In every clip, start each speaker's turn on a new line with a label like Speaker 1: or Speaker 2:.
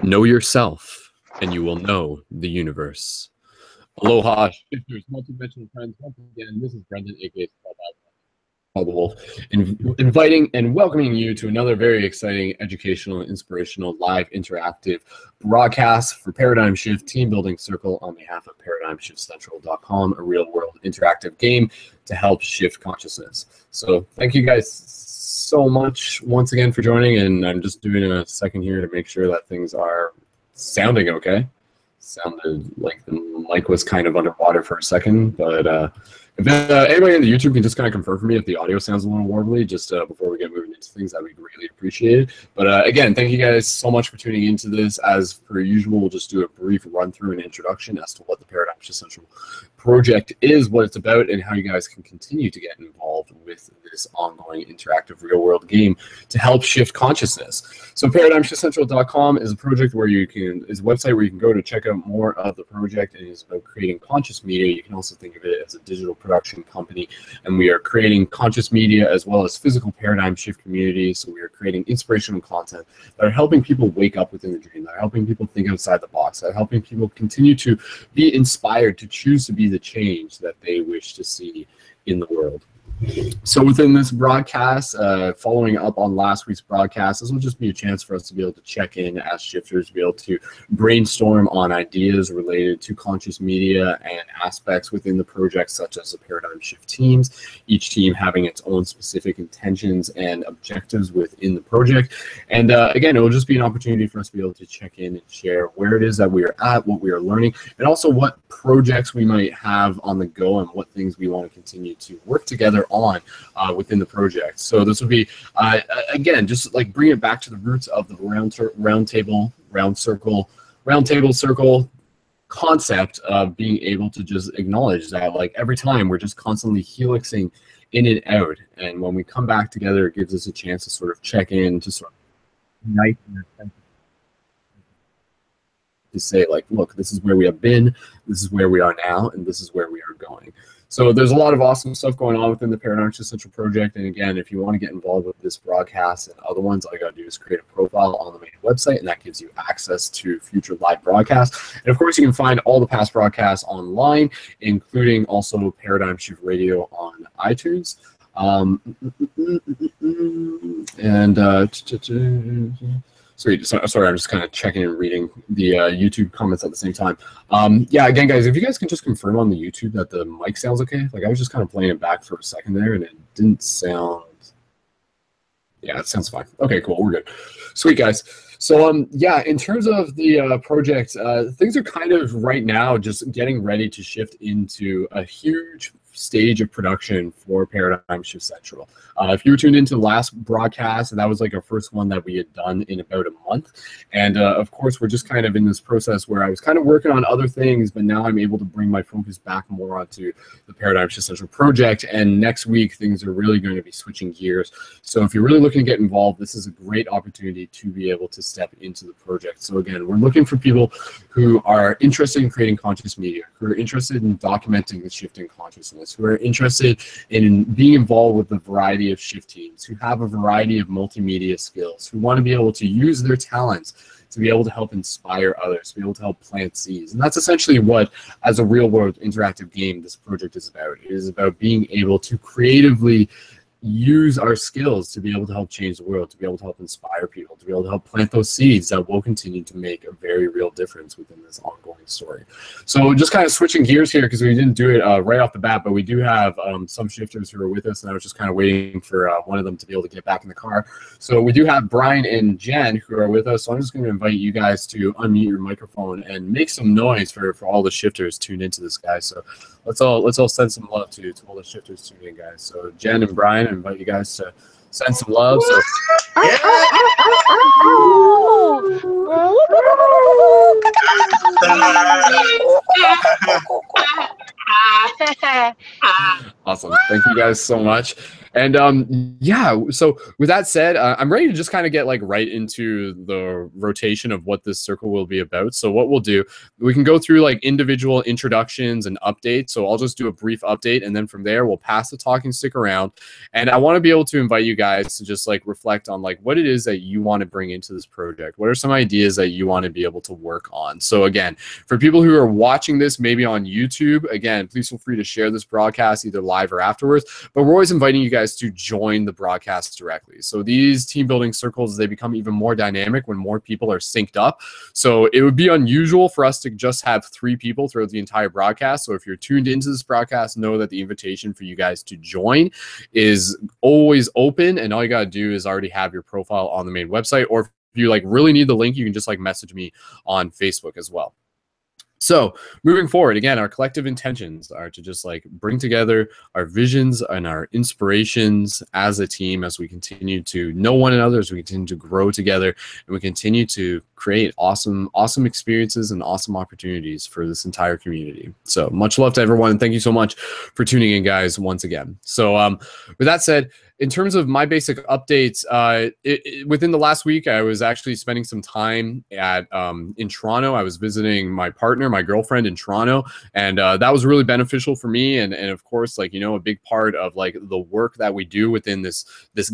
Speaker 1: Know yourself, and you will know the universe. Aloha, shifters, multidimensional friends. Once again, this is Brendon, aka the Wolf, inviting and welcoming you to another very exciting, educational, and inspirational, live, interactive broadcast for Paradigm Shift Team Building Circle on behalf of ParadigmShiftCentral.com, a real-world interactive game to help shift consciousness. So thank you guys so much once again for joining, and I'm just doing a second here to make sure that things are sounding okay. Sounded like the mic was kind of underwater for a second, but if anybody in the YouTube can just kind of confirm for me if the audio sounds a little warbly, just before we get moving into things, that'd be greatly appreciated. But again, thank you guys so much for tuning into this. As per usual, we'll just do a brief run through and introduction as to what the Paradigm Shift Central project is, what it's about, and how you guys can continue to get involved with this ongoing interactive real-world game to help shift consciousness. So ParadigmShiftCentral.com is a project where you can, is a website where you can go to check out more of the project, and it's about creating conscious media. You can also think of it as a digital production company, and we are creating conscious media as well as physical paradigm shift communities. So we are creating inspirational content that are helping people wake up within the dream, that are helping people think outside the box, that are helping people continue to be inspired to choose to be the change that they wish to see in the world. So within this broadcast, following up on last week's broadcast, this will just be a chance for us to be able to check in as shifters, to be able to brainstorm on ideas related to conscious media and aspects within the project, such as the Paradigm Shift teams, each team having its own specific intentions and objectives within the project. And again, it will just be an opportunity for us to be able to check in and share where it is that we are at, what we are learning, and also what projects we might have on the go and what things we want to continue to work together on within the project. So this would be, again, just like bring it back to the roots of the round table circle concept of being able to just acknowledge that, like, every time we're just constantly helixing in and out, and when we come back together, it gives us a chance to sort of check in, to sort of unite to say, like, look, this is where we have been, this is where we are now, and this is where we are going. So there's a lot of awesome stuff going on within the Paradigm Shift Central project. And again, if you want to get involved with this broadcast and other ones, all you got to do is create a profile on the main website, and that gives you access to future live broadcasts. And of course, you can find all the past broadcasts online, including also Paradigm Shift Radio on iTunes. Sorry, I'm just kind of checking and reading the YouTube comments at the same time. Yeah, again, guys, if you guys can just confirm on the YouTube that the mic sounds okay. Like, I was just kind of playing it back for a second there, and it didn't sound... Yeah, it sounds fine. Okay, cool, we're good. Sweet, guys. So, yeah, in terms of the project, things are kind of right now just getting ready to shift into a huge stage of production for Paradigm Shift Central. If you were tuned into the last broadcast, that was like our first one that we had done in about a month. And of course, we're just kind of in this process where I was kind of working on other things, but now I'm able to bring my focus back more onto the Paradigm Shift Central project. And next week, things are really going to be switching gears. So if you're really looking to get involved, this is a great opportunity to be able to step into the project. So again, we're looking for people who are interested in creating conscious media, who are interested in documenting the shift in consciousness, who are interested in being involved with a variety of shift teams, who have a variety of multimedia skills, who want to be able to use their talents to be able to help inspire others, to be able to help plant seeds. And that's essentially what, as a real-world interactive game, this project is about. It is about being able to creatively use our skills to be able to help change the world, to be able to help inspire people, to be able to help plant those seeds that will continue to make a very real difference within this ongoing story. So just kind of switching gears here, because we didn't do it right off the bat, but we do have some shifters who are with us, and I was just kind of waiting for one of them to be able to get back in the car. So we do have Brian and Jen who are with us, so I'm just going to invite you guys to unmute your microphone and make some noise for all the shifters tuned into this, guys. So let's all send some love to all the shifters tuned in, guys. So Jen and Brian, I invite you guys to send some love. So yeah. Awesome. Thank you guys so much. And Yeah, so with that said, I'm ready to just kind of get like right into the rotation of what this circle will be about. So what we'll do, we can go through like individual introductions and updates. So I'll just do a brief update, and then from there we'll pass the talking stick around. And I want to be able to invite you guys to just like reflect on like what it is that you want to bring into this project. What are some ideas that you want to be able to work on? So again, for people who are watching this maybe on YouTube, again, please feel free to share this broadcast either live or afterwards. But we're always inviting you guys to join the broadcast directly. So these team building circles, they become even more dynamic when more people are synced up. So it would be unusual for us to just have 3 people throughout the entire broadcast. So if you're tuned into this broadcast, know that the invitation for you guys to join is always open, and all you got to do is already have your profile on the main website, or if you like really need the link, you can just like message me on Facebook as well. So moving forward, again, our collective intentions are to just like bring together our visions and our inspirations as a team, as we continue to know one another, as we continue to grow together, and we continue to create awesome experiences and awesome opportunities for this entire community. So much love to everyone, and thank you so much for tuning in, guys, once again. So with that said, in terms of my basic updates, within the last week, I was actually spending some time in Toronto. I was visiting my partner, my girlfriend in Toronto, and that was really beneficial for me. And of course, like, you know, a big part of like the work that we do within this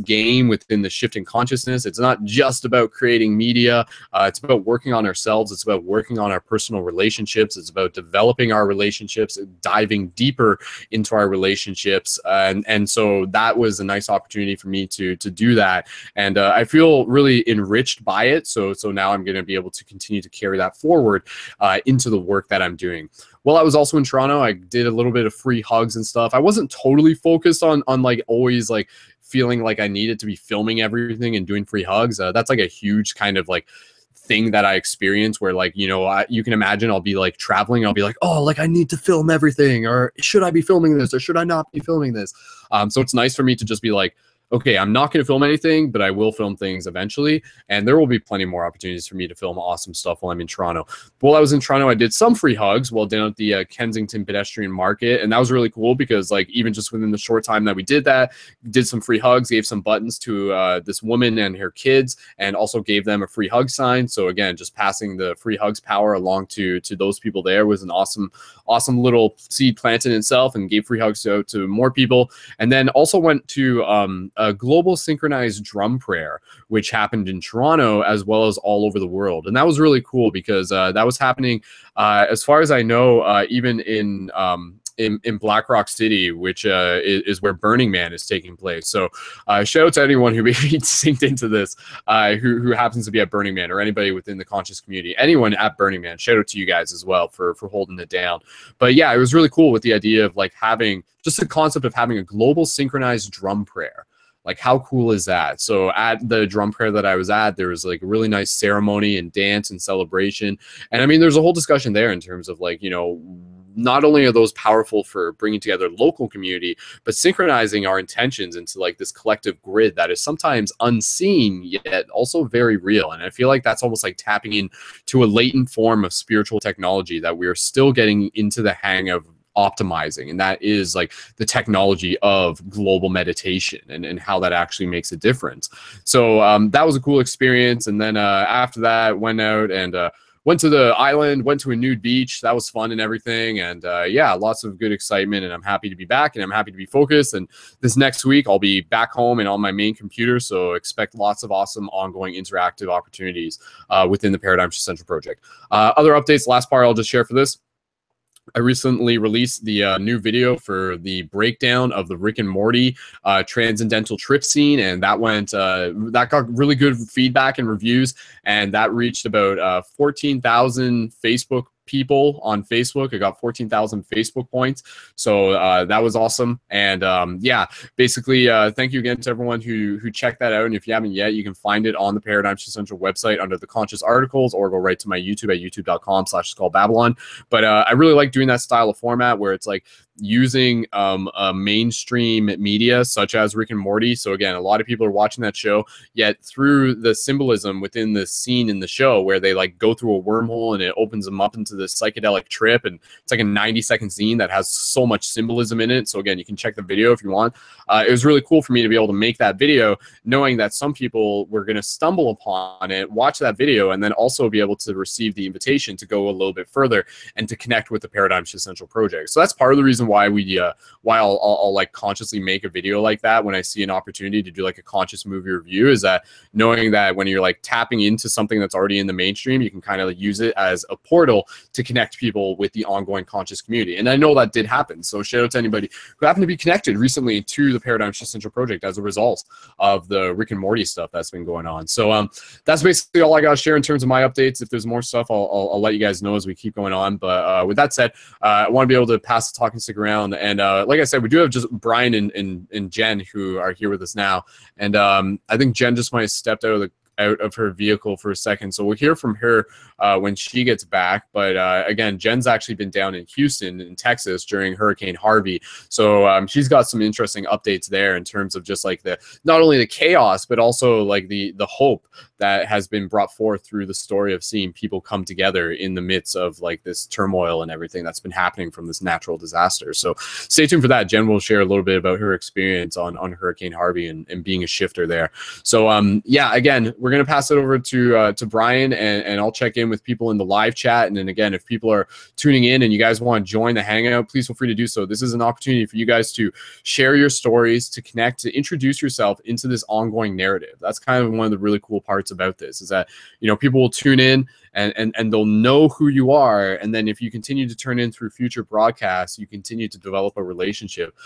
Speaker 1: game, within the shifting consciousness. It's not just about creating media. It's about working on ourselves. It's about working on our personal relationships. It's about developing our relationships, diving deeper into our relationships, and so that was a nice opportunity for me to do that, and I feel really enriched by it. So now I'm going to be able to continue to carry that forward into the work that I'm doing. While I was also in Toronto, I did a little bit of free hugs and stuff. I wasn't totally focused on like always like feeling like I needed to be filming everything and doing free hugs. That's like a huge kind of like thing that I experience where, like, you know, you can imagine I'll be like traveling, I'll be like, oh, like I need to film everything, or should I be filming this, or should I not be filming this? So it's nice for me to just be like, okay, I'm not going to film anything, but I will film things eventually. And there will be plenty more opportunities for me to film awesome stuff while I'm in Toronto. While I was in Toronto, I did some free hugs while down at the Kensington Pedestrian Market. And that was really cool because, like, even just within the short time that we did that, did some free hugs, gave some buttons to this woman and her kids, and also gave them a free hug sign. So again, just passing the free hugs power along to those people there was an awesome little seed planted in itself, and gave free hugs to more people. And then also went to a global synchronized drum prayer, which happened in Toronto as well as all over the world. And that was really cool because that was happening, as far as I know, even in Black Rock City, which is where Burning Man is taking place. So shout out to anyone who maybe synced into this, who happens to be at Burning Man, or anybody within the conscious community, anyone at Burning Man. Shout out to you guys as well for holding it down. But yeah, it was really cool with the idea of like having just the concept of having a global synchronized drum prayer. Like, how cool is that? So at the drum prayer that I was at, there was like a really nice ceremony and dance and celebration. And I mean, there's a whole discussion there in terms of like, you know, not only are those powerful for bringing together local community, but synchronizing our intentions into like this collective grid that is sometimes unseen yet also very real. And I feel like that's almost like tapping into a latent form of spiritual technology that we're still getting into the hang of optimizing, and that is like the technology of global meditation and how that actually makes a difference. So that was a cool experience. And then after that, went out and went to the island, went to a nude beach. That was fun and everything. And yeah, lots of good excitement, and I'm happy to be back, and I'm happy to be focused. And this next week I'll be back home and on my main computer, so expect lots of awesome ongoing interactive opportunities within the Paradigm Shift Central project. Other updates, last part I'll just share for this. I recently released the new video for the breakdown of the Rick and Morty transcendental trip scene, and that went that got really good feedback and reviews, and that reached about 14,000 Facebook people on Facebook. I got 14,000 Facebook points, so that was awesome. And yeah, basically thank you again to everyone who checked that out. And if you haven't yet, you can find it on the Paradigm Shift Central website under the conscious articles, or go right to my YouTube at youtube.com/skullbabylon. But I really like doing that style of format where it's like, using mainstream media such as Rick and Morty. So again, a lot of people are watching that show, yet through the symbolism within the scene in the show where they like go through a wormhole and it opens them up into this psychedelic trip, and it's like a 90-second scene that has so much symbolism in it. So again, you can check the video if you want. It was really cool for me to be able to make that video, knowing that some people were going to stumble upon it, watch that video, and then also be able to receive the invitation to go a little bit further and to connect with the Paradigm Shift Central project. So that's part of the reason why I'll like consciously make a video like that when I see an opportunity to do like a conscious movie review, is that knowing that when you're like tapping into something that's already in the mainstream, you can kind of use it as a portal to connect people with the ongoing conscious community. And I know that did happen. So shout out to anybody who happened to be connected recently to the Paradigm Shift Central project as a result of the Rick and Morty stuff that's been going on. So that's basically all I got to share in terms of my updates. If there's more stuff, I'll let you guys know as we keep going on. But with that said, I want to be able to pass the talking stick around. And like I said, we do have just Brian and Jen who are here with us now. And I think Jen just might have stepped out of her vehicle for a second, so we'll hear from her when she gets back. But again, Jen's actually been down in Houston in Texas during Hurricane Harvey, so she's got some interesting updates there in terms of just like not only the chaos but also like the hope that has been brought forth through the story of seeing people come together in the midst of like this turmoil and everything that's been happening from this natural disaster. So stay tuned for that. Jen will share a little bit about her experience on Hurricane Harvey and being a shifter there. So yeah, again, we're going to pass it over to Brian, and I'll check in with people in the live chat. And then again, if people are tuning in and you guys want to join the hangout, please feel free to do so. This is an opportunity for you guys to share your stories, to connect, to introduce yourself into this ongoing narrative. That's kind of one of the really cool parts about this, is that, you know, people will tune in and they'll know who you are. And then if you continue to turn in through future broadcasts, you continue to develop a relationship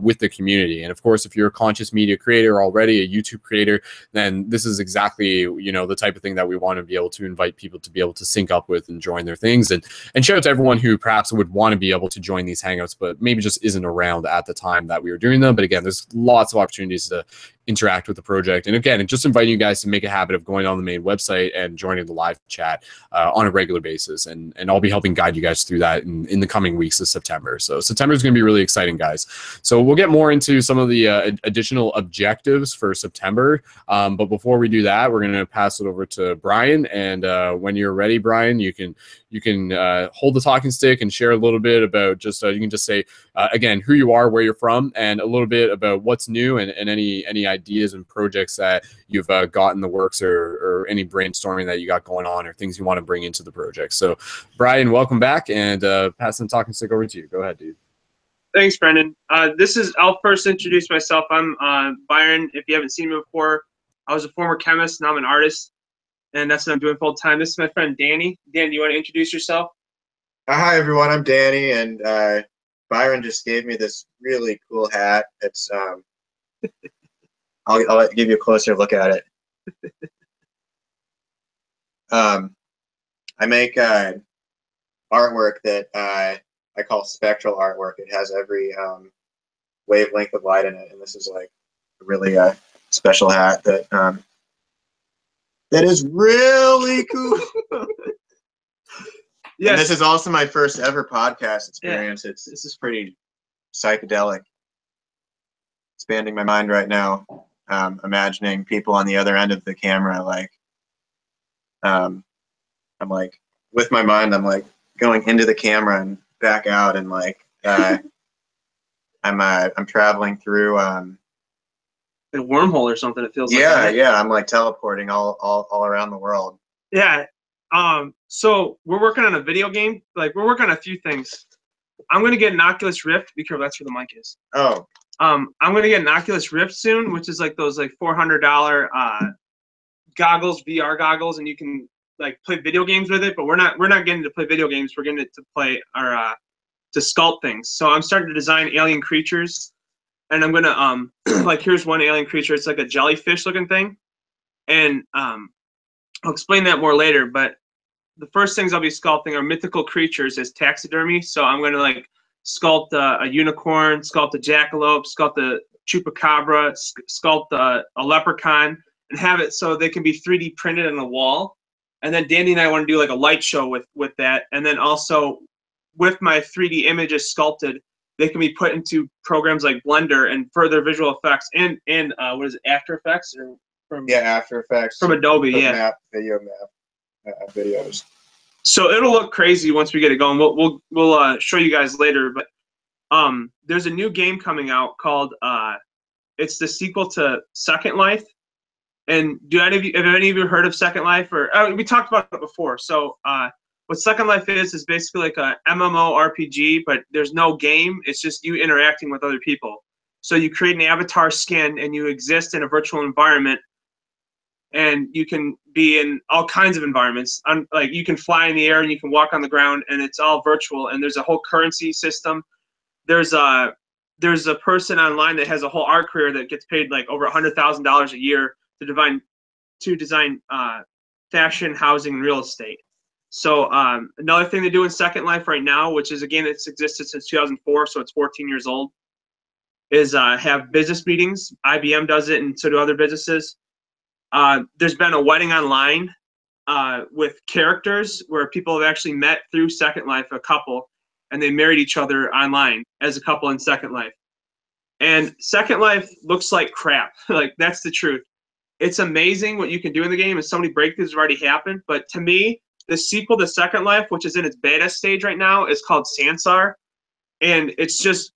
Speaker 1: with the community. And of course, if you're a conscious media creator already, a YouTube creator, then this is exactly, you know, the type of thing that we want to be able to invite people to be able to sync up with and join their things. And shout out to everyone who perhaps would want to be able to join these hangouts, but maybe just isn't around at the time that we were doing them. But again, there's lots of opportunities to interact with the project. And again, just inviting you guys to make a habit of going on the main website and joining the live chat on a regular basis. And I'll be helping guide you guys through that in the coming weeks of September. So September is going to be really exciting, guys. So we'll get more into some of the additional objectives for September. But before we do that, we're going to pass it over to Brian. And when you're ready, Brian, you can hold the talking stick and share a little bit about just, you can just say, again, who you are, where you're from, and a little bit about what's new and any ideas and projects that you've got in the works, or any brainstorming that you got going on, or things you want to bring into the project. So Brian, welcome back, and passing the talking stick over to you. Go ahead, dude.
Speaker 2: Thanks, Brendon. I'll first introduce myself. I'm Byron. If you haven't seen me before, I was a former chemist, now I'm an artist, and that's what I'm doing full time. This is my friend Danny. Dan, do you want to introduce yourself?
Speaker 3: Hi, everyone. I'm Danny, and Byron just gave me this really cool hat. It's I'll give you a closer look at it. I make artwork that I call Spectral Artwork. It has every wavelength of light in it, and this is like a really special hat that is really cool. Yeah, this is also my first ever podcast experience. Yeah. This is pretty psychedelic. Expanding my mind right now, imagining people on the other end of the camera, like I'm like, with my mind, I'm like going into the camera and back out, and like I'm traveling through a
Speaker 2: wormhole or something. It feels like.
Speaker 3: Yeah, I'm like teleporting all around the world.
Speaker 2: Yeah. So we're working on a video game. Like, we're working on a few things. I'm gonna get an Oculus Rift. Be careful, that's where the mic is.
Speaker 3: Oh.
Speaker 2: I'm gonna get an Oculus Rift soon, which is like those like $400 goggles, VR goggles, and you can like play video games with it. But we're not getting to play video games. We're getting it to play or to sculpt things. So I'm starting to design alien creatures, and I'm gonna like, here's one alien creature. It's like a jellyfish looking thing, and I'll explain that more later. But the first things I'll be sculpting are mythical creatures as taxidermy. So I'm gonna like sculpt a unicorn, sculpt a jackalope, sculpt a chupacabra, sculpt a leprechaun, and have it so they can be 3D printed on the wall. And then Danny and I want to do like a light show with that. And then also with my 3D images sculpted, they can be put into programs like Blender and further visual effects and what is it, After Effects or from
Speaker 3: After Effects
Speaker 2: from Adobe,
Speaker 3: video map videos.
Speaker 2: So it'll look crazy once we get it going. We'll show you guys later, but there's a new game coming out called it's the sequel to Second Life. And have any of you heard of Second Life? Or we talked about it before. So what Second Life is basically like a MMORPG, but there's no game. It's just you interacting with other people. So you create an avatar skin and you exist in a virtual environment, and you can be in all kinds of environments. Like you can fly in the air and you can walk on the ground, and it's all virtual. And there's a whole currency system. There's a person online that has a whole art career that gets paid like over $100,000 a year to design fashion, housing, and real estate. So another thing they do in Second Life right now, which is a game that's existed since 2004, so it's 14 years old, is have business meetings. IBM does it, and so do other businesses. There's been a wedding online with characters where people have actually met through Second Life, a couple, and they married each other online as a couple in Second Life. And Second Life looks like crap. Like, that's the truth. It's amazing what you can do in the game, and so many breakthroughs have already happened. But to me, the sequel to Second Life, which is in its beta stage right now, is called Sansar, and it's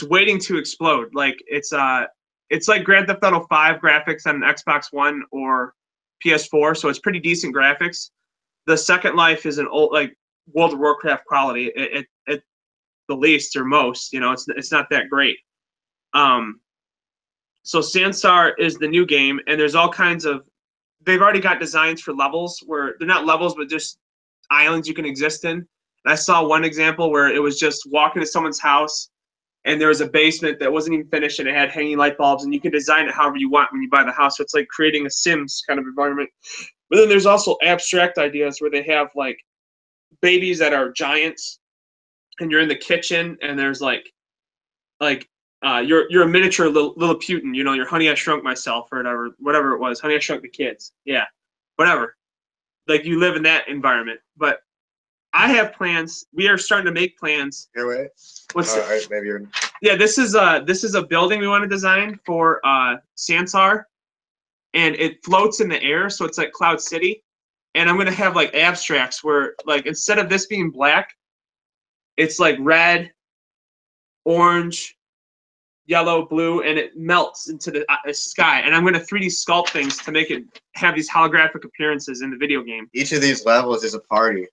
Speaker 2: waiting to explode. Like it's like Grand Theft Auto 5 graphics on an Xbox One or PS4, so it's pretty decent graphics. The Second Life is an old, like, World of Warcraft quality at the least or most. You know, it's not that great. So Sansar is the new game, and there's all kinds of, they've already got designs for levels where they're not levels, but just islands you can exist in. And I saw one example where it was just walking to someone's house, and there was a basement that wasn't even finished, and it had hanging light bulbs, and you can design it however you want when you buy the house. So it's like creating a Sims kind of environment. But then there's also abstract ideas where they have like babies that are giants, and you're in the kitchen, and there's you're a miniature Lilliputian, you know, you're Honey, I Shrunk Myself or whatever it was, Honey, I Shrunk the Kids, yeah, whatever. Like, you live in that environment. But I have plans. We are starting to make plans.
Speaker 3: Your way.
Speaker 2: What's
Speaker 3: all right? Maybe you're.
Speaker 2: Yeah, this is a building we want to design for Sansar, and it floats in the air, so it's like Cloud City. And I'm gonna have like abstracts where, like, instead of this being black, it's like red, orange, yellow, blue, and it melts into the sky. And I'm going to 3D sculpt things to make it have these holographic appearances in the video game.
Speaker 3: Each of these levels is a party.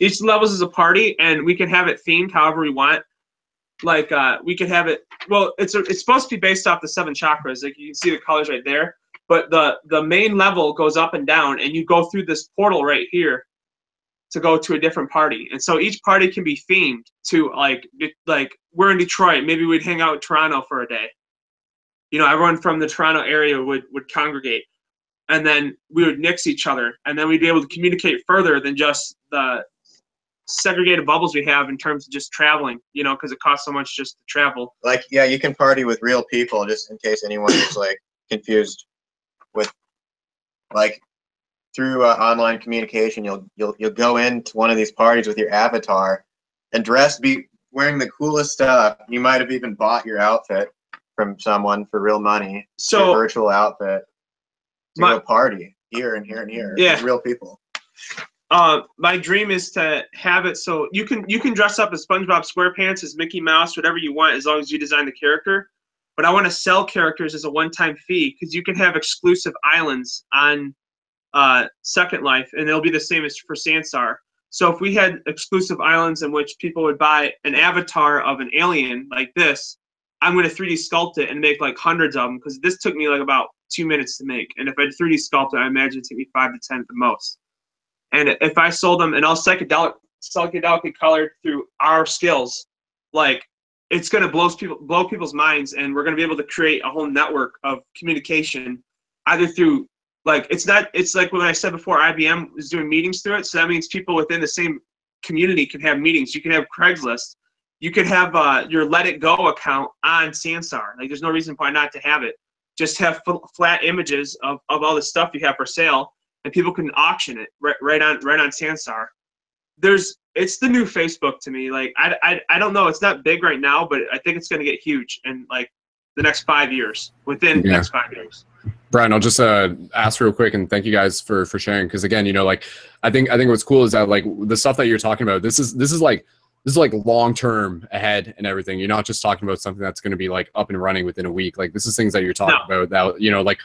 Speaker 2: Each levels is a party, and we can have it themed however we want. Like, we could have it, well, it's supposed to be based off the 7 chakras. Like, you can see the colors right there. But the main level goes up and down, and you go through this portal right here to go to a different party. And so each party can be themed to, like we're in Detroit, maybe we'd hang out in Toronto for a day. You know, everyone from the Toronto area would congregate, and then we would nix each other, and then we'd be able to communicate further than just the segregated bubbles we have in terms of just traveling, you know, because it costs so much just to travel.
Speaker 3: Like, yeah, you can party with real people, just in case anyone is like confused with, like, through online communication, you'll go into one of these parties with your avatar and be wearing the coolest stuff. You might have even bought your outfit from someone for real money. So your virtual outfit to go party here and here and here.
Speaker 2: Yeah,
Speaker 3: with real people.
Speaker 2: My dream is to have it so you can dress up as SpongeBob SquarePants, as Mickey Mouse, whatever you want, as long as you design the character. But I want to sell characters as a one-time fee, because you can have exclusive islands on Second Life, and it'll be the same as for Sansar. So if we had exclusive islands in which people would buy an avatar of an alien like this, I'm going to 3D sculpt it and make like hundreds of them, because this took me like about 2 minutes to make. And if I 3D sculpt it, I imagine it took me 5 to 10 at the most. And if I sold them and all psychedelically colored through our skills, like, it's going to blow people's minds, and we're going to be able to create a whole network of communication, either through, like, it's like what I said before, IBM is doing meetings through it, so that means people within the same community can have meetings. You can have Craigslist. You could have your Let It Go account on Sansar. Like, there's no reason why not to have it. Just have flat images of all the stuff you have for sale, and people can auction it right on Sansar. it's the new Facebook to me. Like I don't know. It's not big right now, but I think it's going to get huge in like the next 5 years. Within the next 5 years.
Speaker 1: Brian, I'll just ask real quick, and thank you guys for sharing. Because again, you know, like I think what's cool is that like the stuff that you're talking about, this is like long term ahead and everything. You're not just talking about something that's going to be like up and running within a week. Like this is things that you're talking about that, you know, like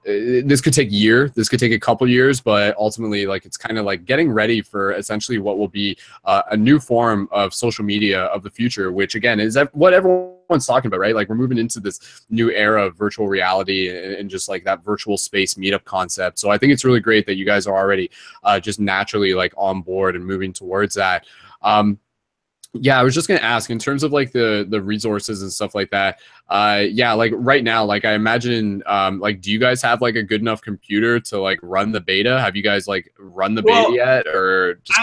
Speaker 1: this could take a year, this could take a couple years, but ultimately like it's kind of like getting ready for essentially what will be a new form of social media of the future, which again is what everyone's talking about, right? Like we're moving into this new era of virtual reality and just like that virtual space meetup concept. So I think it's really great that you guys are already just naturally like on board and moving towards that. Yeah, I was just gonna ask in terms of like the resources and stuff like that. Yeah, like right now, like I imagine, like, do you guys have like a good enough computer to like run the beta? Have you guys like run the beta yet, or just?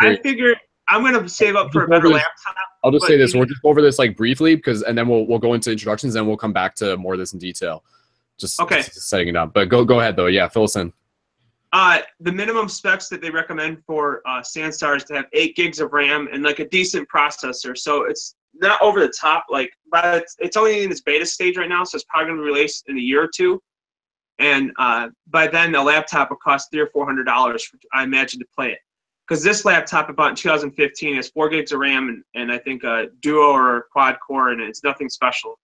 Speaker 2: I figure I'm gonna save up for a better laptop.
Speaker 1: I'll just say this: we'll just go over this like briefly, and then we'll go into introductions, and we'll come back to more of this in detail. Just setting it up. But go ahead though. Yeah, fill us in.
Speaker 2: The minimum specs that they recommend for Sandstar is to have 8 gigs of RAM and like a decent processor. So it's not over the top, like, but it's only in its beta stage right now, so it's probably going to be released in a year or two. And by then, the laptop will cost $300 or $400, I imagine, to play it. Because this laptop I bought in 2015 has 4 gigs of RAM and I think a duo or quad core, and it's nothing special.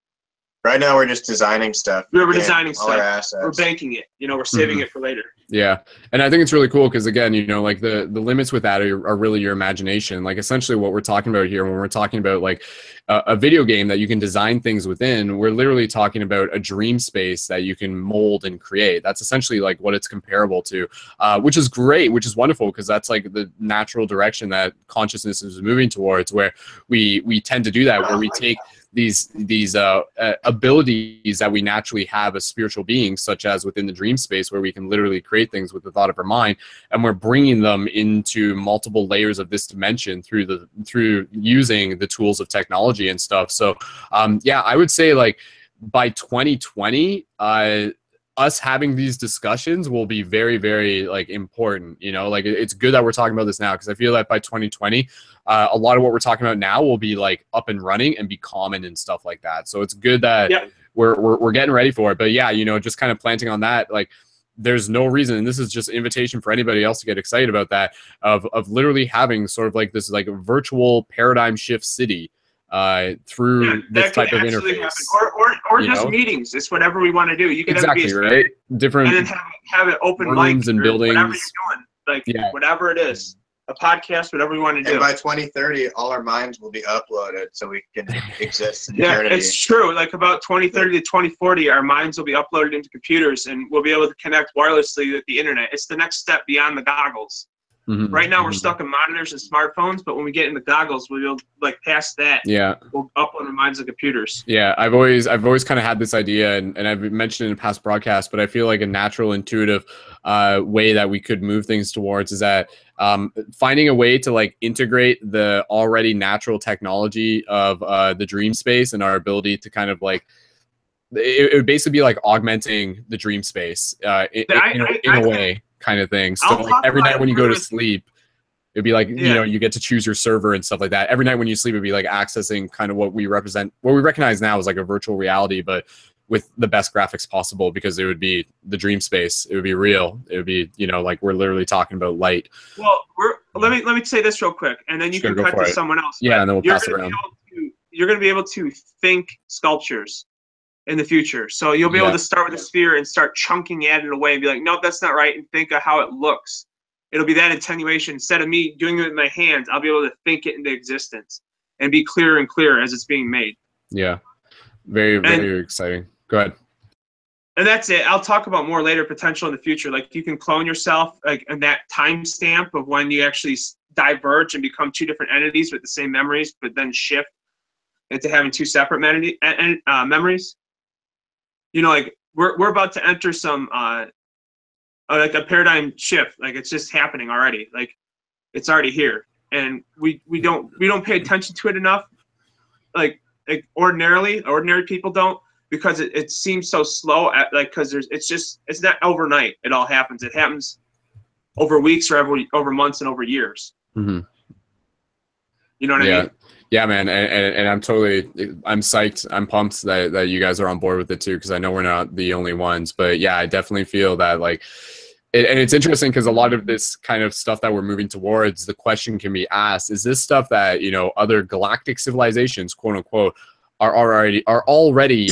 Speaker 3: Right now, we're just designing stuff.
Speaker 2: We're designing
Speaker 3: all our
Speaker 2: stuff.
Speaker 3: assets.
Speaker 2: We're banking it. You know, we're saving it for later.
Speaker 1: Yeah, and I think it's really cool because again, you know, like the limits with that are really your imagination. Like essentially, what we're talking about here when we're talking about like a video game that you can design things within, we're literally talking about a dream space that you can mold and create. That's essentially like what it's comparable to, which is great, which is wonderful because that's like the natural direction that consciousness is moving towards, where we tend to do that, where we take these abilities that we naturally have as spiritual beings, such as within the dream space, where we can literally create things with the thought of our mind, and we're bringing them into multiple layers of this dimension through using the tools of technology and stuff. So yeah, I would say like by 2020 us having these discussions will be very, very like important. You know, like it's good that we're talking about this now, because I feel that by 2020 a lot of what we're talking about now will be like up and running and be common and stuff like that. So it's good that we're getting ready for it. But yeah, you know, just kind of planting on that, like there's no reason, and this is just an invitation for anybody else to get excited about that, of literally having sort of like this like virtual paradigm shift city through this type of interface,
Speaker 2: or just know? Meetings. It's whatever we want to do. You can
Speaker 1: exactly right. Different
Speaker 2: and then have it open
Speaker 1: rooms and buildings,
Speaker 2: whatever you're doing, like whatever it is, a podcast, whatever we want to do.
Speaker 3: And by 2030, all our minds will be uploaded, so we can exist in eternity.
Speaker 2: It's true. Like about 2030 to 2040, our minds will be uploaded into computers, and we'll be able to connect wirelessly with the internet. It's the next step beyond the goggles. Right now we're stuck in monitors and smartphones, but when we get in the goggles, we'll be able to, like, past that. Yeah. We'll upload our minds to computers.
Speaker 1: Yeah, I've always kind of had this idea, and I've mentioned it in past broadcasts, but I feel like a natural, intuitive way that we could move things towards is that finding a way to like integrate the already natural technology of the dream space and our ability to kind of like it would basically be like augmenting the dream space in a way. Kind of thing. So like every night when you go to sleep, it'd be like, you know, you get to choose your server and stuff like that. Every night when you sleep, it'd be like accessing kind of what we recognize now as like a virtual reality, but with the best graphics possible, because it would be the dream space. It would be real. It would be, you know, like we're literally talking about light.
Speaker 2: Well, let me say this real quick, and then you can cut to someone else.
Speaker 1: Yeah, and then we'll pass it around.
Speaker 2: You're going to be able to think sculptures in the future. So you'll be able to start with a sphere and start chunking at it away and be like, nope, that's not right, and think of how it looks. It'll be that attenuation. Instead of me doing it with my hands, I'll be able to think it into existence and be clearer and clearer as it's being made.
Speaker 1: Yeah. Very, very exciting. Go ahead.
Speaker 2: And that's it. I'll talk about more later potential in the future. Like you can clone yourself, like, and that timestamp of when you actually diverge and become two different entities with the same memories, but then shift into having two separate memories. You know, like we're about to enter some like a paradigm shift. Like it's just happening already. Like it's already here, and we don't pay attention to it enough. Like ordinary people don't, because it seems so slow. Because it's not overnight. It all happens. It happens over weeks or over months and over years. You know what I mean?
Speaker 1: Yeah, man, and I'm psyched. I'm pumped that you guys are on board with it too, because I know we're not the only ones. But yeah, I definitely feel that like, and it's interesting because a lot of this kind of stuff that we're moving towards, the question can be asked: is this stuff that other galactic civilizations, quote unquote, are already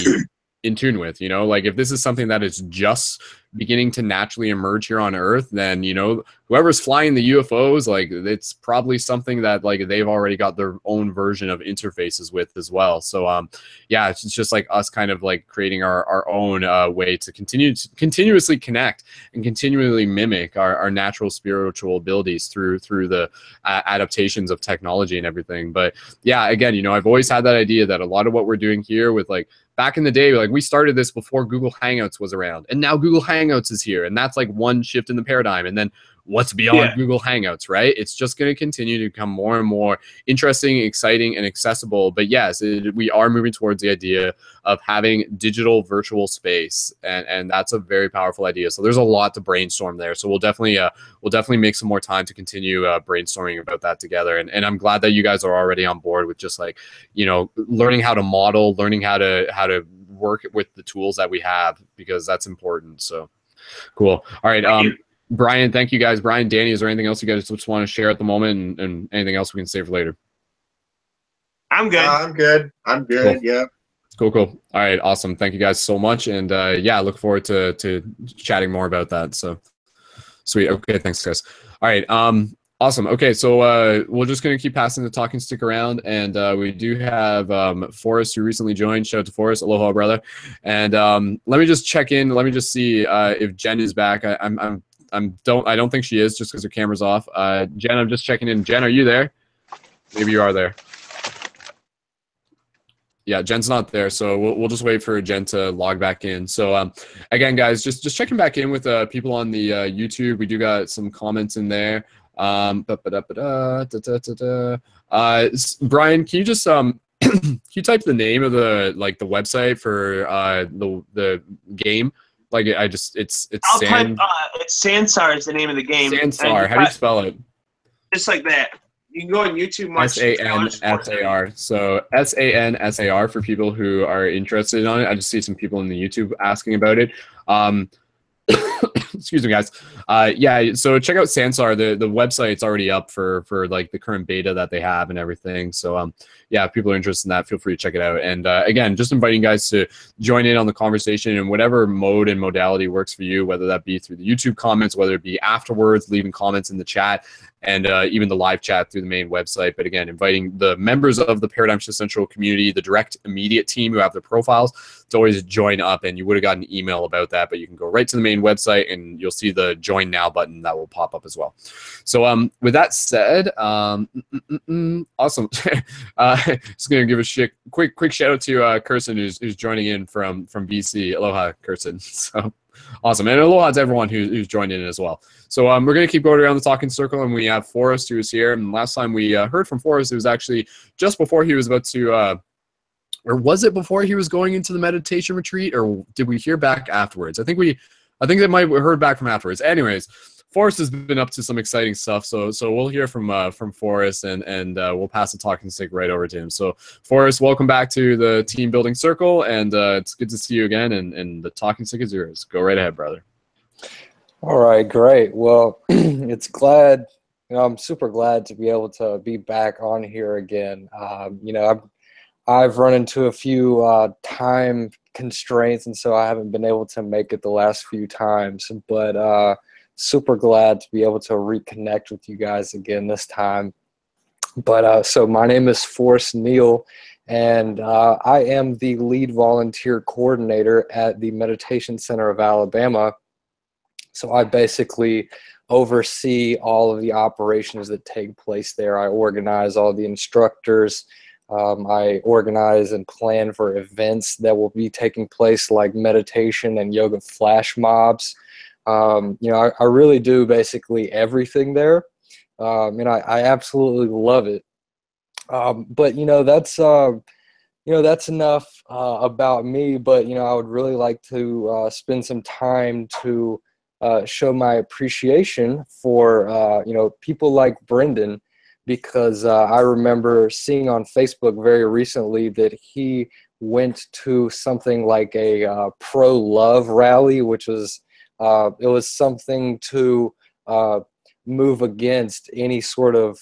Speaker 1: in tune with? Like if this is something that is just beginning to naturally emerge here on Earth, then whoever's flying the UFOs, like it's probably something that like they've already got their own version of interfaces with as well. So yeah, it's just like us kind of like creating our own way to continuously connect and continually mimic our natural spiritual abilities through the adaptations of technology and everything. But yeah, again, I've always had that idea that a lot of what we're doing here with like back in the day, like we started this before Google Hangouts was around, and now Google Hangouts is here, and that's like one shift in the paradigm. And then what's beyond Google Hangouts, right? It's just going to continue to become more and more interesting, exciting, and accessible. But yes, we are moving towards the idea of having digital virtual space, and that's a very powerful idea. So there's a lot to brainstorm there. So we'll definitely make some more time to continue brainstorming about that together. And I'm glad that you guys are already on board with just like learning how to model, learning how to work with the tools that we have, because that's important. So cool. All right. Brian, thank you guys. Brian, Danny, is there anything else you guys just want to share at the moment, and anything else we can save for later?
Speaker 2: I'm good.
Speaker 3: I'm good. Cool. Yeah.
Speaker 1: Cool. All right. Awesome. Thank you guys so much. And yeah, I look forward to chatting more about that. So sweet. Okay. Thanks, guys. All right. Awesome. Okay. So we're just going to keep passing the talking stick around. And we do have Forrest, who recently joined. Shout out to Forrest. Aloha, brother. And let me just check in. Let me just see if Jen is back. I don't think she is, just because her camera's off. Jen, I'm just checking in. Jen, are you there? Maybe you are there. Yeah, Jen's not there, so we'll just wait for Jen to log back in. So again, guys, just checking back in with people on the YouTube. We do got some comments in there. Brian, can you just can you type the name of the website for the game? Like it's Sand.
Speaker 2: It's Sansar is the name of the game.
Speaker 1: Sansar. How do you spell it?
Speaker 2: Just like that. You can go on YouTube.
Speaker 1: Sansar. So Sansar for people who are interested on it. I just see some people in the YouTube asking about it. Excuse me, guys. Yeah, so check out Sansar. The website's already up for like the current beta that they have and everything. So yeah, if people are interested in that, feel free to check it out. And again, just inviting guys to join in on the conversation in whatever mode and modality works for you, whether that be through the YouTube comments, whether it be afterwards, leaving comments in the chat, and even the live chat through the main website. But again, inviting the members of the Paradigm Shift Central community, the direct immediate team who have their profiles, to always join up. And you would have got an email about that, but you can go right to the main website and you'll see the join now button that will pop up as well. So with that said, awesome. Just gonna give a quick shout out to Kirsten, who's joining in from BC. Aloha, Kirsten. So awesome, and aloha to everyone who's joined in as well. So we're gonna keep going around the talking circle, and we have Forrest, who's here. And last time we heard from Forrest, it was actually just before he was about to. Or was it before he was going into the meditation retreat, or did we hear back afterwards? I think they might have heard back from afterwards. Anyways, Forrest has been up to some exciting stuff, so we'll hear from Forrest, and we'll pass the talking stick right over to him. So Forrest, welcome back to the team building circle, and it's good to see you again. And the talking stick is yours. Go right ahead, brother.
Speaker 4: All right, great. Well, I'm super glad to be able to be back on here again. I've run into a few time constraints, and so I haven't been able to make it the last few times, but super glad to be able to reconnect with you guys again this time. But so my name is Forrest Neal, and I am the lead volunteer coordinator at the Meditation Center of Alabama. So I basically oversee all of the operations that take place there. I organize all the instructors. I organize and plan for events that will be taking place, like meditation and yoga flash mobs. I really do basically everything there, and I absolutely love it. But that's enough about me. But I would really like to spend some time to show my appreciation for people like Brendon, because I remember seeing on Facebook very recently that he went to something like a pro-love rally, which was it was something to move against any sort of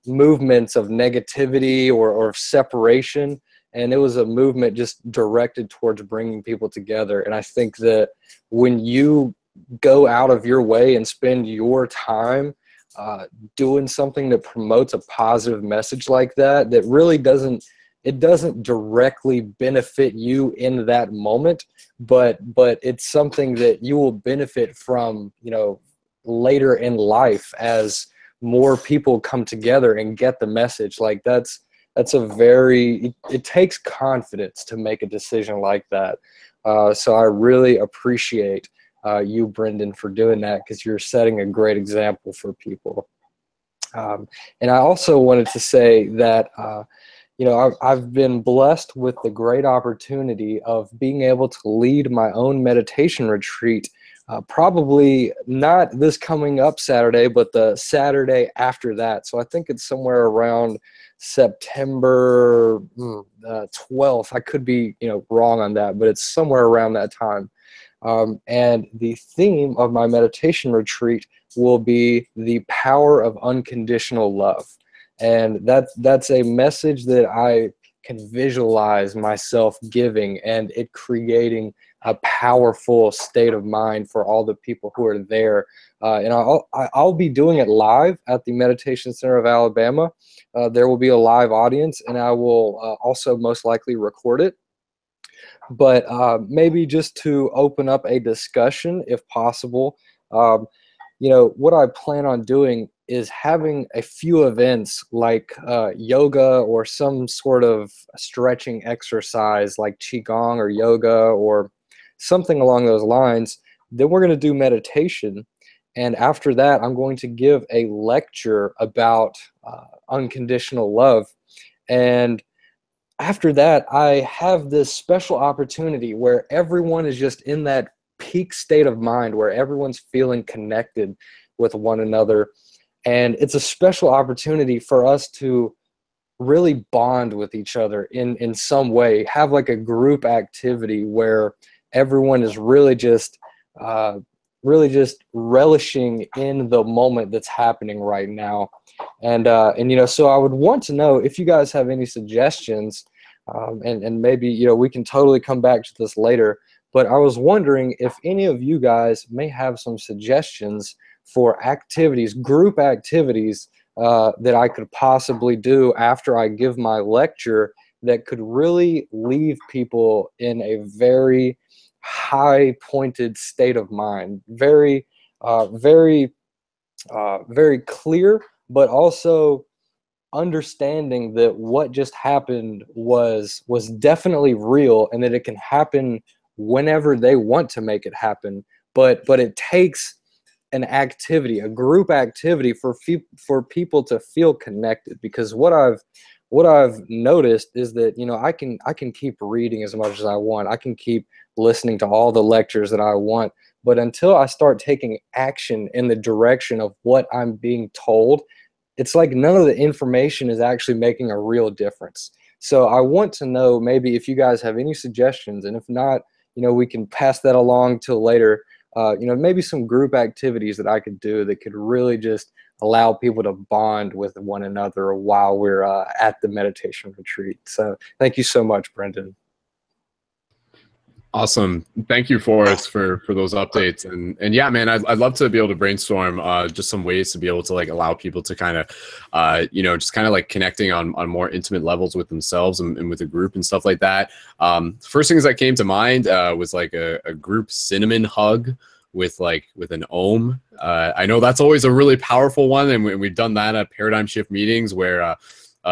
Speaker 4: movements of negativity or separation. And it was a movement just directed towards bringing people together. And I think that when you go out of your way and spend your time doing something that promotes a positive message like that, that really doesn't directly benefit you in that moment, but it's something that you will benefit from, you know, later in life as more people come together and get the message. Like that's a very, it takes confidence to make a decision like that. So I really appreciate you, Brendon, for doing that, because you're setting a great example for people. And I also wanted to say that you know, I've been blessed with the great opportunity of being able to lead my own meditation retreat, probably not this coming up Saturday, but the Saturday after that. So I think it's somewhere around September 12th. I could be, you know, wrong on that, but it's somewhere around that time. And the theme of my meditation retreat will be the power of unconditional love. And that's a message that I can visualize myself giving, and it creating a powerful state of mind for all the people who are there. And I'll be doing it live at the Meditation Center of Alabama. There will be a live audience, and I will also most likely record it. But maybe just to open up a discussion, if possible, you know, what I plan on doing is having a few events like yoga or some sort of stretching exercise like Qigong or yoga or something along those lines. Then we're going to do meditation. And after that, I'm going to give a lecture about unconditional love. And after that, I have this special opportunity where everyone is just in that peak state of mind where everyone's feeling connected with one another. And it's a special opportunity for us to really bond with each other in some way, have like a group activity where everyone is really just relishing in the moment that's happening right now. And you know, so I would want to know if you guys have any suggestions, and maybe, you know, we can totally come back to this later, but I was wondering if any of you guys may have some suggestions for activities, group activities, that I could possibly do after I give my lecture that could really leave people in a very high pointed state of mind, very clear, but also understanding that what just happened was definitely real, and that it can happen whenever they want to make it happen. But it takes an activity, a group activity for people to feel connected. Because what I've noticed is that, you know, I can keep reading as much as I want. I can keep listening to all the lectures that I want. But until I start taking action in the direction of what I'm being told, it's like none of the information is actually making a real difference. So I want to know maybe if you guys have any suggestions, and if not, you know, we can pass that along till later. You know, maybe some group activities that I could do that could really just allow people to bond with one another while we're at the meditation retreat. So thank you so much, Brendon.
Speaker 1: Awesome. Thank you, Forrest, for those updates. And yeah, man, I'd love to be able to brainstorm just some ways to be able to like allow people to kind of, you know, just kind of like connecting on more intimate levels with themselves and with a group and stuff like that. First things that came to mind was like a group cinnamon hug with an ohm. I know that's always a really powerful one, and we've done that at paradigm shift meetings where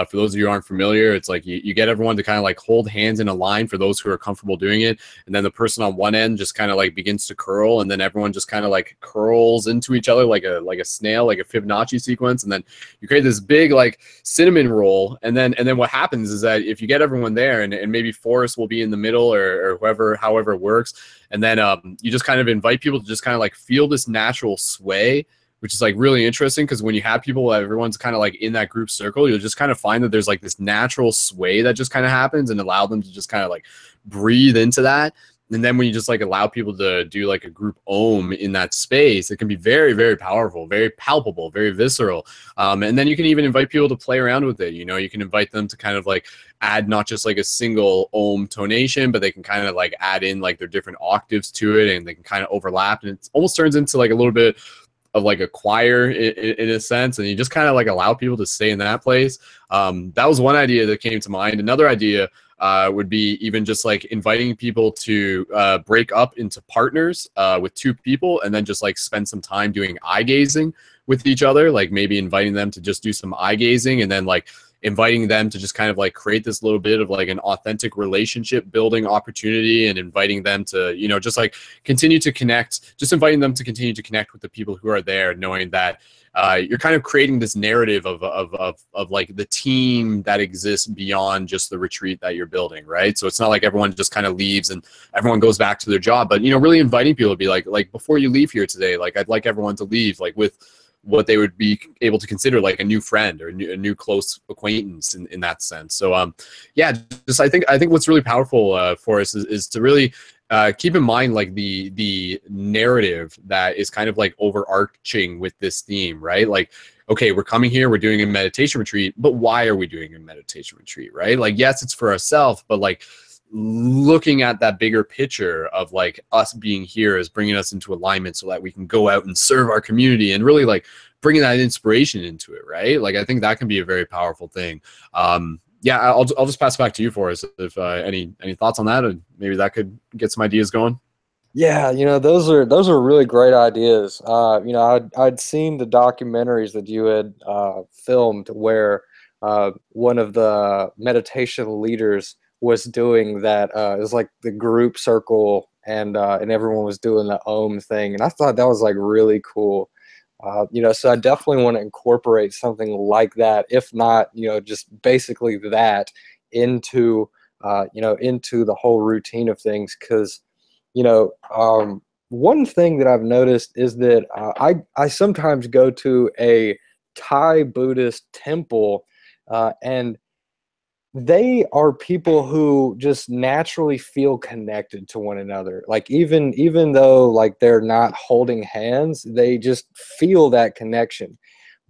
Speaker 1: for those of you who aren't familiar, it's like you get everyone to kind of like hold hands in a line for those who are comfortable doing it. And then the person on one end just kind of like begins to curl, and then everyone just kind of like curls into each other like a snail, like a Fibonacci sequence. And then you create this big like cinnamon roll. And then what happens is that if you get everyone there, and maybe Forrest will be in the middle or however it works. And then you just kind of invite people to just kind of like feel this natural sway which is like really interesting because when you have people, everyone's kind of like in that group circle, you'll just kind of find that there's like this natural sway that just kind of happens, and allow them to just kind of like breathe into that. And then when you just like allow people to do like a group ohm in that space, it can be very, very powerful, very palpable, very visceral. And then you can even invite people to play around with it. You know, you can invite them to kind of like add not just like a single ohm tonation, but they can kind of like add in like their different octaves to it, and they can kind of overlap. And it almost turns into like a little bit of like a choir in a sense, and you just kind of like allow people to stay in that place. That was one idea that came to mind. Another idea would be even just like inviting people to break up into partners with 2 people, and then just like spend some time doing eye gazing with each other. Like maybe inviting them to just do some eye gazing, and then like inviting them to just kind of like create this little bit of like an authentic relationship building opportunity, and inviting them to, you know, just like continue to connect, just inviting them to continue to connect with the people who are there, knowing that you're kind of creating this narrative of like the team that exists beyond just the retreat that you're building, right? So it's not like everyone just kind of leaves and everyone goes back to their job, but, you know, really inviting people to be like before you leave here today, like I'd like everyone to leave like with what they would be able to consider like a new friend or a new close acquaintance in that sense. So yeah, just I think what's really powerful for us is to really keep in mind like the narrative that is kind of like overarching with this theme, right? Like, okay, we're coming here, we're doing a meditation retreat, but why are we doing a meditation retreat, right? Like, yes, it's for ourselves, but like looking at that bigger picture of like us being here is bringing us into alignment so that we can go out and serve our community, and really like bringing that inspiration into it, right? Like I think that can be a very powerful thing. Yeah, I'll just pass it back to you, Forrest, if any thoughts on that, or maybe that could get some ideas going.
Speaker 4: Yeah, you know, those are really great ideas. You know, I'd seen the documentaries that you had filmed where one of the meditation leaders was doing that. It was like the group circle, and everyone was doing the Om thing, and I thought that was like really cool. You know, so I definitely want to incorporate something like that, if not, you know, just basically that into you know, into the whole routine of things, because you know, one thing that I've noticed is that I sometimes go to a Thai Buddhist temple, and they are people who just naturally feel connected to one another. Like even though like they're not holding hands, they just feel that connection.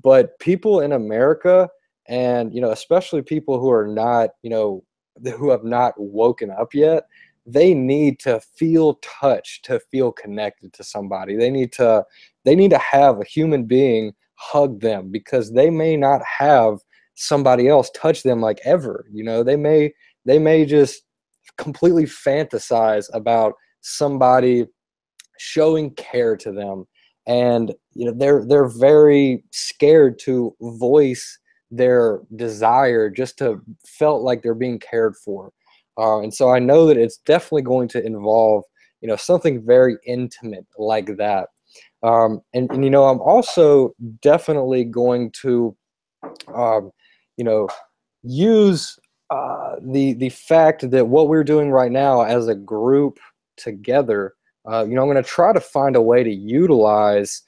Speaker 4: But people in America, and you know, especially people who are not, you know, who have not woken up yet, they need to feel touched to feel connected to somebody. They need to have a human being hug them, because they may not have somebody else touch them like ever. You know, they may just completely fantasize about somebody showing care to them, and you know, they're very scared to voice their desire just to felt like they're being cared for. And so I know that it's definitely going to involve, you know, something very intimate like that. And you know, I'm also definitely going to you know, use the fact that what we're doing right now as a group together. You know, I'm going to try to find a way to utilize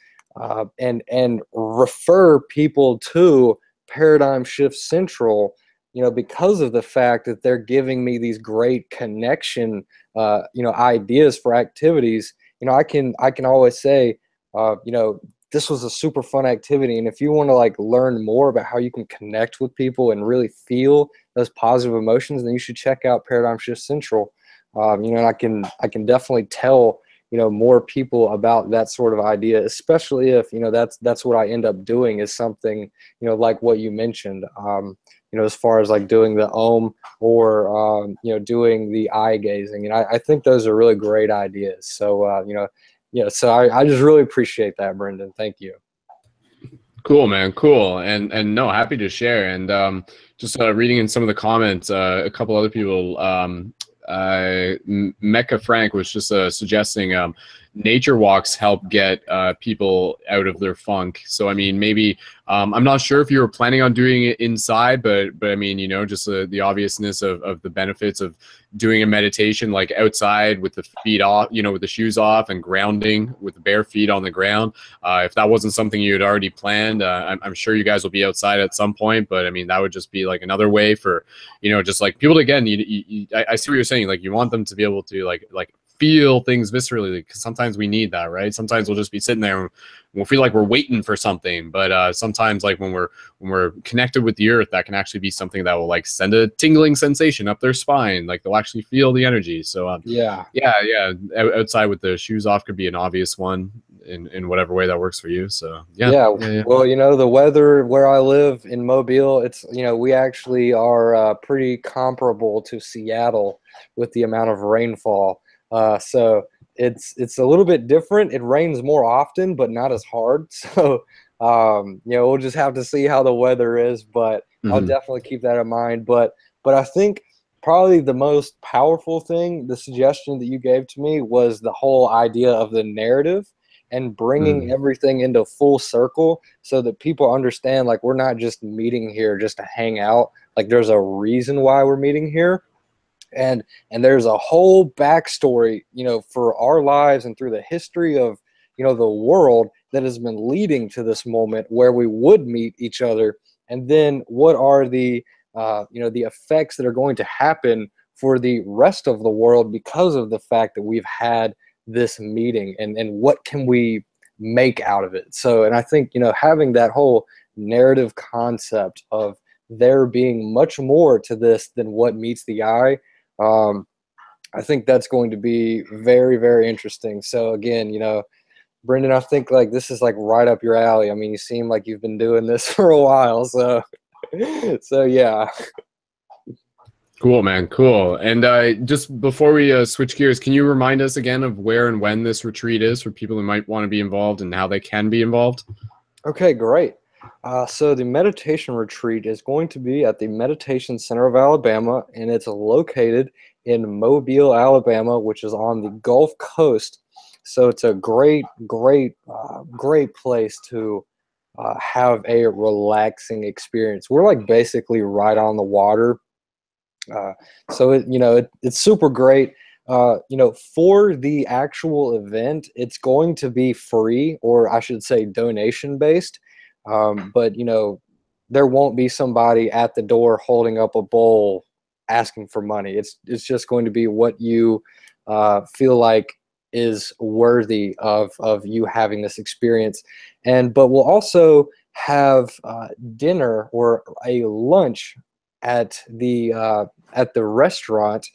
Speaker 4: and refer people to Paradigm Shift Central, you know, because of the fact that they're giving me these great connection, you know, ideas for activities. You know, I can always say, you know, this was a super fun activity, and if you want to like learn more about how you can connect with people and really feel those positive emotions, then you should check out Paradigm Shift Central. You know, and I can definitely tell, you know, more people about that sort of idea, especially if, you know, that's what I end up doing, is something, you know, like what you mentioned, you know, as far as like doing the Om or, you know, doing the eye gazing. And I think those are really great ideas. So, you know, yeah, so I just really appreciate that, Brendon. Thank you.
Speaker 1: Cool, man. Cool. And no, happy to share. And just reading in some of the comments, a couple other people, Mecca Frank was just suggesting nature walks help get people out of their funk. So I mean, maybe I'm not sure if you were planning on doing it inside, but I mean, you know, just the obviousness of the benefits of doing a meditation like outside with the feet off, you know, with the shoes off and grounding with the bare feet on the ground. If that wasn't something you had already planned, I'm sure you guys will be outside at some point, but I mean, that would just be like another way for, you know, just like people to, again, I see what you're saying. Like you want them to be able to like feel things viscerally, because sometimes we need that, right? Sometimes we'll just be sitting there and we'll feel like we're waiting for something, but sometimes like when we're connected with the earth, that can actually be something that will like send a tingling sensation up their spine, like they'll actually feel the energy. So yeah, outside with the shoes off could be an obvious one in whatever way that works for you. So yeah.
Speaker 4: Well, you know, the weather where I live in Mobile, it's, you know, we actually are pretty comparable to Seattle with the amount of rainfall. So it's a little bit different. It rains more often, but not as hard. So, you know, we'll just have to see how the weather is, but I'll definitely keep that in mind. But I think probably the most powerful thing, the suggestion that you gave to me, was the whole idea of the narrative and bringing everything into full circle so that people understand, like, we're not just meeting here just to hang out. Like, there's a reason why we're meeting here. And there's a whole backstory, you know, for our lives and through the history of, you know, the world that has been leading to this moment where we would meet each other. And then what are the, you know, the effects that are going to happen for the rest of the world because of the fact that we've had this meeting, and what can we make out of it? So, and I think, you know, having that whole narrative concept of there being much more to this than what meets the eye, I think that's going to be very, very interesting. So again, you know, Brendon, I think like this is like right up your alley. I mean, you seem like you've been doing this for a while, so yeah.
Speaker 1: Cool, man. Cool. And just before we switch gears, can you remind us again of where and when this retreat is for people who might want to be involved and how they can be involved?
Speaker 4: Okay, great. So the meditation retreat is going to be at the Meditation Center of Alabama, and it's located in Mobile, Alabama, which is on the Gulf Coast. So it's a great place to have a relaxing experience. We're like basically right on the water. So it's super great. You know, for the actual event, it's going to be free, or I should say donation based. But you know, there won't be somebody at the door holding up a bowl asking for money. It's just going to be what you feel like is worthy of you having this experience. But we'll also have dinner or a lunch at the restaurant,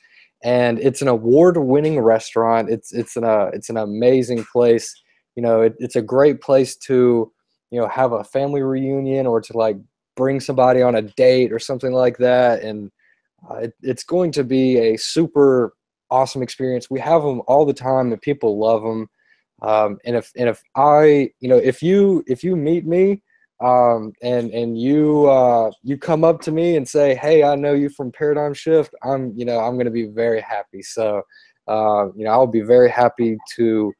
Speaker 4: and it's an award-winning restaurant. It's an amazing place. You know, it's a great place to, you know, have a family reunion or to like bring somebody on a date or something like that. And it's going to be a super awesome experience. We have them all the time and people love them. And if I, you know, if you meet me, and you come up to me and say, hey, I know you from Paradigm Shift, I'm going to be very happy. So, you know, I'll be very happy to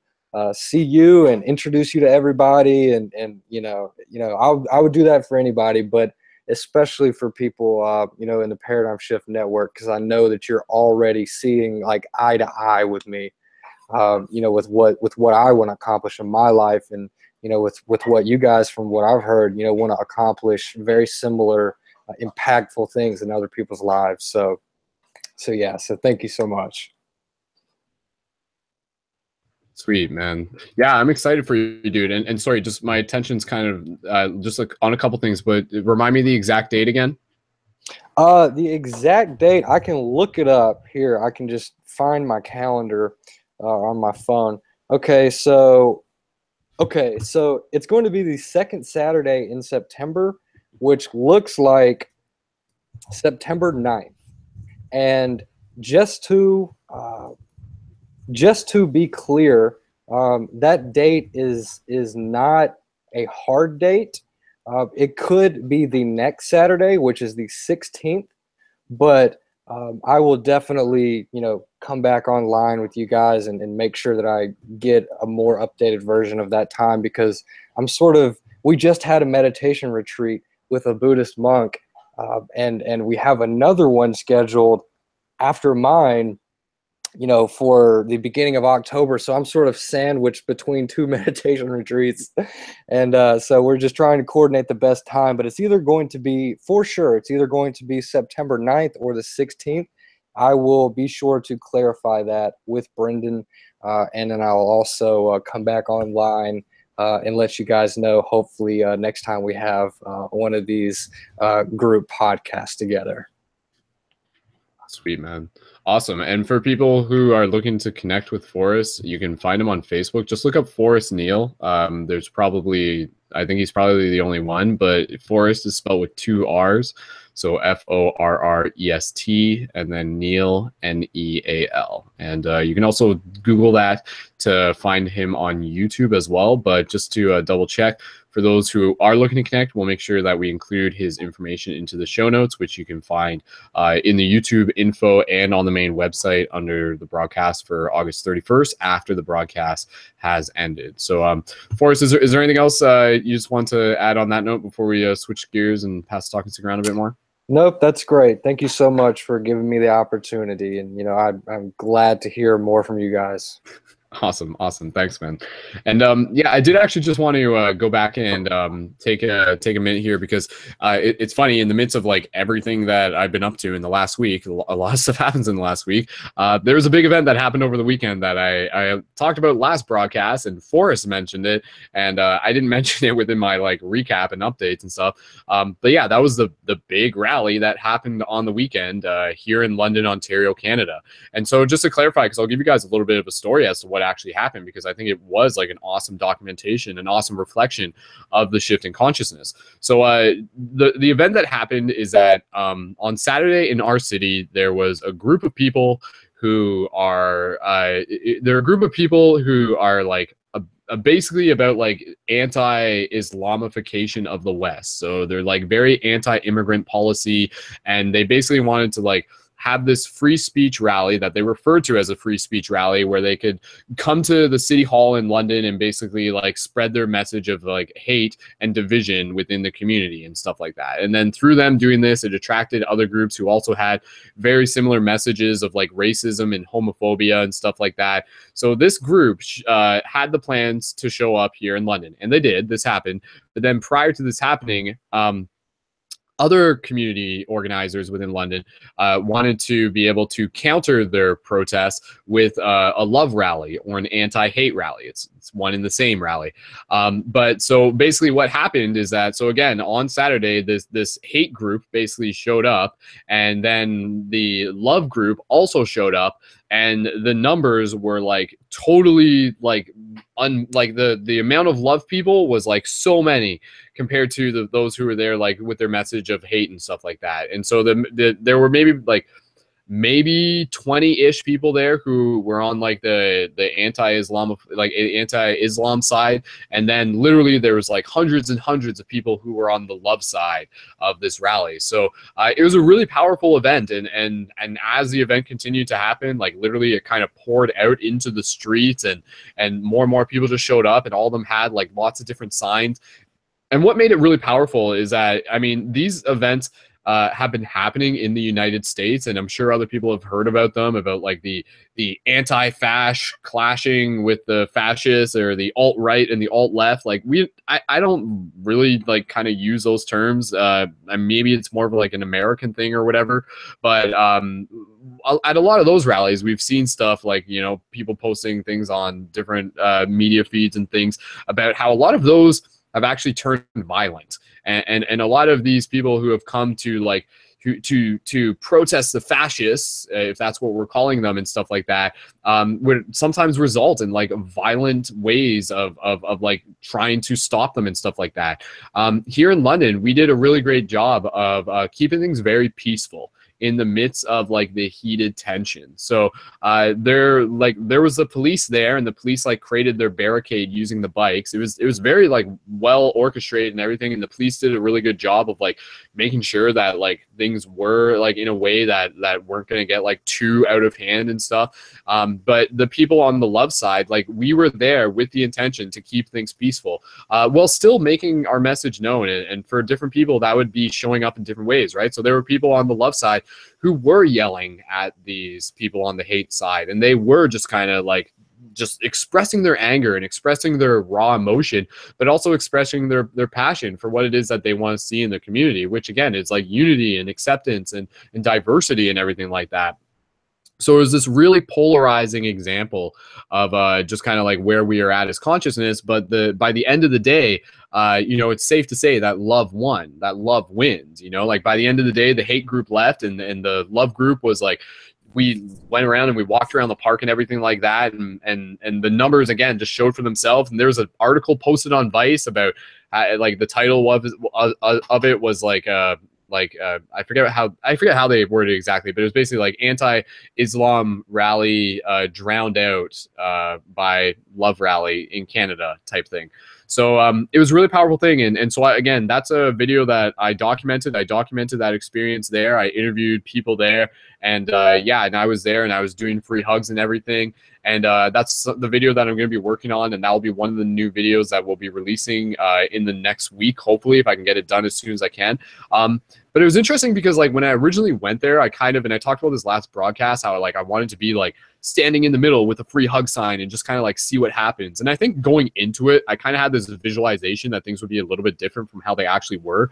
Speaker 4: see you and introduce you to everybody. And I would do that for anybody, but especially for people, you know, in the Paradigm Shift network, because I know that you're already seeing like eye to eye with me, you know, with what I want to accomplish in my life. And, you know, with what you guys, from what I've heard, you know, want to accomplish very similar, impactful things in other people's lives. So yeah, so thank you so much.
Speaker 1: Sweet, man. Yeah, I'm excited for you, dude. And sorry, just my attention's kind of just like on a couple things, but remind me the exact date again.
Speaker 4: The exact date, I can look it up here. I can just find my calendar on my phone. Okay, so it's going to be the second Saturday in September, which looks like September 9th. And just to be clear, that date is not a hard date. It could be the next Saturday, which is the 16th, but I will definitely, come back online with you guys and make sure that I get a more updated version of that time, because we just had a meditation retreat with a Buddhist monk, and we have another one scheduled after mine, for the beginning of October. So I'm sort of sandwiched between two meditation retreats. And so we're just trying to coordinate the best time, but it's either going to be, for sure, it's either going to be September 9th or the 16th. I will be sure to clarify that with Brendon, and then I'll also come back online and let you guys know, hopefully next time we have one of these group podcasts together.
Speaker 1: Sweet, man. Awesome. And for people who are looking to connect with Forrest, you can find him on Facebook. Just look up Forrest Neal. There's probably, I think he's probably the only one, but Forrest is spelled with 2 R's. So Forrest, and then Neal, Neal. And you can also Google that to find him on YouTube as well. But just to double check, for those who are looking to connect, we'll make sure that we include his information into the show notes, which you can find in the YouTube info and on the main website under the broadcast for August 31st after the broadcast has ended. So, Forrest, is there anything else you just want to add on that note before we switch gears and pass the talking stick around a bit more?
Speaker 4: Nope, that's great. Thank you so much for giving me the opportunity. And, I'm glad to hear more from you guys.
Speaker 1: Awesome. Thanks, man. And yeah, I did actually just want to go back and take a minute here, because it's funny, in the midst of like everything that I've been up to in the last week, a lot of stuff happens in the last week. There was a big event that happened over the weekend that I talked about last broadcast, and Forrest mentioned it, and I didn't mention it within my like recap and updates and stuff. But yeah, that was the big rally that happened on the weekend here in London, Ontario, Canada. And so just to clarify, because I'll give you guys a little bit of a story as to what actually happened, because I think it was like an awesome documentation, an awesome reflection of the shift in consciousness. So the event that happened is that on Saturday in our city, there was a group of people who are like basically about like anti-Islamification of the West. So they're like very anti-immigrant policy, and they basically wanted to like have this free speech rally that they referred to as a free speech rally, where they could come to the city hall in London and basically like spread their message of like hate and division within the community and stuff like that. And then through them doing this, it attracted other groups who also had very similar messages of like racism and homophobia and stuff like that. So this group had the plans to show up here in London, and they did. This happened. But then prior to this happening, other community organizers within London wanted to be able to counter their protests with a love rally or an anti-hate rally. It's one in the same rally. But so basically what happened is that, so again, on Saturday, this hate group basically showed up, and then the love group also showed up, and the numbers were like totally like the amount of love people was like so many compared to those who were there like with their message of hate and stuff like that. And so there were maybe 20-ish people there who were on like the anti-Islam side, and then literally there was like hundreds and hundreds of people who were on the love side of this rally. So it was a really powerful event, and as the event continued to happen, like literally it kind of poured out into the streets, and more people just showed up, and all of them had like lots of different signs. And what made it really powerful is that, I mean, these events have been happening in the United States, and I'm sure other people have heard about them, about like the anti-fash clashing with the fascists, or the alt-right and the alt-left. Like I don't really like kind of use those terms. Maybe it's more of like an American thing or whatever, but at a lot of those rallies, we've seen stuff like, people posting things on different media feeds and things about how a lot of those have actually turned violent, and a lot of these people who have come to like to protest the fascists, if that's what we're calling them and stuff like that, would sometimes result in like violent ways of like trying to stop them and stuff like that. Here in London, we did a really great job of keeping things very peaceful in the midst of like the heated tension. So there was the police there, and the police like created their barricade using the bikes. It was very like well orchestrated and everything, and the police did a really good job of like making sure that like things were like in a way that weren't going to get like too out of hand and stuff. But the people on the love side, like we were there with the intention to keep things peaceful, while still making our message known. And for different people, that would be showing up in different ways, right? So there were people on the love side who were yelling at these people on the hate side, and they were just kind of like just expressing their anger and expressing their raw emotion, but also expressing their passion for what it is that they want to see in the community, which again is like unity and acceptance and diversity and everything like that. So it was this really polarizing example of just kind of like where we are at as consciousness. But by the end of the day, you know, it's safe to say that love won, that love wins. You know, like by the end of the day, the hate group left, and the love group was like, we went around and we walked around the park and everything like that, and the numbers again just showed for themselves. And there was an article posted on Vice about like the title of it was like I forget how they worded it exactly, but it was basically like anti-Islam rally drowned out by love rally in Canada type thing. So it was a really powerful thing. And so again, that's a video that I documented. I documented that experience there. I interviewed people there, and yeah, and I was there and I was doing free hugs and everything. And that's the video that I'm going to be working on, and that will be one of the new videos that we'll be releasing in the next week, hopefully, if I can get it done as soon as I can. But it was interesting because like when I originally went there, I talked about this last broadcast, how like I wanted to be like standing in the middle with a free hug sign and just kind of like see what happens. And I think going into it, I kind of had this visualization that things would be a little bit different from how they actually were.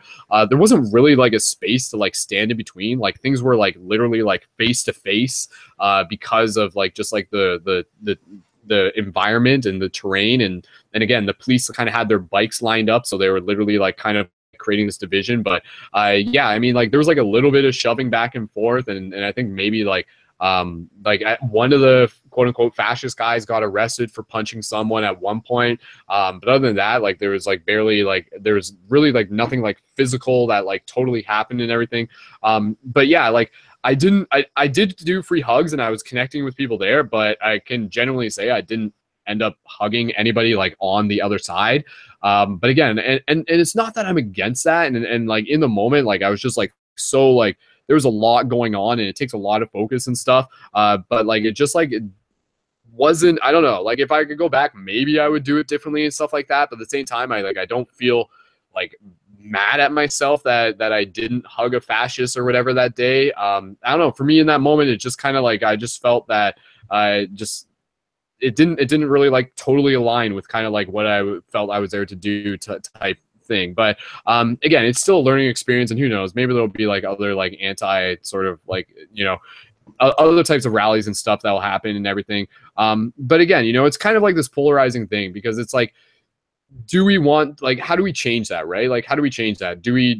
Speaker 1: There wasn't really like a space to like stand in between. Like things were like literally like face to face because of like just like the environment and the terrain. And again, the police kind of had their bikes lined up, so they were literally like kind of creating this division. But yeah, I mean, like there was like a little bit of shoving back and forth, and I think maybe like one of the quote unquote fascist guys got arrested for punching someone at one point. But other than that, like there was like barely like there was really like nothing like physical that like totally happened and everything. But yeah, like I did do free hugs and I was connecting with people there, but I can genuinely say I didn't end up hugging anybody like on the other side. But again, and it's not that I'm against that. And like in the moment, like I was just like, so like there was a lot going on and it takes a lot of focus and stuff. But like, it just like, it wasn't, I don't know, like if I could go back, maybe I would do it differently and stuff like that. But at the same time, I don't feel like mad at myself that I didn't hug a fascist or whatever that day. I don't know, for me in that moment, it just kind of like, I just felt that it didn't really like totally align with kind of like what I felt I was there to do type thing. But again, it's still a learning experience, and who knows, maybe there'll be like other like anti sort of like, you know, other types of rallies and stuff that will happen and everything. But again, you know, it's kind of like this polarizing thing, because it's like, do we want, like, how do we change that, right? Like, how do we change that? Do we,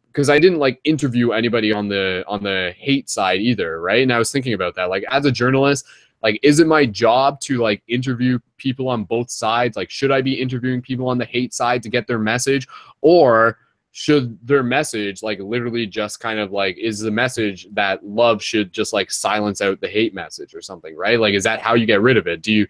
Speaker 1: because I didn't like interview anybody on the hate side either, right? And I was thinking about that, like as a journalist, like, is it my job to like interview people on both sides? Like, should I be interviewing people on the hate side to get their message? Or should their message like literally just kind of like, is the message that love should just like silence out the hate message or something, right? Like, is that how you get rid of it? Do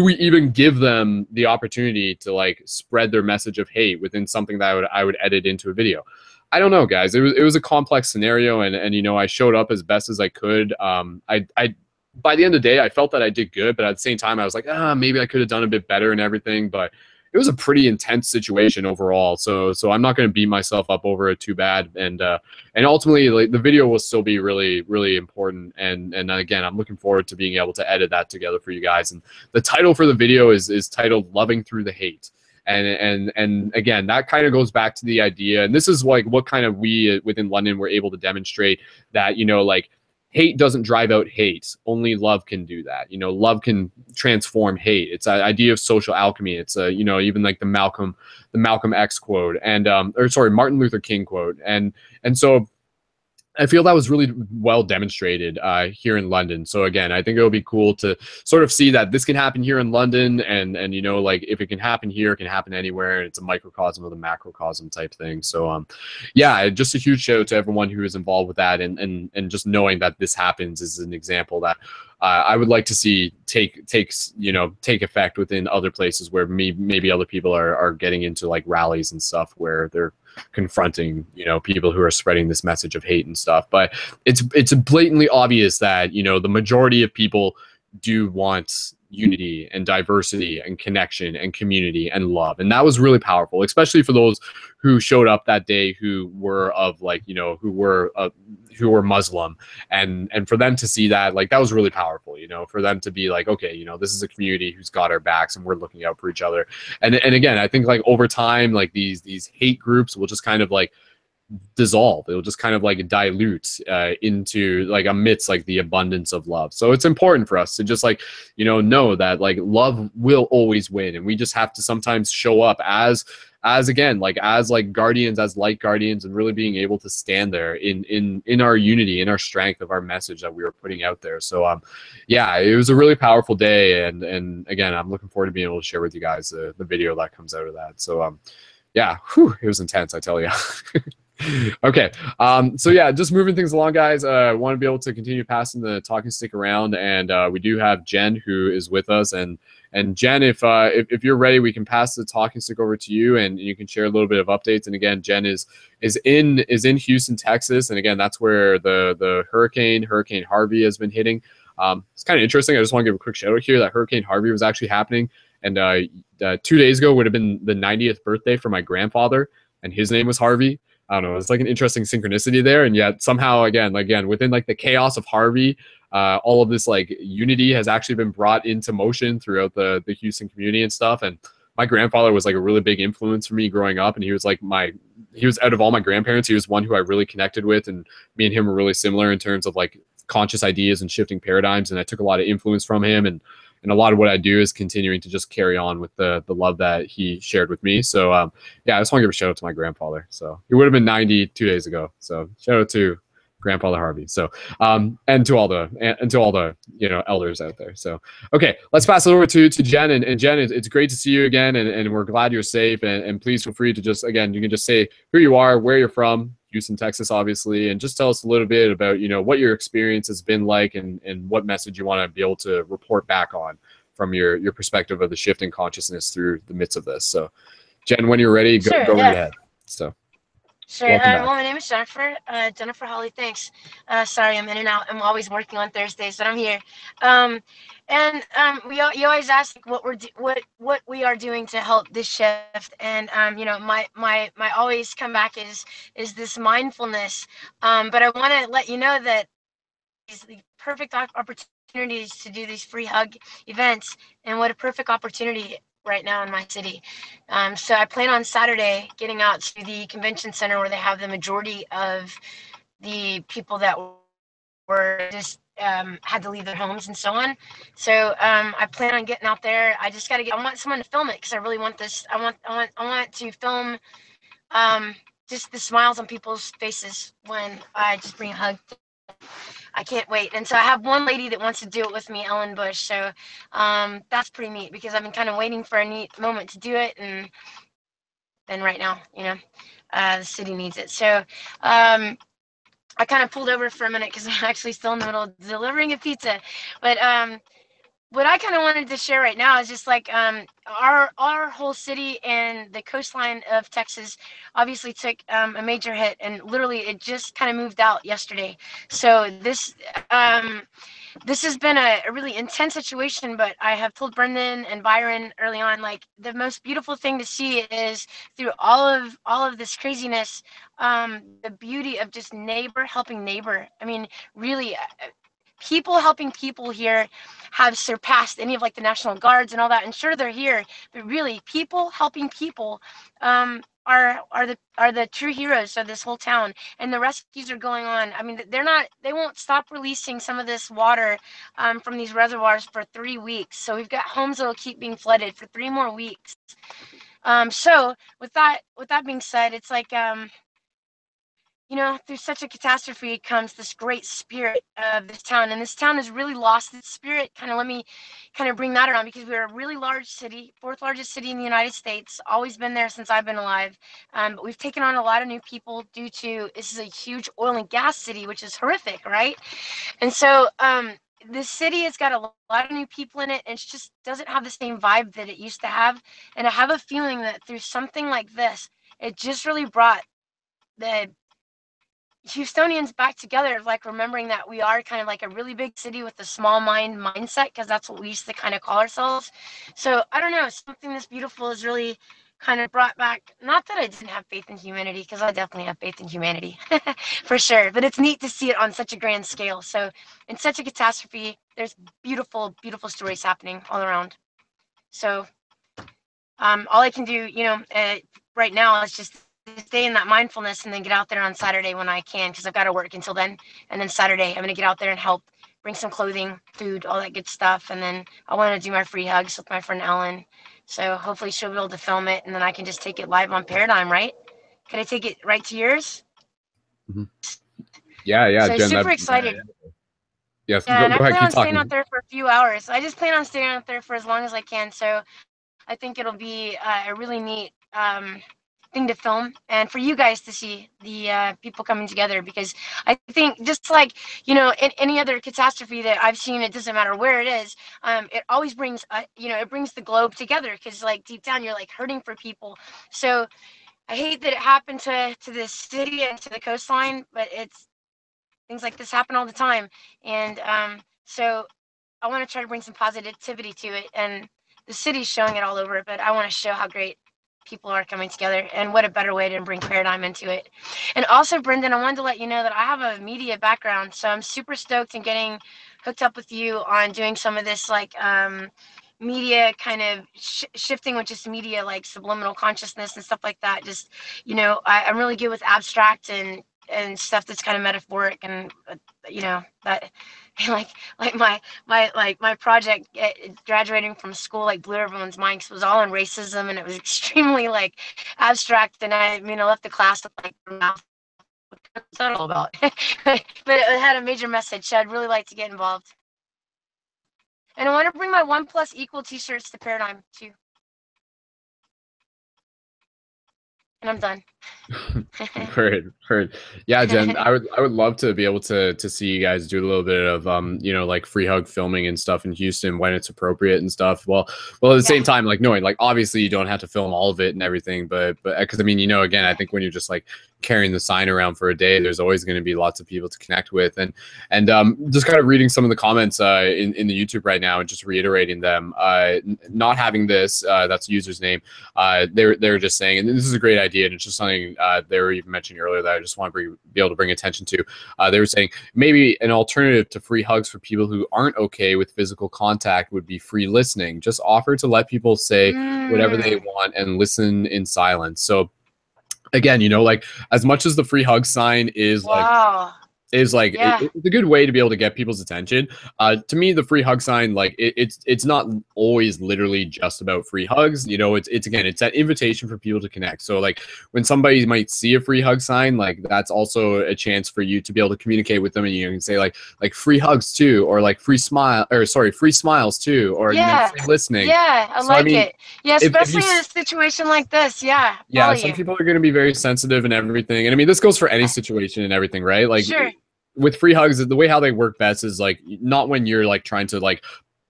Speaker 1: we even give them the opportunity to like spread their message of hate within something that I would edit into a video? I don't know, guys. It was a complex scenario, and you know, I showed up as best as I could. I by the end of the day, I felt that I did good, but at the same time, I was like, maybe I could have done a bit better and everything. But it was a pretty intense situation overall. So I'm not going to beat myself up over it too bad. And ultimately, like, the video will still be really, really important. And again, I'm looking forward to being able to edit that together for you guys. And the title for the video is titled "Loving Through the Hate." And again, that kind of goes back to the idea, and this is like what kind of we within London were able to demonstrate, that, you know, like, hate doesn't drive out hate. Only love can do that. You know, love can transform hate. It's an idea of social alchemy. It's you know, even like the Malcolm X quote, and or sorry, Martin Luther King quote. And so I feel that was really well demonstrated here in London. So again, I think it would be cool to sort of see that this can happen here in London, and you know, like if it can happen here, it can happen anywhere. It's a microcosm of the macrocosm type thing. So yeah, just a huge shout out to everyone who is involved with that, and just knowing that this happens is an example that I would like to see take effect within other places where maybe other people are getting into like rallies and stuff where they're confronting, you know, people who are spreading this message of hate and stuff. But it's blatantly obvious that, you know, the majority of people do want unity and diversity and connection and community and love, and that was really powerful, especially for those who showed up that day who were of like, you know, who were Muslim, and for them to see that, like, that was really powerful, you know, for them to be like, okay, you know, this is a community who's got our backs and we're looking out for each other. And again, I think like over time, like these hate groups will just kind of like dissolve. It'll just kind of like dilute into like amidst like the abundance of love. So it's important for us to just like, you know that like love will always win, and we just have to sometimes show up as again, like as like guardians, as light guardians, and really being able to stand there in our unity, in our strength of our message that we were putting out there. So yeah, it was a really powerful day, and again, I'm looking forward to being able to share with you guys the video that comes out of that. So yeah, whew, it was intense, I tell you. Okay, so yeah, just moving things along, guys. I want to be able to continue passing the talking stick around, and we do have Jen who is with us, and Jen, if you're ready, we can pass the talking stick over to you, and you can share a little bit of updates. And again, Jen is in Houston, Texas, and again, that's where the Hurricane Harvey has been hitting. It's kind of interesting. I just want to give a quick shout out here that Hurricane Harvey was actually happening, and 2 days ago would have been the 90th birthday for my grandfather, and his name was Harvey. I don't know. It's like an interesting synchronicity there, and yet somehow again within like the chaos of Harvey, all of this like unity has actually been brought into motion throughout the Houston community and stuff. And my grandfather was like a really big influence for me growing up, and he was like he was out of all my grandparents, he was one who I really connected with, and me and him were really similar in terms of like conscious ideas and shifting paradigms. And I took a lot of influence from him, and a lot of what I do is continuing to just carry on with the love that he shared with me. So yeah, I just want to give a shout out to my grandfather. So he would have been 90 2 days ago. So shout out to Grandfather Harvey. So and to all the you know, elders out there. So okay, let's pass it over to Jen. And Jen, it's great to see you again, and we're glad you're safe. And please feel free to just, again, you can just say who you are, where you're from, Houston, Texas, obviously, and just tell us a little bit about, you know, what your experience has been like, and what message you want to be able to report back on from your perspective of the shift in consciousness through the midst of this. So Jen, when you're ready, go right ahead. So
Speaker 5: sure. Well, my name is Jennifer. Jennifer Hawley. Thanks. Sorry, I'm in and out. I'm always working on Thursdays, but I'm here. You always ask what we are doing to help this shift, and you know, my always come back is this mindfulness. But I want to let you know that these the perfect opportunities to do these free hug events, and what a perfect opportunity right now in my city. So I plan on Saturday getting out to the convention center where they have the majority of the people that were just had to leave their homes and so on. So I plan on getting out there. I just got to I want someone to film it, because I really want this. I want to film just the smiles on people's faces when I just bring a hug. I can't wait. And so I have one lady that wants to do it with me, Ellen Bush. So that's pretty neat, because I've been kind of waiting for a neat moment to do it. And then right now, you know, the city needs it. So I kind of pulled over for a minute because I'm actually still in the middle of delivering a pizza. But what I kind of wanted to share right now is just like our whole city and the coastline of Texas obviously took a major hit, and literally it just kind of moved out yesterday. So this has been a really intense situation, but I have told Brendon and Byron early on, like, the most beautiful thing to see is through all of this craziness, the beauty of just neighbor helping neighbor. I mean, really, people helping people here have surpassed any of like the National Guards and all that. And sure, they're here, but really, people helping people are the true heroes of this whole town. And the rescues are going on. I mean, they won't stop releasing some of this water from these reservoirs for 3 weeks. So we've got homes that will keep being flooded for 3 more weeks. So with that being said, it's like you know, through such a catastrophe comes this great spirit of this town. And this town has really lost its spirit. Kind of let me kind of bring that around, because we're a really large city, fourth largest city in the United States, always been there since I've been alive. But we've taken on a lot of new people due to, this is a huge oil and gas city, which is horrific, right? And so this city has got a lot of new people in it, and it just doesn't have the same vibe that it used to have. And I have a feeling that through something like this, it just really brought the Houstonians back together, like remembering that we are kind of like a really big city with a small mindset, because that's what we used to kind of call ourselves. So I don't know, something this beautiful is really kind of brought back, not that I didn't have faith in humanity, because I definitely have faith in humanity for sure, but it's neat to see it on such a grand scale. So in such a catastrophe, there's beautiful stories happening all around. So all I can do, you know, right now is just stay in that mindfulness, and then get out there on Saturday when I can, because I've got to work until then. And then Saturday, I'm going to get out there and help bring some clothing, food, all that good stuff. And then I want to do my free hugs with my friend Ellen. So hopefully she'll be able to film it, and then I can just take it live on Paradigm, right? Can I take it right to yours?
Speaker 1: Mm-hmm. Yeah.
Speaker 5: So
Speaker 1: Jen,
Speaker 5: super excited.
Speaker 1: Yes,
Speaker 5: yeah,
Speaker 1: go ahead,
Speaker 5: I plan on
Speaker 1: keep talking.
Speaker 5: staying out there for a few hours. I just plan on staying out there for as long as I can. So I think it'll be a really neat thing to film, and for you guys to see the people coming together, because I think just like, you know, in any other catastrophe that I've seen, it doesn't matter where it is, it always brings you know, it brings the globe together, because like deep down you're like hurting for people. So I hate that it happened to this city and to the coastline, but it's things like this happen all the time. And so I want to try to bring some positivity to it, and the city's showing it all over, but I want to show how great people are coming together, and what a better way to bring Paradigm into it. And also, Brendon, I wanted to let you know that I have a media background, so I'm super stoked in getting hooked up with you on doing some of this, like media kind of shifting with just media, like subliminal consciousness and stuff like that. Just, you know, I'm really good with abstract and stuff that's kind of metaphoric, and you know, that like my project graduating from school like blew everyone's mind, because it was all on racism, and it was extremely like abstract. And I mean, I left the class with like, what's that all about? But it had a major message, so I'd really like to get involved. And I want to bring my 1+= t-shirts to Paradigm too. And I'm done.
Speaker 1: Heard. Yeah, Jen, I would love to be able to see you guys do a little bit of you know, like free hug filming and stuff in Houston when it's appropriate and stuff. Well at the same time, like knowing, like obviously you don't have to film all of it and everything, but because I mean, you know, again, I think when you're just like carrying the sign around for a day, there's always going to be lots of people to connect with. And just kind of reading some of the comments in the YouTube right now and just reiterating them. Not having this, that's the user's name. They're just saying, and this is a great idea, and it's just something they were even mentioning earlier that I just want to be able to bring attention to. They were saying maybe an alternative to free hugs for people who aren't okay with physical contact would be free listening. Just offer to let people say whatever they want and listen in silence. So again, you know, like as much as the free hug sign is it's a good way to be able to get people's attention. To me, the free hug sign, like it's not always literally just about free hugs. You know, it's again, it's that invitation for people to connect. So like when somebody might see a free hug sign, like that's also a chance for you to be able to communicate with them, and you can say like free hugs too, or like free smiles too, or you know, free listening.
Speaker 5: Yeah, I like it. Yeah, especially in a situation like this. Yeah.
Speaker 1: Yeah, some people are going to be very sensitive and everything, and I mean this goes for any situation and everything, right? Like. Sure. With free hugs, the way how they work best is like not when you're like trying to like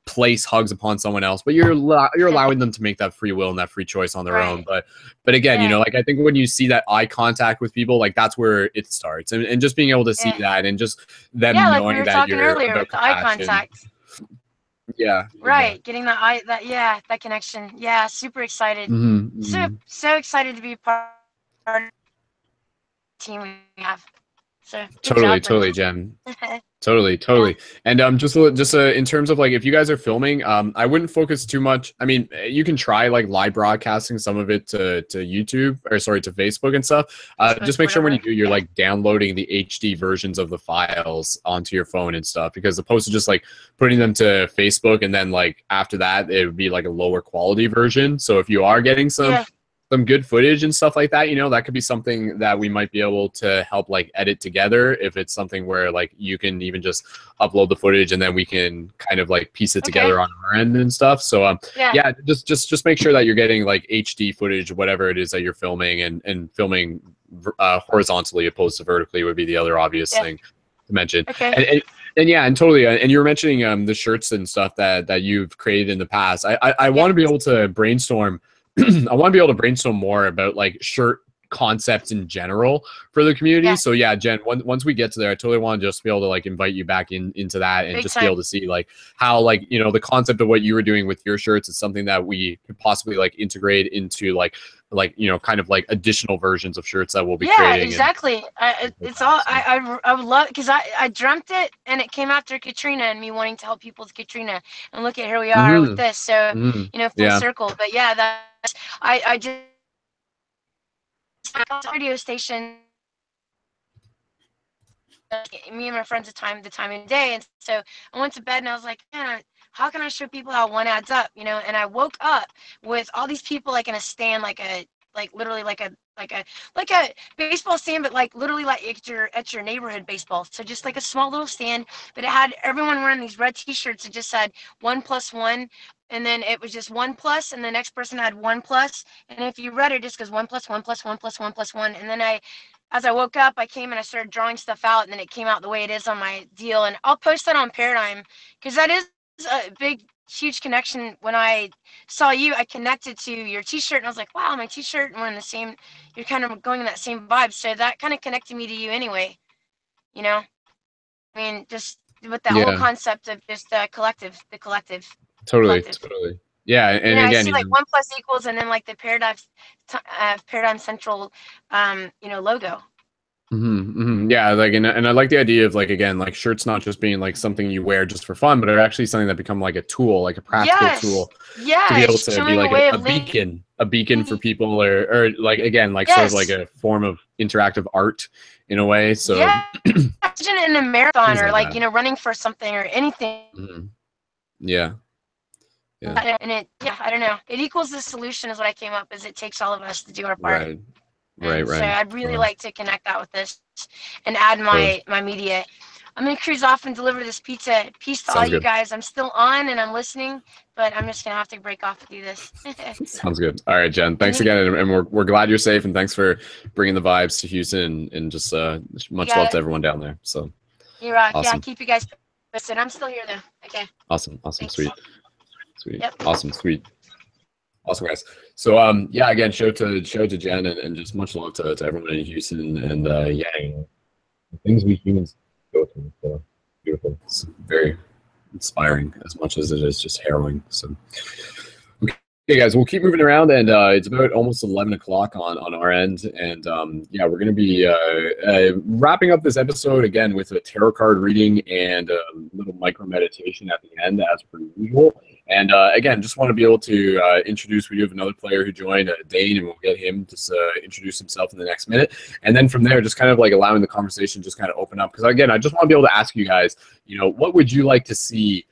Speaker 1: place hugs upon someone else, but you're allowing them to make that free will and that free choice on their own. But again, you know, like I think when you see that eye contact with people, like that's where it starts, and just being able to see that, and just them knowing
Speaker 5: like we were
Speaker 1: that
Speaker 5: talking
Speaker 1: you're
Speaker 5: earlier
Speaker 1: about
Speaker 5: with the eye contact.
Speaker 1: Yeah.
Speaker 5: Right. Getting that connection. Yeah. Super excited. So excited to be part of the team we have. So
Speaker 1: totally, Jen. Totally. And just in terms of like, if you guys are filming, I wouldn't focus too much. I mean, you can try like live broadcasting some of it to YouTube, or sorry, to Facebook and stuff. Just make sure when you do, you're like downloading the HD versions of the files onto your phone and stuff, because opposed to just like putting them to Facebook and then like after that it would be like a lower quality version. So if you are getting some some good footage and stuff like that, you know, that could be something that we might be able to help like edit together. If it's something where like you can even just upload the footage and then we can kind of like piece it together on our end and stuff. So yeah, just make sure that you're getting like HD footage, whatever it is that you're filming, and filming horizontally opposed to vertically would be the other obvious thing to mention. And yeah, and totally. And you were mentioning the shirts and stuff that you've created in the past. I want to be able to brainstorm. I want to be able to brainstorm more about like shirt concepts in general for the community. So yeah, Jen, once we get to there, I totally want to just be able to like invite you back into that and just be able to see like how like, you know, the concept of what you were doing with your shirts is something that we could possibly like integrate into like, you know, kind of like additional versions of shirts that we'll be creating.
Speaker 5: Exactly. It's all I would love, because I dreamt it and it came after Katrina and me wanting to help people with Katrina, and look at here we are with this. So you know, full circle. But yeah, that's I just radio station. Me and my friends the time of day, and so I went to bed and I was like, man, how can I show people how one adds up, you know? And I woke up with all these people like in a stand, like literally like a baseball stand, but like literally like at your neighborhood baseball. So just like a small little stand, but it had everyone wearing these red T-shirts that just said 1+1, and then it was just 1+, and the next person had 1+, and if you read it, it just goes 1+1+1+1+1, and then as I woke up, I came and I started drawing stuff out, and then it came out the way it is on my deal. And I'll post that on Paradigm, because that is a big, huge connection. When I saw you, I connected to your T-shirt, and I was like, wow, my T-shirt, and we're in the same, you're kind of going in that same vibe. So that kind of connected me to you anyway, you know? I mean, just with that whole concept of just the collective.
Speaker 1: Totally. Yeah, and
Speaker 5: you know,
Speaker 1: again,
Speaker 5: I see like 1+=, and then like the Paradigm Central, you know, logo.
Speaker 1: Yeah, like, and I like the idea of like, again, like shirts not just being like something you wear just for fun, but are actually something that become like a tool, like a practical tool to be able to be like a beacon for people, or like, again, like sort of like a form of interactive art in a way. So
Speaker 5: imagine in a marathon or like, you know, running for something or anything.
Speaker 1: Yeah.
Speaker 5: And I don't know. It equals the solution is what I came up, is it takes all of us to do our part. Right. So I'd really like to connect that with this and add my media. I'm going to cruise off and deliver this pizza. Peace to all you guys. I'm still on and I'm listening, but I'm just going to have to break off and do this.
Speaker 1: Sounds good. All right, Jen. Thanks again. And we're glad you're safe, and thanks for bringing the vibes to Houston, and just much love to everyone down there. So
Speaker 5: you rock. Awesome. Yeah, keep you guys posted. I'm still here though. Okay.
Speaker 1: Awesome.
Speaker 5: Thanks.
Speaker 1: Sweet.
Speaker 5: Yep.
Speaker 1: Awesome, guys. So yeah, again, show to Jen, and just much love to everyone in Houston, and the things we humans go through. So beautiful. It's very inspiring as much as it is just harrowing. So okay, guys, we'll keep moving around, and it's about almost 11 o'clock on our end, and yeah, we're going to be wrapping up this episode again with a tarot card reading and a little micro meditation at the end, as per usual. And again, just want to be able to introduce, we do have another player who joined, Dayne, and we'll get him to introduce himself in the next minute. And then from there, just kind of like allowing the conversation just kind of open up. Because again, I just want to be able to ask you guys, you know, what would you like to see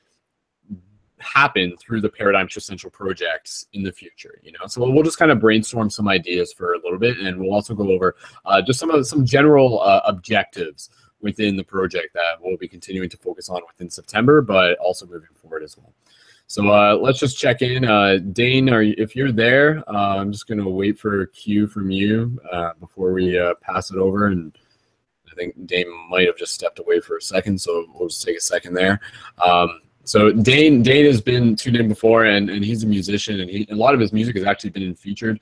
Speaker 1: happen through the Paradigm Shift Central projects in the future, you know? So we'll just kind of brainstorm some ideas for a little bit, and we'll also go over just some general objectives within the project that we'll be continuing to focus on within September, but also moving forward as well. So let's just check in. Dayne, if you're there, I'm just going to wait for a cue from you before we pass it over. And I think Dayne might have just stepped away for a second, so we'll just take a second there. So Dayne has been tuned in before, and he's a musician, and a lot of his music has actually been featured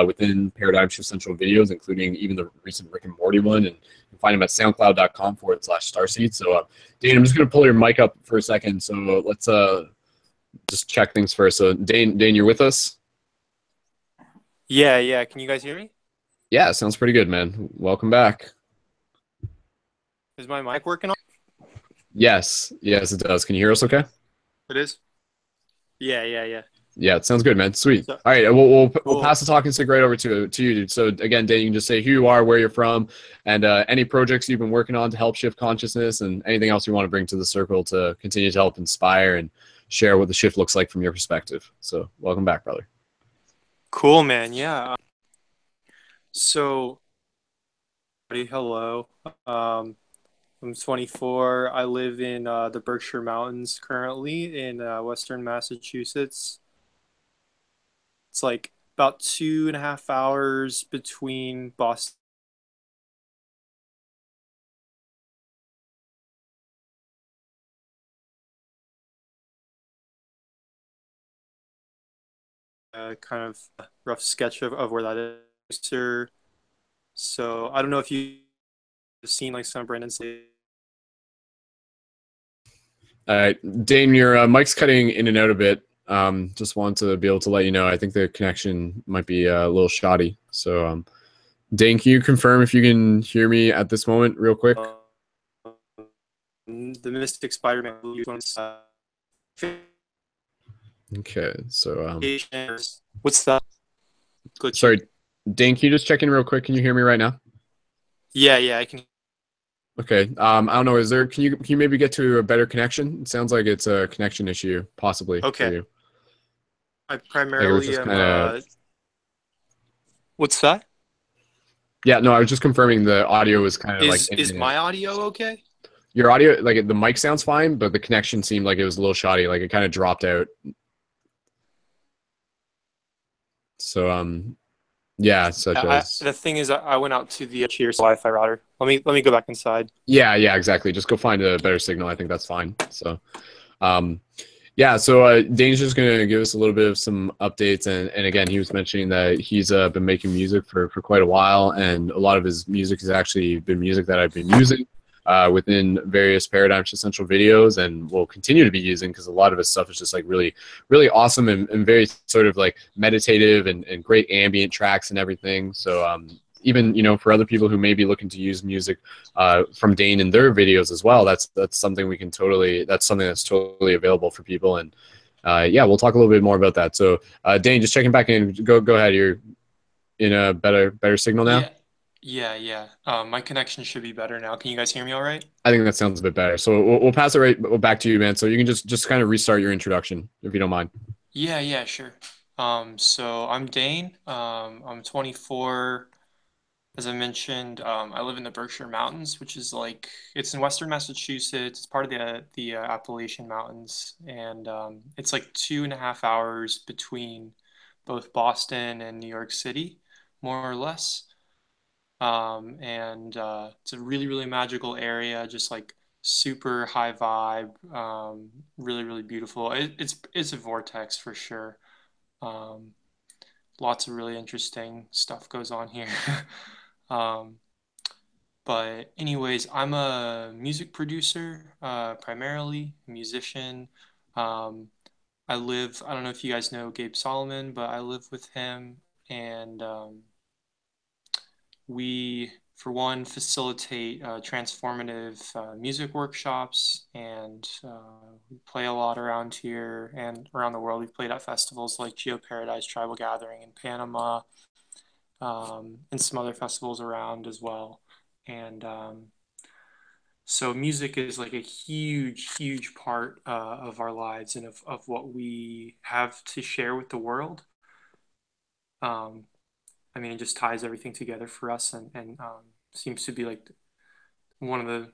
Speaker 1: within Paradigm Shift Central videos, including even the recent Rick and Morty one. And you can find him at soundcloud.com/starseed. So Dayne, I'm just going to pull your mic up for a second. So let's just check things first. So Dayne, you're with us?
Speaker 6: Yeah. Can you guys hear me?
Speaker 1: Yeah, sounds pretty good, man. Welcome back.
Speaker 6: Is my mic working on?
Speaker 1: Yes, it does. Can you hear us okay?
Speaker 6: It is? Yeah.
Speaker 1: Yeah, it sounds good, man. Sweet. All right, we'll pass the talking stick right over to you. So again, Dayne, you can just say who you are, where you're from, and any projects you've been working on to help shift consciousness, and anything else you want to bring to the circle to continue to help inspire and share what the shift looks like from your perspective. So welcome back, brother.
Speaker 6: Cool, man. Yeah. So, hello. I'm 24. I live in the Berkshire Mountains currently in Western Massachusetts. It's like about 2.5 hours between Boston. Kind of rough sketch of where that is. So I don't know if you've seen like some of Brendon's.
Speaker 1: Dayne, your mic's cutting in and out a bit. Just wanted to be able to let you know. I think the connection might be a little shoddy. So, Dayne, can you confirm if you can hear me at this moment, real quick?
Speaker 6: The Mystic Spider-Man.
Speaker 1: Okay, so
Speaker 6: what's that? Glitchy.
Speaker 1: Sorry, Dayne, can you just check in real quick? Can you hear me right now?
Speaker 6: Yeah, I can.
Speaker 1: Okay. I don't know. Can you maybe get to a better connection? It sounds like it's a connection issue, possibly.
Speaker 6: Okay.
Speaker 1: For you.
Speaker 6: I primarily am. What's that?
Speaker 1: Yeah, no, I was just confirming the audio was kind of like.
Speaker 6: Is my audio okay?
Speaker 1: Your audio, like the mic sounds fine, but the connection seemed like it was a little shoddy. Like it kind of dropped out. So yeah,
Speaker 6: the thing is, I went out to the Cheers Wi-Fi router. Let me go back inside.
Speaker 1: Yeah, exactly. Just go find a better signal. I think that's fine. So, yeah. So Dayne's just gonna give us a little bit of some updates, and again, he was mentioning that he's been making music for quite a while, and a lot of his music has actually been music that I've been using within various Paradigm Shift Central videos, and will continue to be using because a lot of his stuff is just like really, really awesome and very sort of like meditative and great ambient tracks and everything. So even for other people who may be looking to use music from Dayne in their videos as well, that's something that's totally available for people. And yeah, we'll talk a little bit more about that. So Dayne, just checking back in. Go ahead. You're in a better signal now.
Speaker 6: Yeah. My connection should be better now. Can you guys hear me all right?
Speaker 1: I think that sounds a bit better. So we'll pass it right back to you, man. So you can just kind of restart your introduction if you don't mind.
Speaker 6: Yeah, sure. So I'm Dayne. I'm 24. As I mentioned, I live in the Berkshire Mountains, which is it's in Western Massachusetts. It's part of the Appalachian Mountains, and it's like 2.5 hours between both Boston and New York City, more or less. And it's a really, really magical area, just like super high vibe, really, really beautiful. It's a vortex for sure. Lots of really interesting stuff goes on here. But anyways, I'm a music producer, primarily a musician. I don't know if you guys know Gabe Solomon, but I live with him, and we, for one, facilitate transformative music workshops, and we play a lot around here and around the world. We've played at festivals like Geo Paradise Tribal Gathering in Panama, and some other festivals around as well. And so music is like a huge part of our lives and of what we have to share with the world. I mean, it just ties everything together for us, and seems to be like one of the,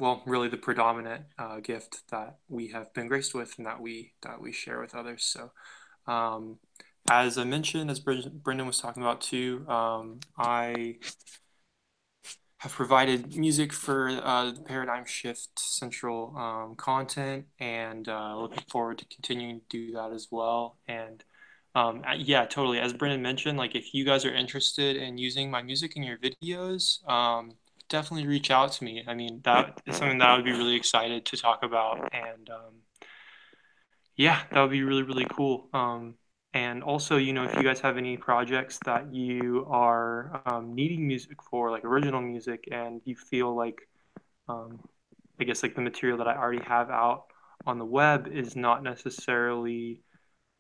Speaker 6: well, really the predominant gift that we have been graced with and that we share with others. So as I mentioned, as Brendon was talking about too, I have provided music for the Paradigm Shift Central content, and looking forward to continuing to do that as well. And yeah, totally. As Brendon mentioned, like if you guys are interested in using my music in your videos, definitely reach out to me. I mean, that is something that I would be really excited to talk about, and yeah, that would be really, really cool. And also, if you guys have any projects that you are needing music for, like original music, and you feel like, I guess, like the material that I already have out on the web is not necessarily,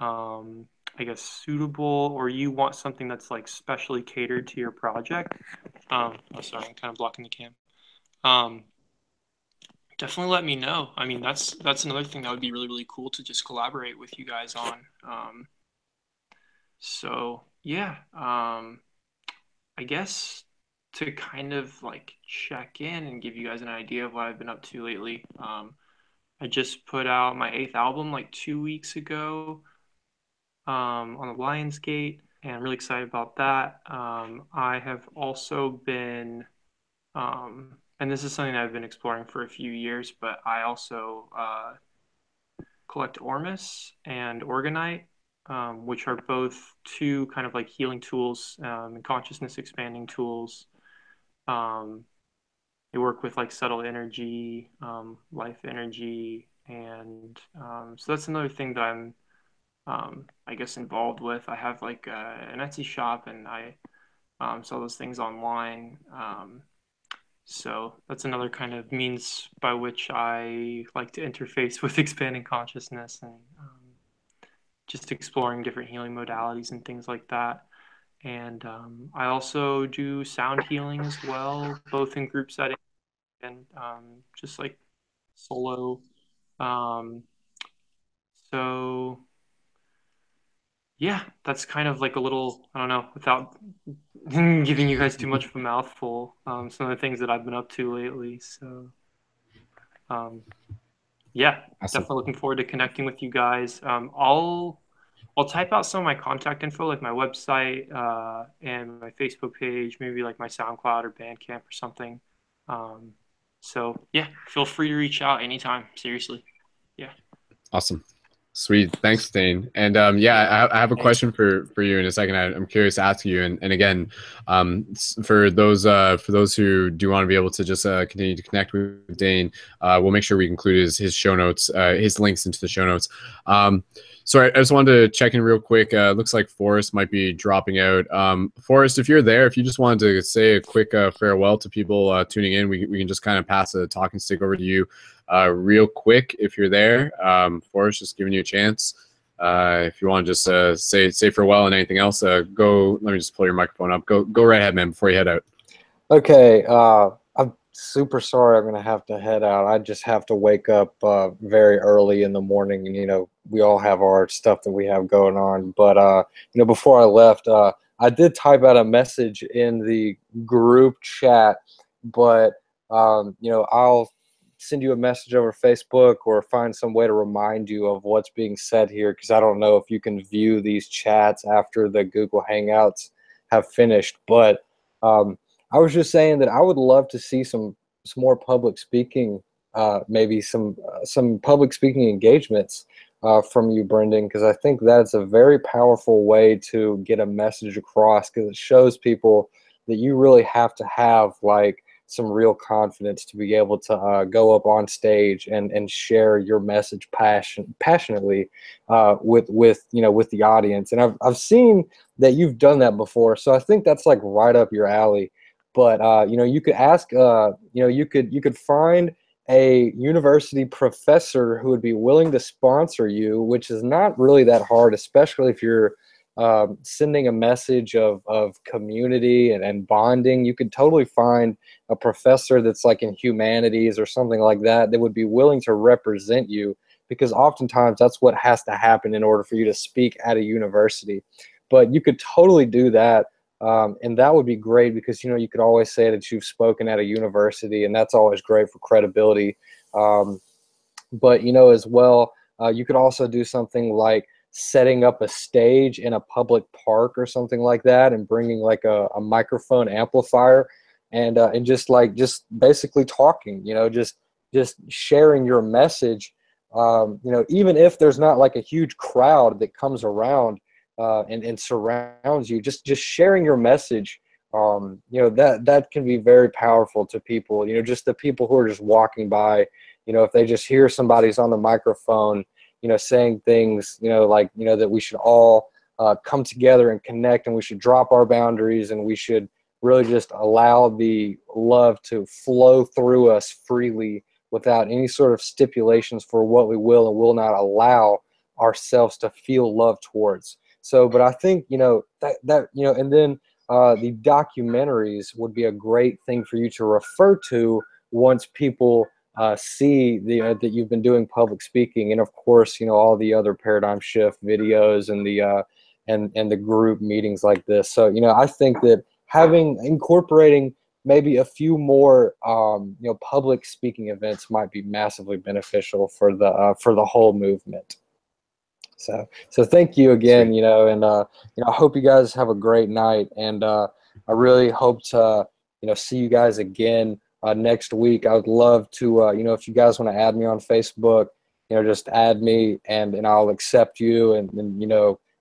Speaker 6: I guess, suitable, or you want something that's like specially catered to your project. Oh, sorry, I'm kind of blocking the cam. Definitely let me know. I mean, that's another thing that would be really, really cool to just collaborate with you guys on. So yeah, I guess to kind of like check in and give you guys an idea of what I've been up to lately. I just put out my 8th album like 2 weeks ago on the Lionsgate, and I'm really excited about that. I have also been, and this is something that I've been exploring for a few years, but I also collect Ormus and Orgonite, which are both two kind of like healing tools and consciousness expanding tools. They work with like subtle energy, life energy, and so that's another thing that I'm, I guess, involved with. I have like an Etsy shop, and I sell those things online. So that's another kind of means by which I like to interface with expanding consciousness and just exploring different healing modalities and things like that. And I also do sound healing as well, both in group settings and just like solo. So yeah, that's kind of like a little, I don't know, without giving you guys too much of a mouthful, some of the things that I've been up to lately. So yeah,
Speaker 1: Awesome.
Speaker 6: definitely looking forward to connecting with you guys. I'll type out some of my contact info, like my website and my Facebook page, maybe like my SoundCloud or Bandcamp or something. So yeah, feel free to reach out anytime. Seriously. Yeah.
Speaker 1: Awesome. Sweet. Thanks, Dayne. And yeah, I have a question for you in a second. I'm curious to ask you. And again, for those who do want to be able to just continue to connect with Dayne, we'll make sure we include his show notes, his links into the show notes. So I just wanted to check in real quick. Looks like Forrest might be dropping out. Forrest, if you're there, if you just wanted to say a quick farewell to people tuning in, we can just kind of pass the talking stick over to you real quick if you're there. Forrest, just giving you a chance. If you want to just say farewell and anything else, go. Let me just pull your microphone up. Go right ahead, man, before you head out.
Speaker 4: Okay. I'm super sorry I'm going to have to head out. I just have to wake up very early in the morning, and, you know, we all have our stuff that we have going on. But, you know, before I left, I did type out a message in the group chat, but, you know, I'll send you a message over Facebook or find some way to remind you of what's being said here, because I don't know if you can view these chats after the Google Hangouts have finished. But I was just saying that I would love to see some more public speaking, maybe some public speaking engagements from you, Brendon, because I think that's a very powerful way to get a message across, because it shows people that you really have to have like some real confidence to be able to go up on stage and share your message passionately with you know, with the audience. And I've seen that you've done that before, so I think that's like right up your alley. But you know, you could ask, you know, you could find a university professor who would be willing to sponsor you, which is not really that hard, especially if you're sending a message of community and bonding. You could totally find a professor that's like in humanities or something like that that would be willing to represent you, because oftentimes that's what has to happen in order for you to speak at a university. But you could totally do that. And that would be great, because, you know, you could always say that you've spoken at a university, and that's always great for credibility. But, you know, as well, you could also do something like setting up a stage in a public park or something like that, and bringing like a microphone amplifier and just basically talking, you know, just sharing your message. You know, even if there's not like a huge crowd that comes around and surrounds you, just sharing your message, you know, that can be very powerful to people. You know, just the people who are just walking by, you know, if they just hear somebody's on the microphone, you know, saying things, you know, like, you know, that we should all come together and connect, and we should drop our boundaries, and we should really just allow the love to flow through us freely without any sort of stipulations for what we will and will not allow ourselves to feel love towards. So, but I think, you know, that you know, and then the documentaries would be a great thing for you to refer to once people see that you've been doing public speaking, and of course, you know, all the other paradigm shift videos and the and the group meetings like this. So, you know, I think that incorporating maybe a few more public speaking events might be massively beneficial for the whole movement. So thank you again.
Speaker 1: Sweet.
Speaker 4: And I hope you guys have a great night, and I really hope to see you guys again next week. I would love to if you guys want to add me on Facebook, just add me, and I'll accept you, and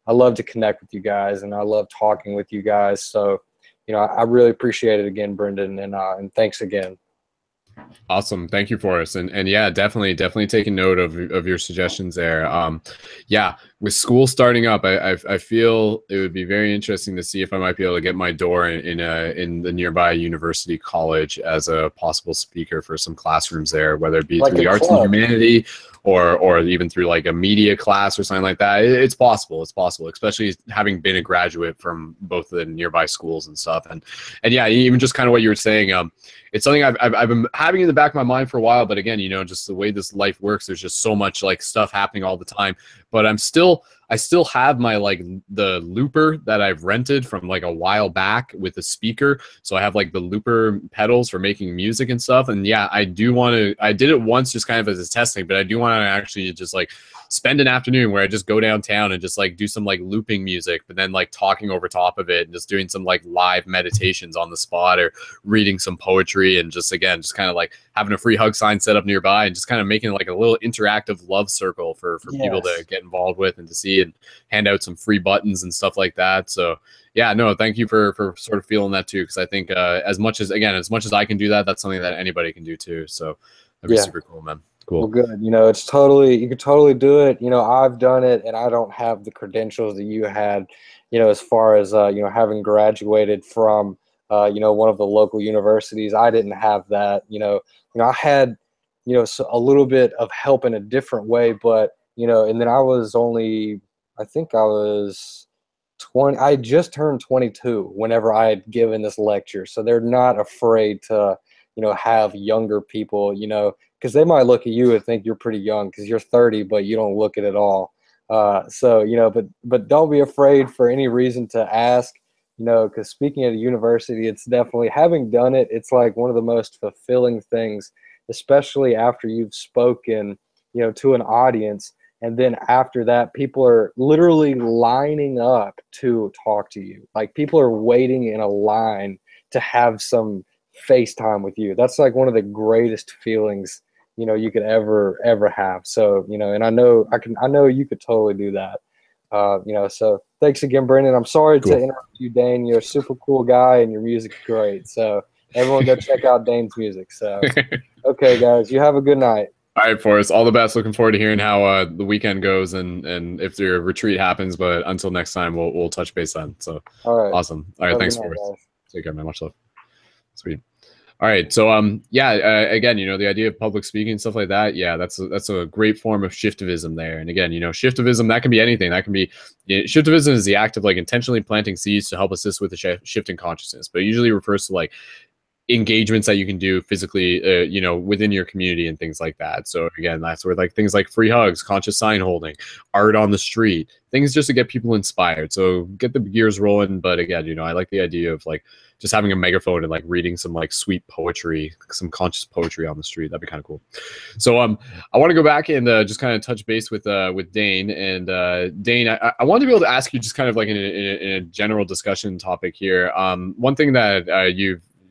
Speaker 4: I love to connect with you guys, and I love talking with you guys. So I really appreciate it again, Brendon, and thanks again.
Speaker 1: Awesome. Thank you, Forrest. And yeah, definitely taking note of your suggestions there. Yeah, with school starting up, I feel it would be very interesting to see if I might be able to get my door in the nearby university college as a possible speaker for some classrooms there, whether it be
Speaker 4: Like
Speaker 1: through the arts and humanity or even through like a media class or something like that. It's possible. It's possible, especially having been a graduate from both the nearby schools and stuff. And yeah, even just kind of what you were saying, it's something I've been having in the back of my mind for a while, but again, just the way this life works, there's just so much like stuff happening all the time. But I still have my like the looper that I've rented from like a while back with a speaker. So I have like the looper pedals for making music and stuff. And yeah, I did it once just kind of as a testing, but I do want to actually just like spend an afternoon where I just go downtown and just like do some like looping music, but then like talking over top of it and just doing some like live meditations on the spot or reading some poetry, and just kind of like having a free hug sign set up nearby and just kind of making like a little interactive love circle for people to get involved with and to see, and hand out some free buttons and stuff like that. So yeah, no, thank you for sort of feeling that too, because I think as much as I can do that, that's something that anybody can do too. So that'd be super cool, man. Cool.
Speaker 4: Well, good. You could totally do it. I've done it, and I don't have the credentials that you had, as far as, having graduated from, one of the local universities. I didn't have that. I had, a little bit of help in a different way, but, and then I was I think I was 20. I just turned 22 whenever I had given this lecture. So they're not afraid to, have younger people, because they might look at you and think you're pretty young because you're 30, but you don't look it at all. But don't be afraid for any reason to ask, because speaking at a university, it's definitely, having done it, it's like one of the most fulfilling things, especially after you've spoken, to an audience. And then after that, people are literally lining up to talk to you. Like, people are waiting in a line to have some FaceTime with you. That's like one of the greatest feelings, you could ever have. So, and I know you could totally do that. So thanks again, Brendon. I'm sorry to interrupt you, Dayne. You're a super cool guy and your music's great. So everyone go check out Dayne's music. So, okay, guys, you have a good night.
Speaker 1: All right, Forrest, all the best. Looking forward to hearing how the weekend goes and if your retreat happens. But until next time, we'll touch base then. So,
Speaker 4: all right.
Speaker 1: Awesome. All right, thanks, Forrest. Take care, man. Much love. Sweet. All right. So, again, the idea of public speaking and stuff like that. Yeah, that's a great form of shiftivism there. And again, shiftivism, that can be anything. That can be, shiftivism is the act of like intentionally planting seeds to help assist with the shift in consciousness, but it usually refers to like engagements that you can do physically, within your community and things like that. So again, that's where like things like free hugs, conscious sign holding, art on the street, things just to get people inspired. So get the gears rolling. But again, I like the idea of like just having a megaphone and like reading some like sweet poetry, some conscious poetry on the street. That'd be kind of cool. So I want to go back and just kind of touch base with Dayne. And Dayne, I wanted to be able to ask you just kind of like in a general discussion topic here. One thing that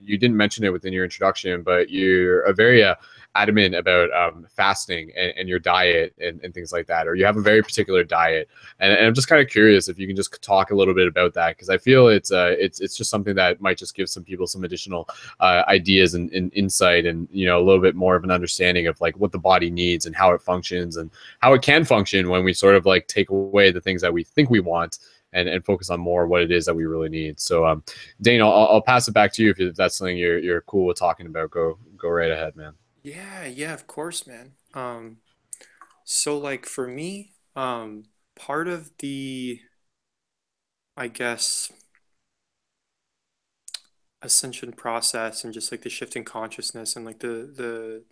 Speaker 1: you didn't mention it within your introduction, but you're a very adamant about fasting and your diet and things like that, or you have a very particular diet. And I'm just kind of curious if you can just talk a little bit about that, because I feel it's just something that might just give some people some additional ideas and insight, and a little bit more of an understanding of like what the body needs and how it functions and how it can function when we sort of like take away the things that we think we want and focus on more what it is that we really need. So, Dayne, I'll pass it back to you if that's something you're cool with talking about. Go right ahead, man.
Speaker 6: Yeah, of course, man. So like for me, part of the, I guess, ascension process and just like the shift in consciousness and like the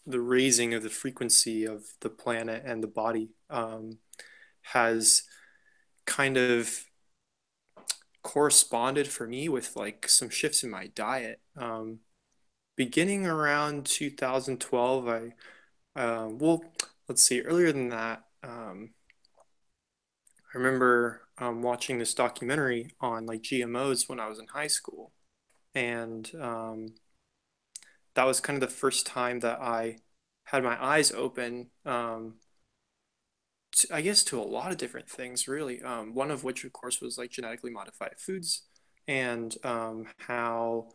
Speaker 6: raising of the frequency of the planet and the body has kind of corresponded for me with like some shifts in my diet. Beginning around 2012, well, let's see, earlier than that, I remember watching this documentary on like GMOs when I was in high school. And that was kind of the first time that I had my eyes open, I guess, to a lot of different things, really. One of which, of course, was like genetically modified foods and how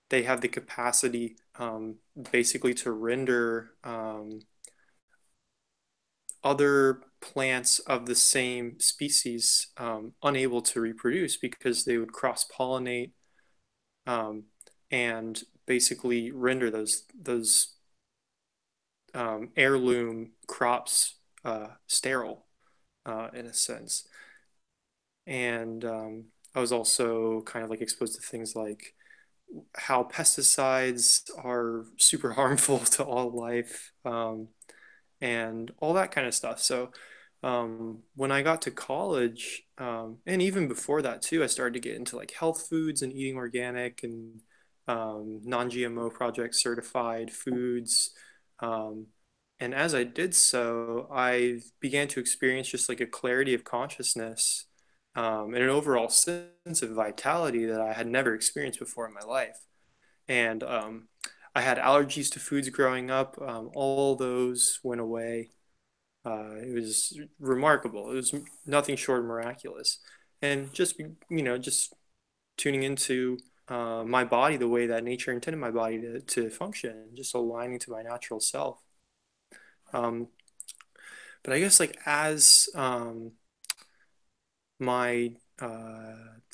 Speaker 6: they have the capacity basically to render other plants of the same species unable to reproduce because they would cross pollinate um, and basically render those heirloom crops sterile in a sense. And I was also kind of like exposed to things like how pesticides are super harmful to all life, and all that kind of stuff. So when I got to college, and even before that too, I started to get into like health foods and eating organic and non-GMO project certified foods. Um, and as I did so, I began to experience just like a clarity of consciousness, and an overall sense of vitality that I had never experienced before in my life. And I had allergies to foods growing up. All those went away. It was remarkable. It was nothing short of miraculous. And just, just tuning into my body the way that nature intended my body to function, just aligning to my natural self. Um, but I guess like as my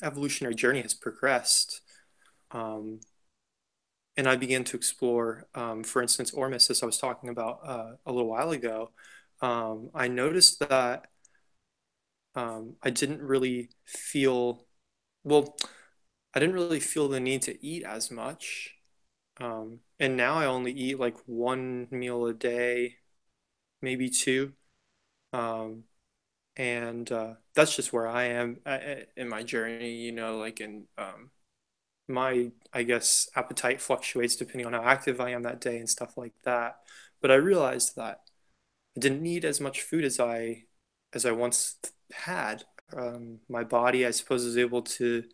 Speaker 6: evolutionary journey has progressed, um, and I began to explore, for instance, Ormus, as I was talking about a little while ago, I noticed that I didn't really feel, well, I didn't really feel the need to eat as much. And now I only eat like one meal a day, maybe two. Um, and that's just where I am in my journey, like in my, I guess, appetite fluctuates depending on how active I am that day and stuff like that. But I realized that I didn't need as much food as I once had. My body, I suppose, is able to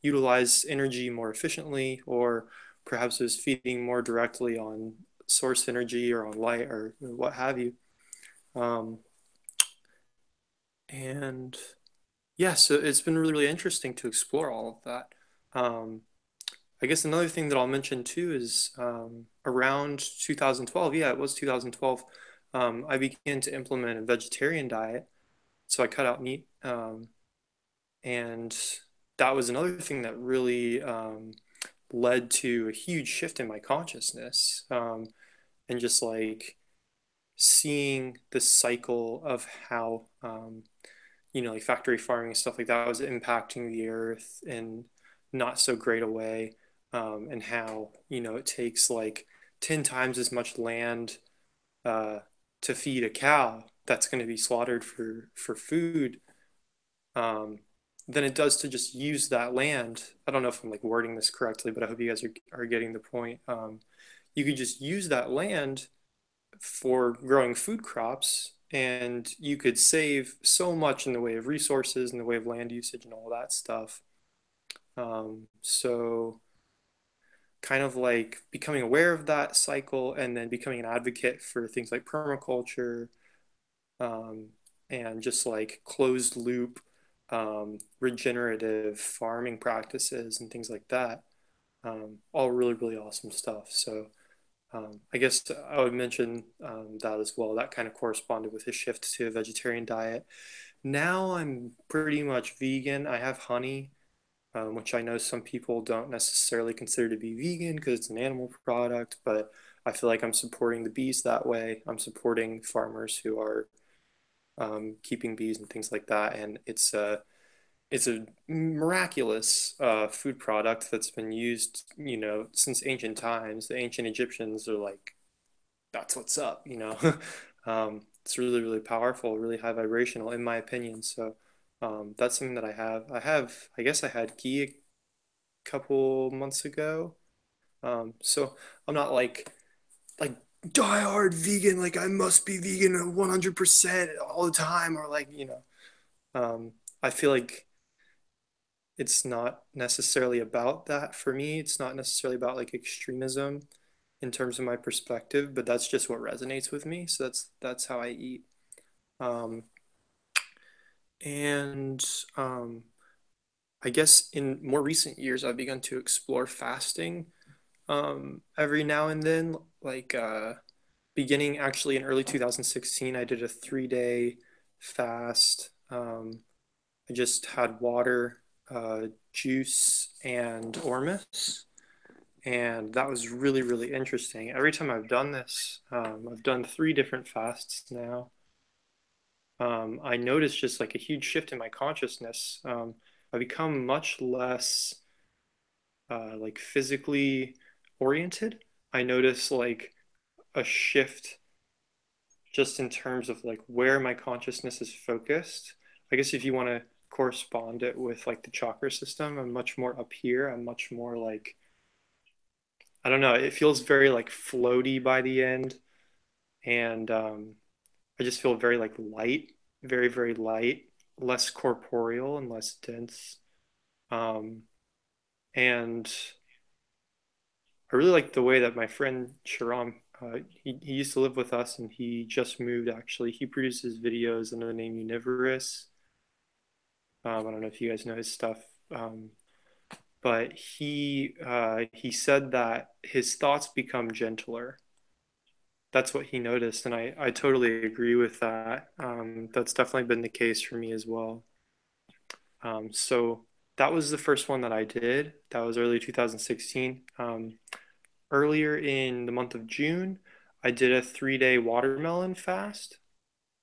Speaker 6: utilize energy more efficiently, or perhaps it was feeding more directly on source energy or on light or what have you. Um, and yeah, so it's been really, really interesting to explore all of that. I guess another thing that I'll mention too is around 2012, yeah, it was 2012, I began to implement a vegetarian diet. So I cut out meat. And that was another thing that really led to a huge shift in my consciousness, and just like seeing the cycle of how, like factory farming and stuff like that was impacting the earth in not so great a way, and how, it takes like 10 times as much land uh, to feed a cow that's going to be slaughtered for food, um, than it does to just use that land. I don't know if I'm like wording this correctly, but I hope you guys are getting the point. You could just use that land for growing food crops, and you could save so much in the way of resources, in the way of land usage and all that stuff. So kind of like becoming aware of that cycle and then becoming an advocate for things like permaculture, um, and just like closed loop regenerative farming practices and things like that. All really, really awesome stuff. So I guess I would mention that as well. That kind of corresponded with a shift to a vegetarian diet. Now I'm pretty much vegan. I have honey, which I know some people don't necessarily consider to be vegan because it's an animal product, but I feel like I'm supporting the bees that way. I'm supporting farmers who are keeping bees and things like that. And it's a miraculous food product that's been used, since ancient times. The ancient Egyptians are like, that's what's up. It's really, really powerful, really high vibrational, in my opinion. So That's something that I guess I had ghee a couple months ago. So I'm not like die hard vegan, like I must be vegan 100% all the time, or like, I feel like it's not necessarily about that for me. It's not necessarily about like extremism in terms of my perspective, but that's just what resonates with me. So that's how I eat. Um, and I guess in more recent years, I've begun to explore fasting every now and then. Like beginning actually in early 2016, I did a 3-day fast. I just had water, juice, and Ormus. And that was really, really interesting. Every time I've done this, I've done 3 different fasts now. I noticed just like a huge shift in my consciousness. I become much less like physically oriented. I notice like a shift just in terms of like where my consciousness is focused. I guess if you want to correspond it with like the chakra system, I'm much more up here. I'm much more like, I don't know, it feels very like floaty by the end. And I just feel very like light, very, very light, less corporeal and less dense. Um, and I really like the way that my friend Sharam, he used to live with us and he just moved actually. He produces videos under the name Universe. I don't know if you guys know his stuff. But he said that his thoughts become gentler. That's what he noticed, and I totally agree with that. That's definitely been the case for me as well. So that was the first one that I did. That was early 2016. Earlier in the month of June, I did a 3-day watermelon fast.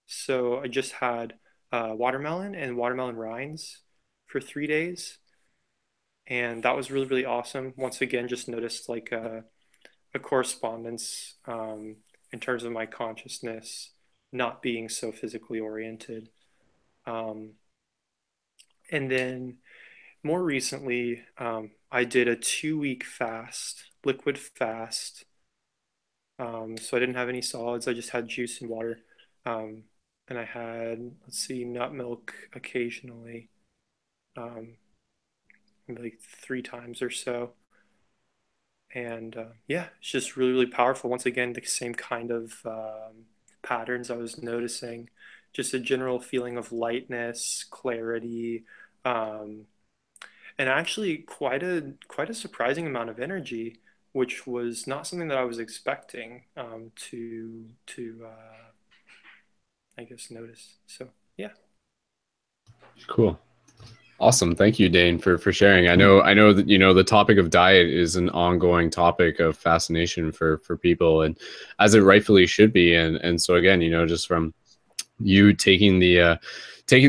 Speaker 6: So I just had watermelon and watermelon rinds for 3 days. And that was really, really awesome. Once again, just noticed like a correspondence in terms of my consciousness not being so physically oriented. Um, and then more recently, I did a 2-week fast, liquid fast. So I didn't have any solids. I just had juice and water. And I had, let's see, nut milk occasionally, like 3 times or so. And yeah, it's just really, really powerful. Once again, the same kind of patterns I was noticing, just a general feeling of lightness, clarity, um, and actually quite a surprising amount of energy, which was not something that I was expecting to I guess notice. So yeah.
Speaker 1: Cool. Awesome. Thank you, Dayne, for sharing. I know that, the topic of diet is an ongoing topic of fascination for people, and as it rightfully should be. And so again, just from you taking the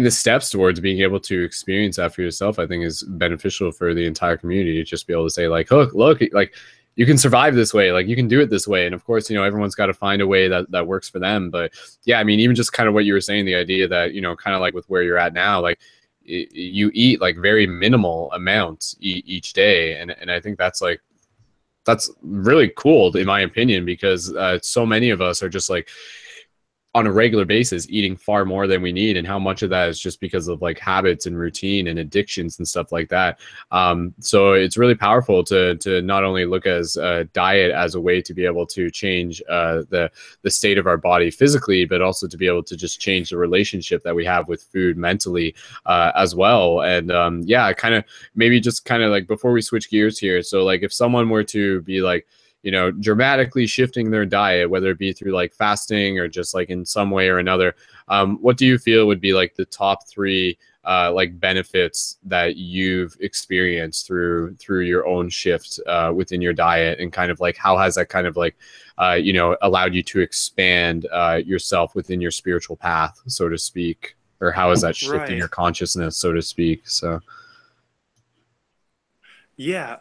Speaker 1: steps towards being able to experience that for yourself, I think is beneficial for the entire community to just be able to say like, look, like you can survive this way, like you can do it this way. And of course, everyone's got to find a way that works for them. But yeah, I mean, even just kind of what you were saying, the idea that, kind of like with where you're at now, like you eat like very minimal amounts each day. And I think that's really cool in my opinion, because so many of us are just like on a regular basis eating far more than we need, and how much of that is just because of like habits and routine and addictions and stuff like that. So it's really powerful to not only look as diet as a way to be able to change the state of our body physically, but also to be able to just change the relationship that we have with food mentally as well. And yeah, kind of maybe just kind of like before we switch gears here, so like if someone were to be like dramatically shifting their diet, whether it be through like fasting or just like in some way or another, what do you feel would be like the top 3 like benefits that you've experienced through your own shift within your diet, and kind of like how has that kind of like allowed you to expand yourself within your spiritual path, so to speak, or how has that shifted
Speaker 6: Right.
Speaker 1: your consciousness, so to speak? So
Speaker 6: Yeah.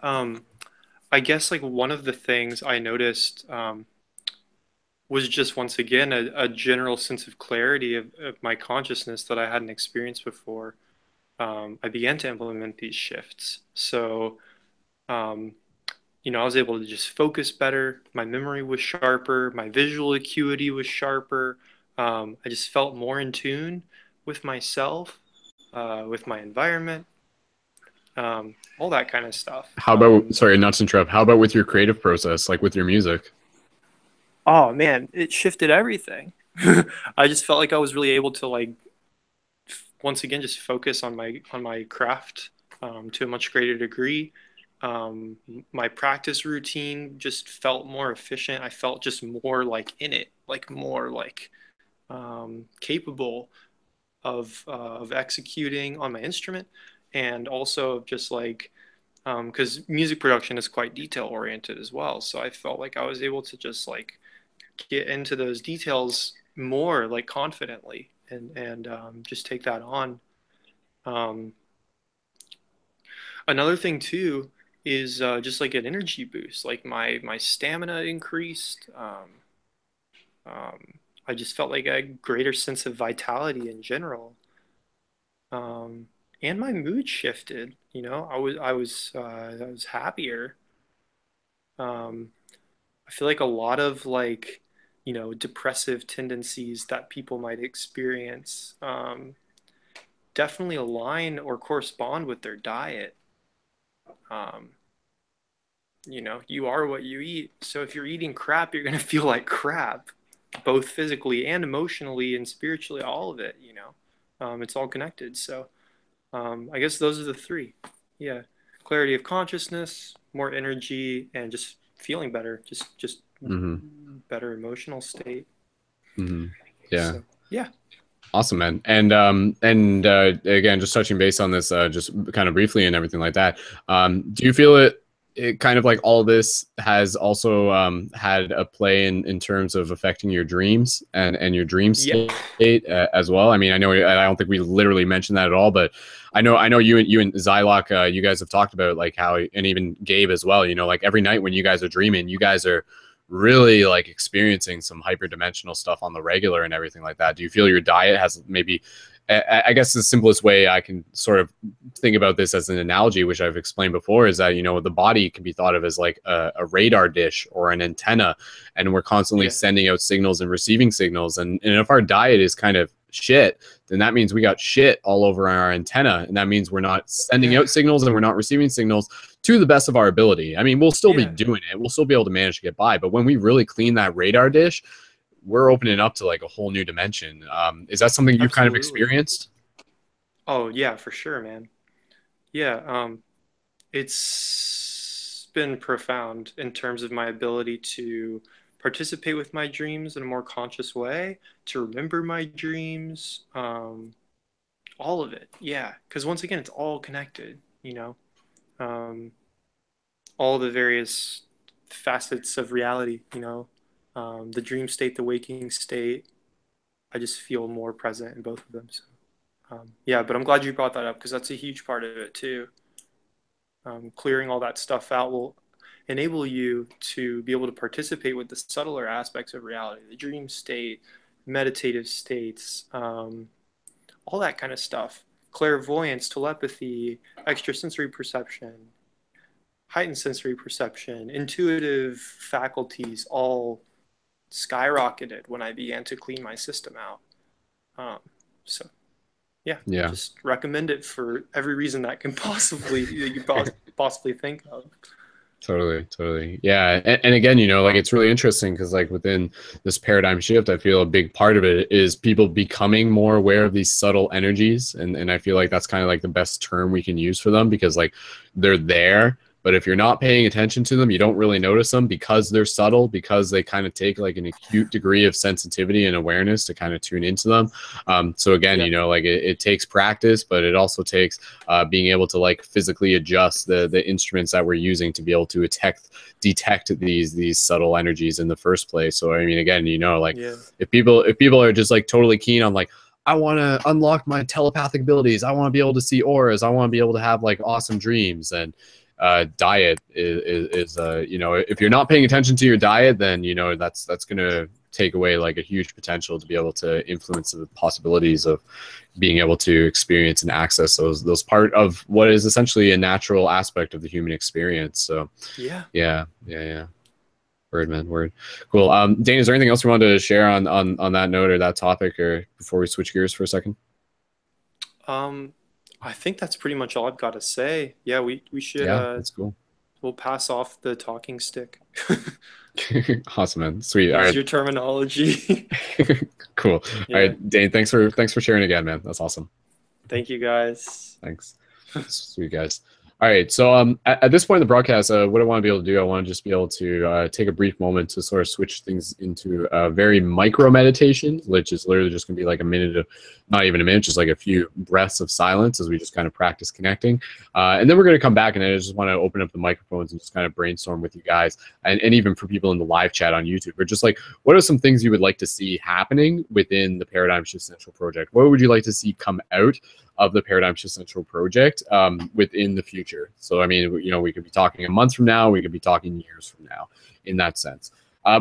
Speaker 6: I guess like one of the things I noticed was just once again a general sense of clarity of my consciousness that I hadn't experienced before. I began to implement these shifts. So, you know, I was able to just focus better. My memory was sharper. My visual acuity was sharper. I just felt more in tune with myself, with my environment, all that kind of stuff.
Speaker 1: How about, sorry, not to interrupt, how about with your creative process, like with your music?
Speaker 6: Oh man, it shifted everything. I just felt like I was really able to, like, once again, just focus on my craft to a much greater degree. My practice routine just felt more efficient. I felt just more like in it, like more like capable of executing on my instrument, and also just like because music production is quite detail oriented as well. So I felt like I was able to just like get into those details more like confidently, and just take that on. Um, Another thing too is just like an energy boost. Like my stamina increased. I just felt like a greater sense of vitality in general. And my mood shifted. You know, I was happier. Um, I feel like a lot of, like, you know, depressive tendencies that people might experience definitely align or correspond with their diet. Um, you know, you are what you eat. So if you're eating crap, you're going to feel like crap, both physically and emotionally and spiritually, all of it, you know. It's all connected. So I guess those are the three. Yeah. Clarity of consciousness, more energy, and just feeling better, just better emotional state.
Speaker 1: Yeah.
Speaker 6: So, yeah.
Speaker 1: Awesome, man. And again, just touching base on this, just kind of briefly and everything like that. Do you feel it kind of like all this has also had a play in terms of affecting your dreams and your dream state as well? I mean, I don't think we literally mentioned that at all, but I know you and Zylock, you guys have talked about like how, and even Gabe as well, you know, like every night when you guys are dreaming, you guys are really like experiencing some hyperdimensional stuff on the regular and everything like that. Do you feel your diet has maybe, I guess the simplest way I can sort of think about this as an analogy, which I've explained before, is that, you know, the body can be thought of as like a radar dish or an antenna, and we're constantly sending out signals and receiving signals. And if our diet is kind of shit, then that means we got shit all over our antenna, and that means we're not sending out signals and we're not receiving signals to the best of our ability. I mean, we'll still be doing it. We'll still be able to manage to get by. But when we really clean that radar dish, we're opening up to like a whole new dimension. Is that something you've kind of experienced?
Speaker 6: Oh yeah, for sure, man. Yeah. It's been profound in terms of my ability to participate with my dreams in a more conscious way, to remember my dreams, all of it. Yeah. Because once again, it's all connected, you know. All the various facets of reality, you know, the dream state, the waking state. I just feel more present in both of them. So, yeah, but I'm glad you brought that up because that's a huge part of it too. Clearing all that stuff out will enable you to be able to participate with the subtler aspects of reality, the dream state, meditative states, all that kind of stuff. Clairvoyance, telepathy, extrasensory perception, heightened sensory perception, intuitive faculties all skyrocketed when I began to clean my system out. So yeah, just recommend it for every reason that can possibly think of.
Speaker 1: Totally. Yeah. And again, you know, like it's really interesting because like within this paradigm shift, I feel a big part of it is people becoming more aware of these subtle energies. And I feel like that's kind of like the best term we can use for them, because like they're there. But if you're not paying attention to them, you don't really notice them because they're subtle, because they kind of take like an acute degree of sensitivity and awareness to kind of tune into them. So again, you know, like it takes practice, but it also takes being able to like physically adjust the instruments that we're using to be able to detect these subtle energies in the first place. So I mean, again, you know, like if people are just like totally keen on like, I want to unlock my telepathic abilities, I want to be able to see auras, I want to be able to have like awesome dreams, and diet is you know, if you're not paying attention to your diet, then you know that's gonna take away like a huge potential to be able to influence the possibilities of being able to experience and access those part of what is essentially a natural aspect of the human experience. So yeah. Word, man, word. Cool. Dayne, is there anything else you wanted to share on that note or that topic, or before we switch gears for a second?
Speaker 6: I think that's pretty much all I've got to say. Yeah, we should.
Speaker 1: Yeah, that's cool.
Speaker 6: We'll pass off the talking stick.
Speaker 1: Awesome, man. Sweet.
Speaker 6: Use
Speaker 1: All right.
Speaker 6: your terminology.
Speaker 1: Cool.
Speaker 6: Yeah.
Speaker 1: All right, Dayne, thanks for sharing again, man. That's awesome.
Speaker 6: Thank you, guys.
Speaker 1: Thanks. Sweet, guys. All right, so at this point in the broadcast, what I want to be able to do, I want to just be able to take a brief moment to sort of switch things into a very micro meditation, which is literally just going to be like a minute of, not even a minute, just like a few breaths of silence as we just kind of practice connecting. And then we're going to come back, and I just want to open up the microphones and just kind of brainstorm with you guys, and even for people in the live chat on YouTube, or just like, what are some things you would like to see happening within the Paradigm Shift Central project? What would you like to see come out of the Paradigm Shift Central project within the future? So, I mean, you know, we could be talking a month from now, we could be talking years from now in that sense.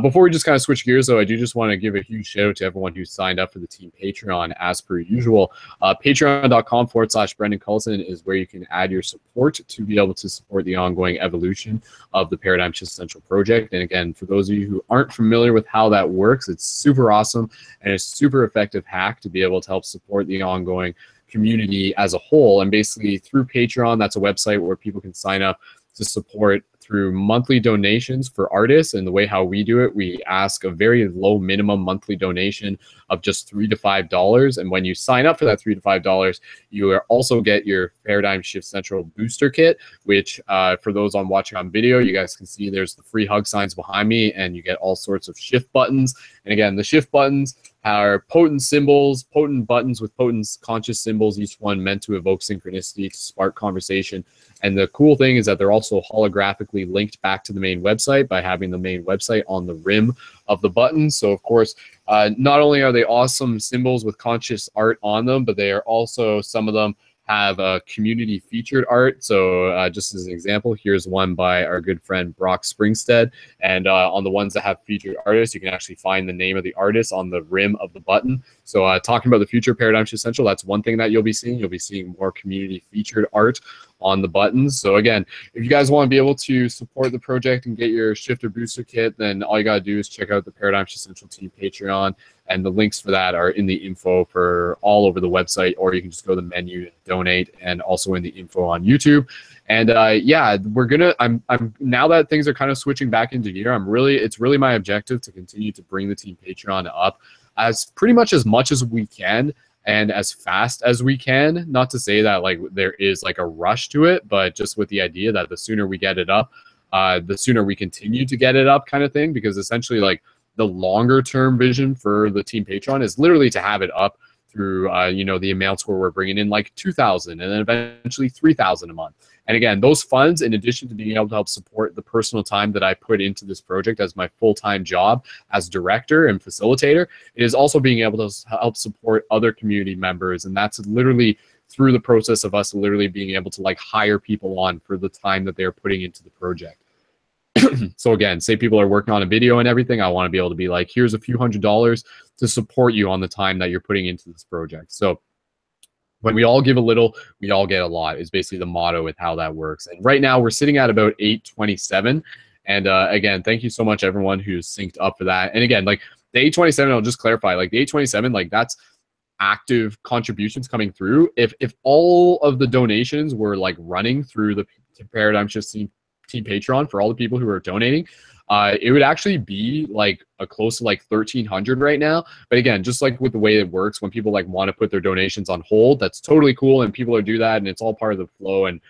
Speaker 1: Before we just kind of switch gears, though, I do just want to give a huge shout out to everyone who signed up for the team Patreon as per usual. Patreon.com/Brendon Culliton is where you can add your support to be able to support the ongoing evolution of the Paradigm Shift Central project. And again, for those of you who aren't familiar with how that works, it's super awesome and a super effective hack to be able to help support the ongoing community as a whole. And basically through Patreon, that's a website where people can sign up to support through monthly donations for artists. And the way how we do it, we ask a very low minimum monthly donation of just $3 to $5. And when you sign up for that $3 to $5, you also get your Paradigm Shift Central booster kit, which for those watching on video, you guys can see there's the free hug signs behind me, and you get all sorts of shift buttons. And again, the shift buttons are potent symbols, potent buttons with potent conscious symbols, each one meant to evoke synchronicity, to spark conversation. And the cool thing is that they're also holographically linked back to the main website by having the main website on the rim of the button. So, of course, not only are they awesome symbols with conscious art on them, but they are also, some of them have community featured art. So just as an example, here's one by our good friend Brock Springstead. And on the ones that have featured artists, you can actually find the name of the artist on the rim of the button. So talking about the future Paradigm Shift Central, that's one thing that you'll be seeing. You'll be seeing more community featured art on the buttons. So again, if you guys want to be able to support the project and get your Shifter Booster Kit, then all you got to do is check out the Paradigm Shift Central Team Patreon. And the links for that are in the info for all over the website, or you can just go to the menu and donate, and also in the info on YouTube. And yeah, I'm now that things are kind of switching back into gear, it's really my objective to continue to bring the Team Patreon up as pretty much as we can and as fast as we can. Not to say that like there is like a rush to it, but just with the idea that the sooner we get it up, the sooner we continue to get it up, kind of thing. Because essentially, like, the longer term vision for the Team Patreon is literally to have it up through, you know, the amounts where we're bringing in like 2,000 and then eventually 3,000 a month. And again, those funds, in addition to being able to help support the personal time that I put into this project as my full-time job as director and facilitator, it is also being able to help support other community members. And that's literally through the process of us literally being able to like hire people on for the time that they're putting into the project. So again, say people are working on a video and everything, I want to be able to be like, here's a few $100s to support you on the time that you're putting into this project. So when we all give a little, we all get a lot is basically the motto with how that works. And right now we're sitting at about 827. And again, thank you so much everyone who's synced up for that. And again, like the 827, I'll just clarify, like the 827, like that's active contributions coming through. If all of the donations were like running through the Paradigm Shift Team Patreon for all the people who are donating, it would actually be like a close to like 1,300 right now. But again, just like with the way it works, when people like want to put their donations on hold, that's totally cool, and people do that, and it's all part of the flow, and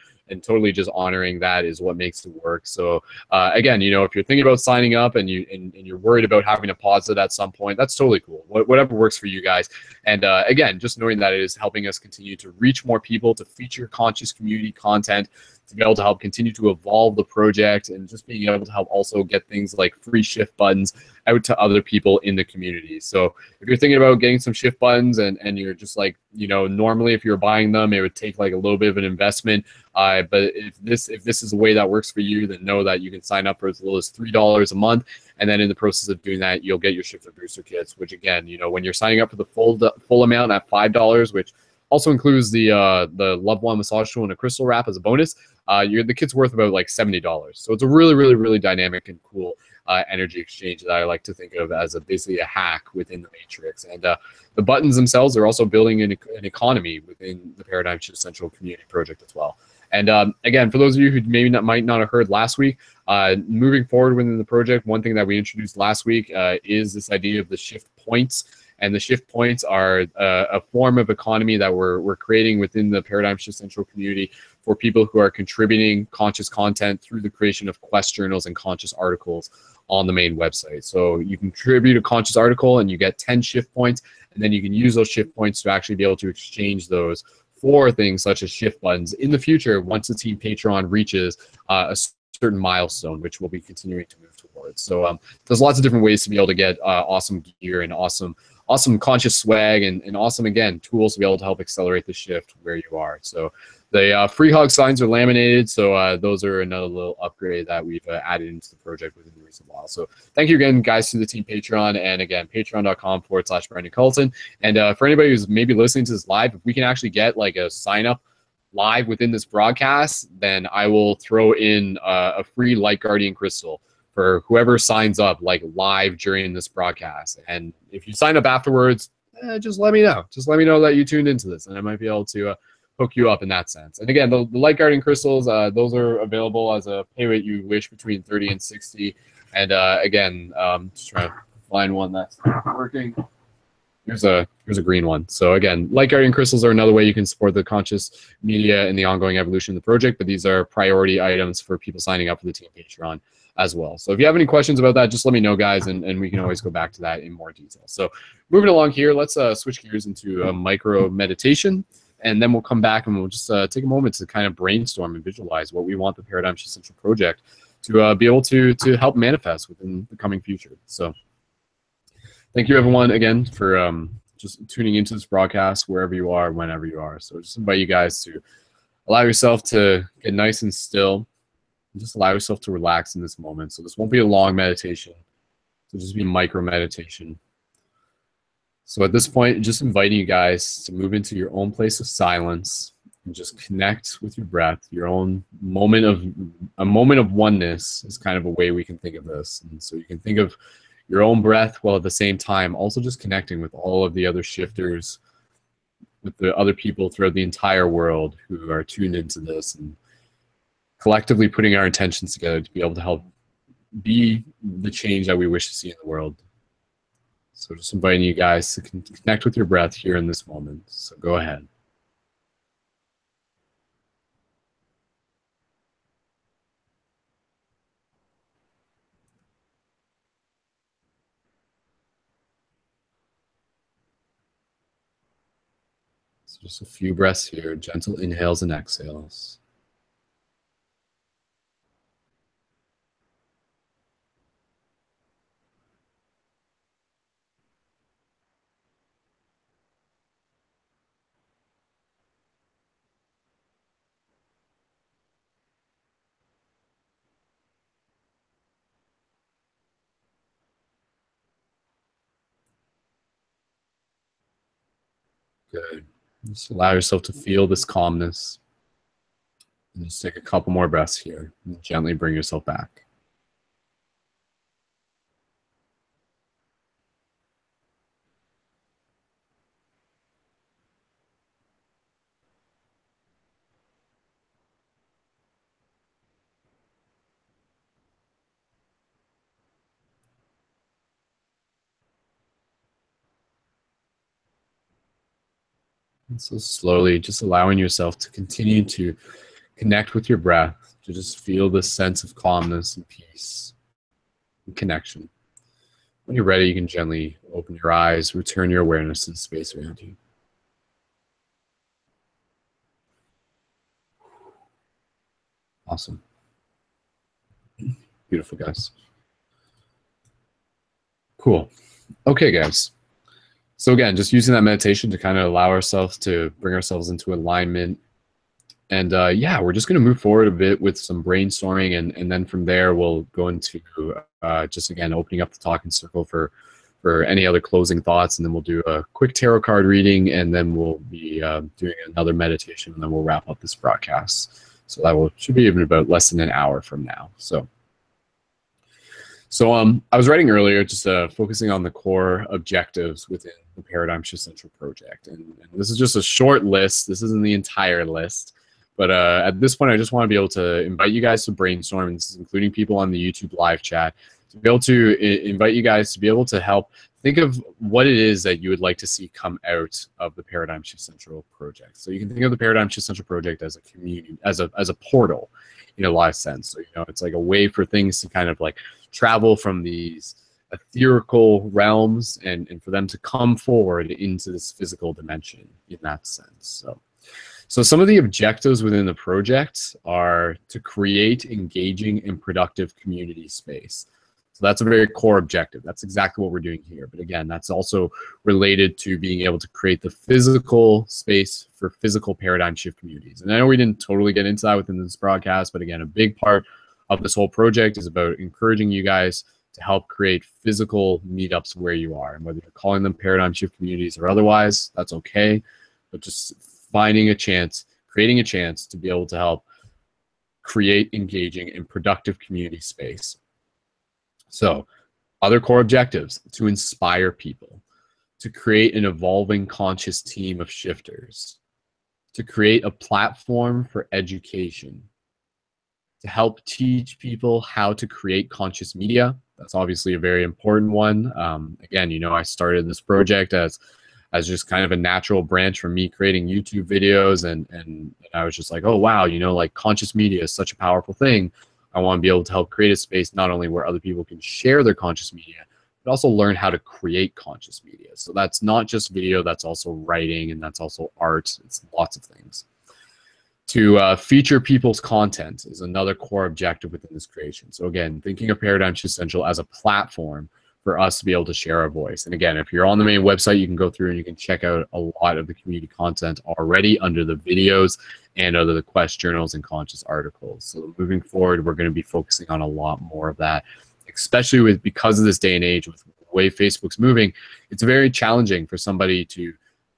Speaker 1: totally just honoring that is what makes it work. So again, you know, if you're thinking about signing up and you're worried about having to pause it at some point, that's totally cool. Whatever works for you guys. And again, just knowing that it is helping us continue to reach more people, to feature conscious community content, to be able to help continue to evolve the project, and just being able to help also get things like free shift buttons out to other people in the community. So if you're thinking about getting some shift buttons and you're just like, you know, normally if you're buying them, it would take like a little bit of an investment. But if this is a way that works for you, then know that you can sign up for as little as $3 a month. And then in the process of doing that, you'll get your shifter booster kits, which again, you know, when you're signing up for the full amount at $5, which also includes the Love One massage tool and a crystal wrap as a bonus, the kit's worth about like $70. So it's a really, really, really dynamic and cool energy exchange that I like to think of as basically a hack within the Matrix. And the buttons themselves are also building an economy within the Paradigm Shift Central community project as well. And again, for those of you who might not have heard last week, moving forward within the project, one thing that we introduced last week is this idea of the shift points. And the shift points are a form of economy that we're creating within the Paradigm Shift Central community for people who are contributing conscious content through the creation of quest journals and conscious articles on the main website. So you can contribute a conscious article and you get 10 shift points, and then you can use those shift points to actually be able to exchange those for things such as shift buttons in the future once the team Patreon reaches a certain milestone, which we'll be continuing to move towards. So there's lots of different ways to be able to get awesome gear and awesome conscious swag and awesome, again, tools to be able to help accelerate the shift where you are. So the free hug signs are laminated, so those are another little upgrade that we've added into the project within the recent while. So thank you again, guys, to the team Patreon, and again, patreon.com/Brendon Culliton. And for anybody who's maybe listening to this live, if we can actually get like a sign up live within this broadcast, then I will throw in a free Light Guardian crystal for whoever signs up like live during this broadcast. And if you sign up afterwards, just let me know. Just let me know that you tuned into this, and I might be able to hook you up in that sense. And again, the Light Guardian crystals, those are available as a pay rate you wish between 30 and 60. And again, just trying to find one that's working. Here's a green one. So again, Light Guardian crystals are another way you can support the conscious media and the ongoing evolution of the project, but these are priority items for people signing up for the team Patreon as well. So if you have any questions about that, just let me know, guys, and we can always go back to that in more detail. So moving along here, let's switch gears into a micro meditation, and then we'll come back and we'll just take a moment to kind of brainstorm and visualize what we want the Paradigm Shift Central project to be able to help manifest within the coming future. So thank you, everyone, again, for just tuning into this broadcast wherever you are, whenever you are. So just invite you guys to allow yourself to get nice and still, and just allow yourself to relax in this moment. So this won't be a long meditation. It'll just be a micro meditation. So at this point, just inviting you guys to move into your own place of silence and just connect with your breath, your own moment of oneness is kind of a way we can think of this. And so you can think of your own breath while at the same time also just connecting with all of the other shifters, with the other people throughout the entire world who are tuned into this, and collectively putting our intentions together to be able to help be the change that we wish to see in the world. So just inviting you guys to connect with your breath here in this moment. So go ahead. So just a few breaths here, gentle inhales and exhales. Good. Just allow yourself to feel this calmness. And just take a couple more breaths here and gently bring yourself back. And so slowly, just allowing yourself to continue to connect with your breath, to just feel this sense of calmness and peace and connection. When you're ready, you can gently open your eyes, return your awareness to the space around you. Awesome. Beautiful, guys. Cool. Okay, guys. So again, just using that meditation to kind of allow ourselves to bring ourselves into alignment. And yeah, we're just going to move forward a bit with some brainstorming, and then from there we'll go into just again opening up the talking circle for any other closing thoughts, and then we'll do a quick tarot card reading, and then we'll be doing another meditation, and then we'll wrap up this broadcast. So that should be even about less than an hour from now. So I was writing earlier, just focusing on the core objectives within the Paradigm Shift Central project, and this is just a short list. This isn't the entire list. But at this point, I just want to be able to invite you guys to brainstorm, and this is including people on the YouTube live chat, to be able to invite you guys to be able to help think of what it is that you would like to see come out of the Paradigm Shift Central project. So you can think of the Paradigm Shift Central project as a community, as a portal in a lot of sense. So, you know, it's like a way for things to kind of like travel from these ethereal realms and for them to come forward into this physical dimension in that sense. So some of the objectives within the project are to create engaging and productive community space. So that's a very core objective. That's exactly what we're doing here. But again, that's also related to being able to create the physical space for physical paradigm shift communities. And I know we didn't totally get into that within this broadcast, but again, a big part of this whole project is about encouraging you guys to help create physical meetups where you are. And whether you're calling them paradigm shift communities or otherwise, that's okay. But just finding a chance, creating a chance to be able to help create engaging and productive community space. So other core objectives: to inspire people, to create an evolving conscious team of shifters, to create a platform for education, to help teach people how to create conscious media. That's obviously a very important one. Again, you know, I started this project as just kind of a natural branch from me creating YouTube videos, and I was just like, oh wow, you know, like conscious media is such a powerful thing. I want to be able to help create a space not only where other people can share their conscious media, but also learn how to create conscious media. So that's not just video, that's also writing, and that's also art. It's lots of things. To feature people's content is another core objective within this creation. So again, thinking of Paradigm Shift Central as a platform for us to be able to share our voice. And again, if you're on the main website, you can go through and you can check out a lot of the community content already under the videos and under the quest journals and conscious articles. So moving forward, we're going to be focusing on a lot more of that, especially because of this day and age, with the way Facebook's moving. It's very challenging for somebody to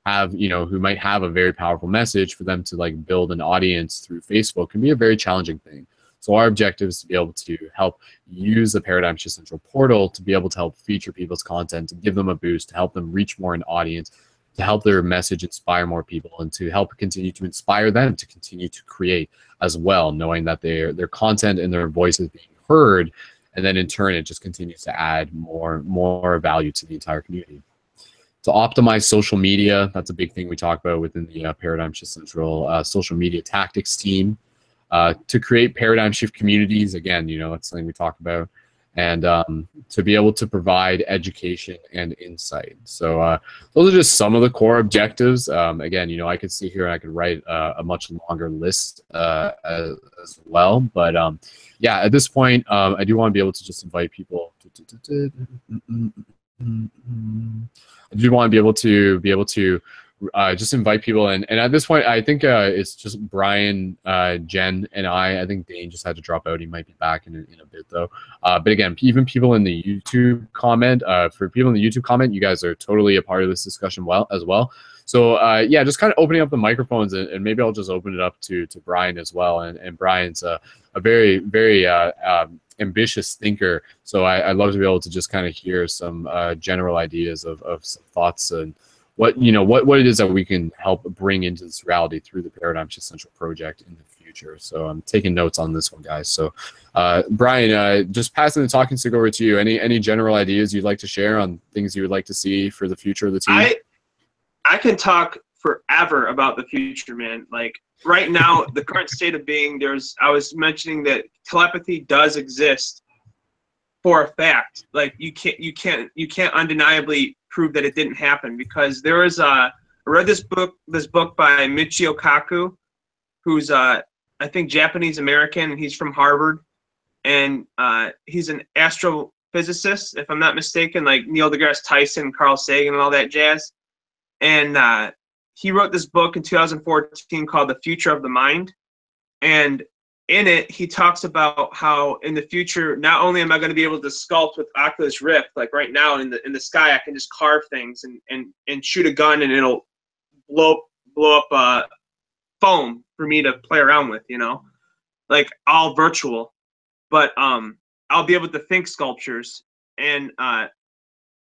Speaker 1: have, you know, who might have a very powerful message, for them to like build an audience through Facebook can be a very challenging thing. So our objective is to be able to help use the Paradigm Shift Central portal to be able to help feature people's content, to give them a boost, to help them reach more an audience, to help their message inspire more people, and to help continue to inspire them to continue to create as well, knowing that their content and their voice is being heard, and then in turn it just continues to add more value to the entire community. To optimize social media, that's a big thing we talk about within the Paradigm Shift Central social media tactics team. To create paradigm shift communities, again, you know, that's something we talk about, and to be able to provide education and insight. So those are just some of the core objectives. Again, you know, I could sit here and I could write a much longer list as well, but yeah, at this point, I do want to be able to just invite people. I do want to be able to just invite people, and at this point I think it's just Brian, Jen, and I think Dayne just had to drop out. He might be back in a bit though, but again, even people in the YouTube comment, for people in the YouTube comment, you guys are totally a part of this discussion as well. So yeah, just kind of opening up the microphones, and maybe I'll just open it up to Brian as well, and Brian's a very ambitious thinker, so I love to be able to just kind of hear some general ideas of some thoughts and what it is that we can help bring into this reality through the Paradigm Shift Central project in the future. So I'm taking notes on this one, guys. So Brian, just passing the talking stick over to you. Any general ideas you'd like to share on things you would like to see for the future of the team?
Speaker 2: I can talk forever about the future, man. Like right now, the current state of being, I was mentioning that telepathy does exist for a fact. Like you can't undeniably prove that it didn't happen, because I read this book by Michio Kaku, who's I think, Japanese American, and he's from Harvard, and he's an astrophysicist, if I'm not mistaken, like Neil deGrasse Tyson, Carl Sagan, and all that jazz. And he wrote this book in 2014 called The Future of the Mind. And in it, he talks about how in the future, not only am I going to be able to sculpt with Oculus Rift, like right now in the sky, I can just carve things and shoot a gun and it'll blow up foam for me to play around with, you know, like all virtual. But I'll be able to think sculptures. And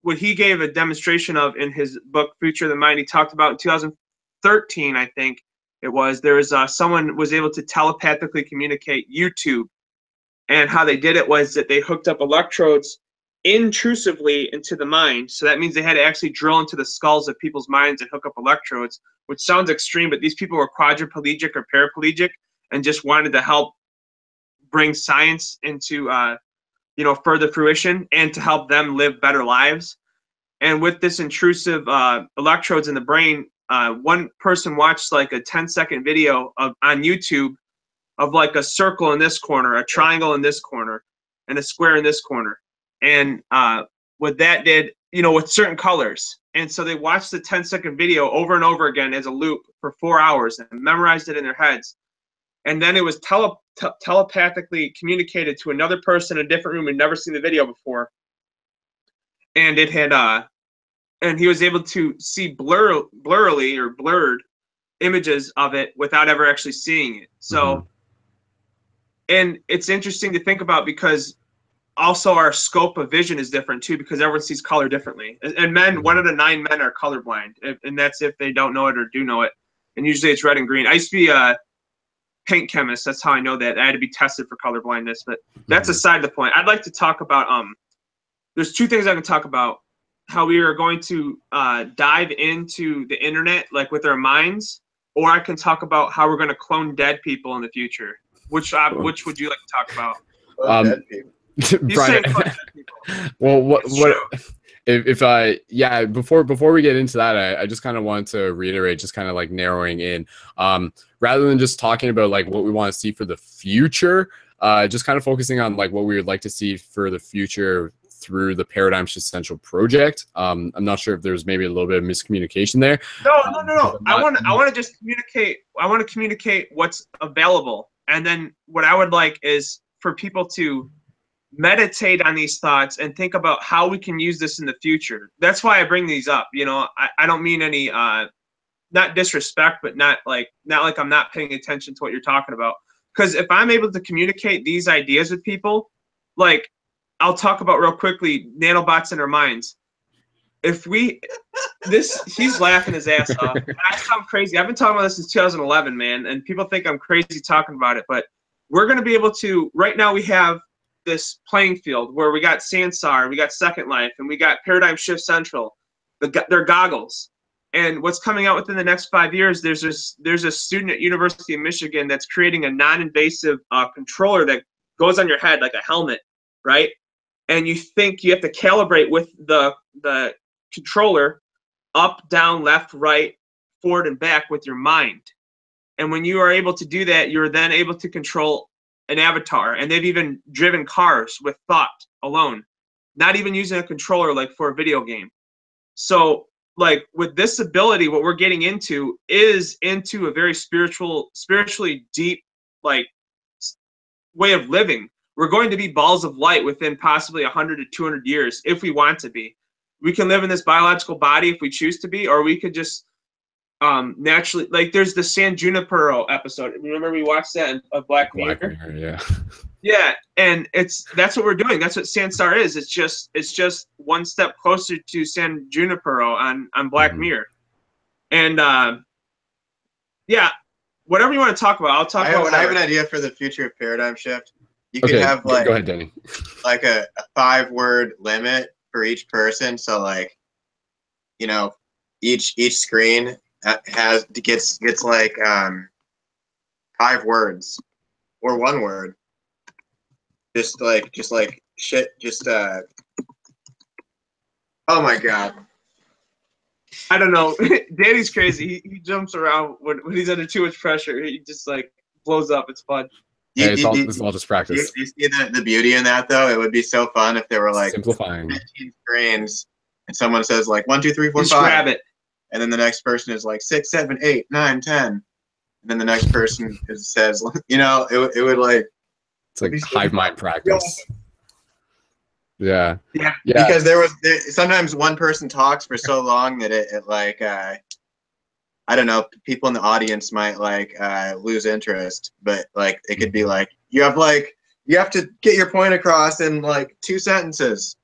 Speaker 2: what he gave a demonstration of in his book Future of the Mind, he talked about in 2013, I think it was, there was someone was able to telepathically communicate YouTube. And how they did it was that they hooked up electrodes intrusively into the mind. So that means they had to actually drill into the skulls of people's minds and hook up electrodes, which sounds extreme, but these people were quadriplegic or paraplegic and just wanted to help bring science into further fruition and to help them live better lives. And with this intrusive electrodes in the brain, one person watched like a 10-second video on YouTube of like a circle in this corner, a triangle in this corner, and a square in this corner. And what that did, with certain colors. And so they watched the 10-second video over and over again as a loop for 4 hours and memorized it in their heads. And then it was telepathically communicated to another person in a different room who'd never seen the video before. And it had, and he was able to see blurrily or blurred images of it without ever actually seeing it. So, and it's interesting to think about because also our scope of vision is different too, because everyone sees color differently. And men, 1 out of 9 men are colorblind, and that's if they don't know it or do know it. And usually it's red and green. I used to be a paint chemist. That's how I know that. I had to be tested for color blindness, but that's aside the point. I'd like to talk about, there's 2 things I can talk about. How we are going to dive into the internet, like with our minds, or I can talk about how we're going to clone dead people in the future. Which would you like to talk about?
Speaker 3: Dead people.
Speaker 1: Brian, well, what if before we get into that, I just kind of want to reiterate, just kind of like narrowing in, rather than just talking about like what we want to see for the future, just kind of focusing on like what we would like to see for the future through the Paradigm Shift Central project. I'm not sure if there's maybe a little bit of miscommunication there.
Speaker 2: No. I want to just communicate. I want to communicate what's available, and then what I would like is for people to meditate on these thoughts and think about how we can use this in the future. That's why I bring these up. I don't mean any not disrespect, but not like I'm not paying attention to what you're talking about. Because if I'm able to communicate these ideas with people, like I'll talk about real quickly, nanobots in our minds. If he's laughing his ass off. I sound crazy. I've been talking about this since 2011, man, and people think I'm crazy talking about it, but we're going to be able to, right now we have this playing field where we got Sansar, we got Second Life, and we got Paradigm Shift Central. They're goggles. And what's coming out within the next 5 years, there's a student at University of Michigan that's creating a non-invasive controller that goes on your head like a helmet, right? And you think you have to calibrate with the controller up, down, left, right, forward, and back with your mind. And when you are able to do that, you're then able to control an avatar. And they've even driven cars with thought alone, not even using a controller like for a video game. So like with this ability, what we're getting into is into a very spiritually deep like way of living. We're going to be balls of light within possibly 100 to 200 years if we want to be. We can live in this biological body if we choose to be, or we could just naturally, like there's the San Junipero episode. Remember we watched that of Black Mirror?
Speaker 1: Yeah.
Speaker 2: Yeah, and that's what we're doing. That's what Sansar is. It's just one step closer to San Junipero on Black Mirror. And yeah, whatever you want to talk about, I'll talk about whatever.
Speaker 3: I have an idea for the future of Paradigm Shift. You could
Speaker 1: Okay,
Speaker 3: have like
Speaker 1: go ahead, Danny.
Speaker 3: like a 5-word limit for each person. So like, each screen gets like 5 words or 1 word. Just like shit. Oh my god.
Speaker 2: I don't know. Danny's crazy. He jumps around when he's under too much pressure. He just like blows up. It's fun.
Speaker 1: It's all just practice.
Speaker 3: You see the beauty in that, though? It would be so fun if there were like
Speaker 1: simplifying
Speaker 3: 15 screens and someone says like 1, 2, 3, 4, 5.
Speaker 2: Just grab it.
Speaker 3: And then the next person is like 6, 7, 8, 9, 10. And then the next person says, you know, it would like.
Speaker 1: It's like hive mind practice. Yeah.
Speaker 3: Because sometimes one person talks for so long that it like, I don't know, people in the audience might like lose interest, but like it could be like you have to get your point across in like 2 sentences.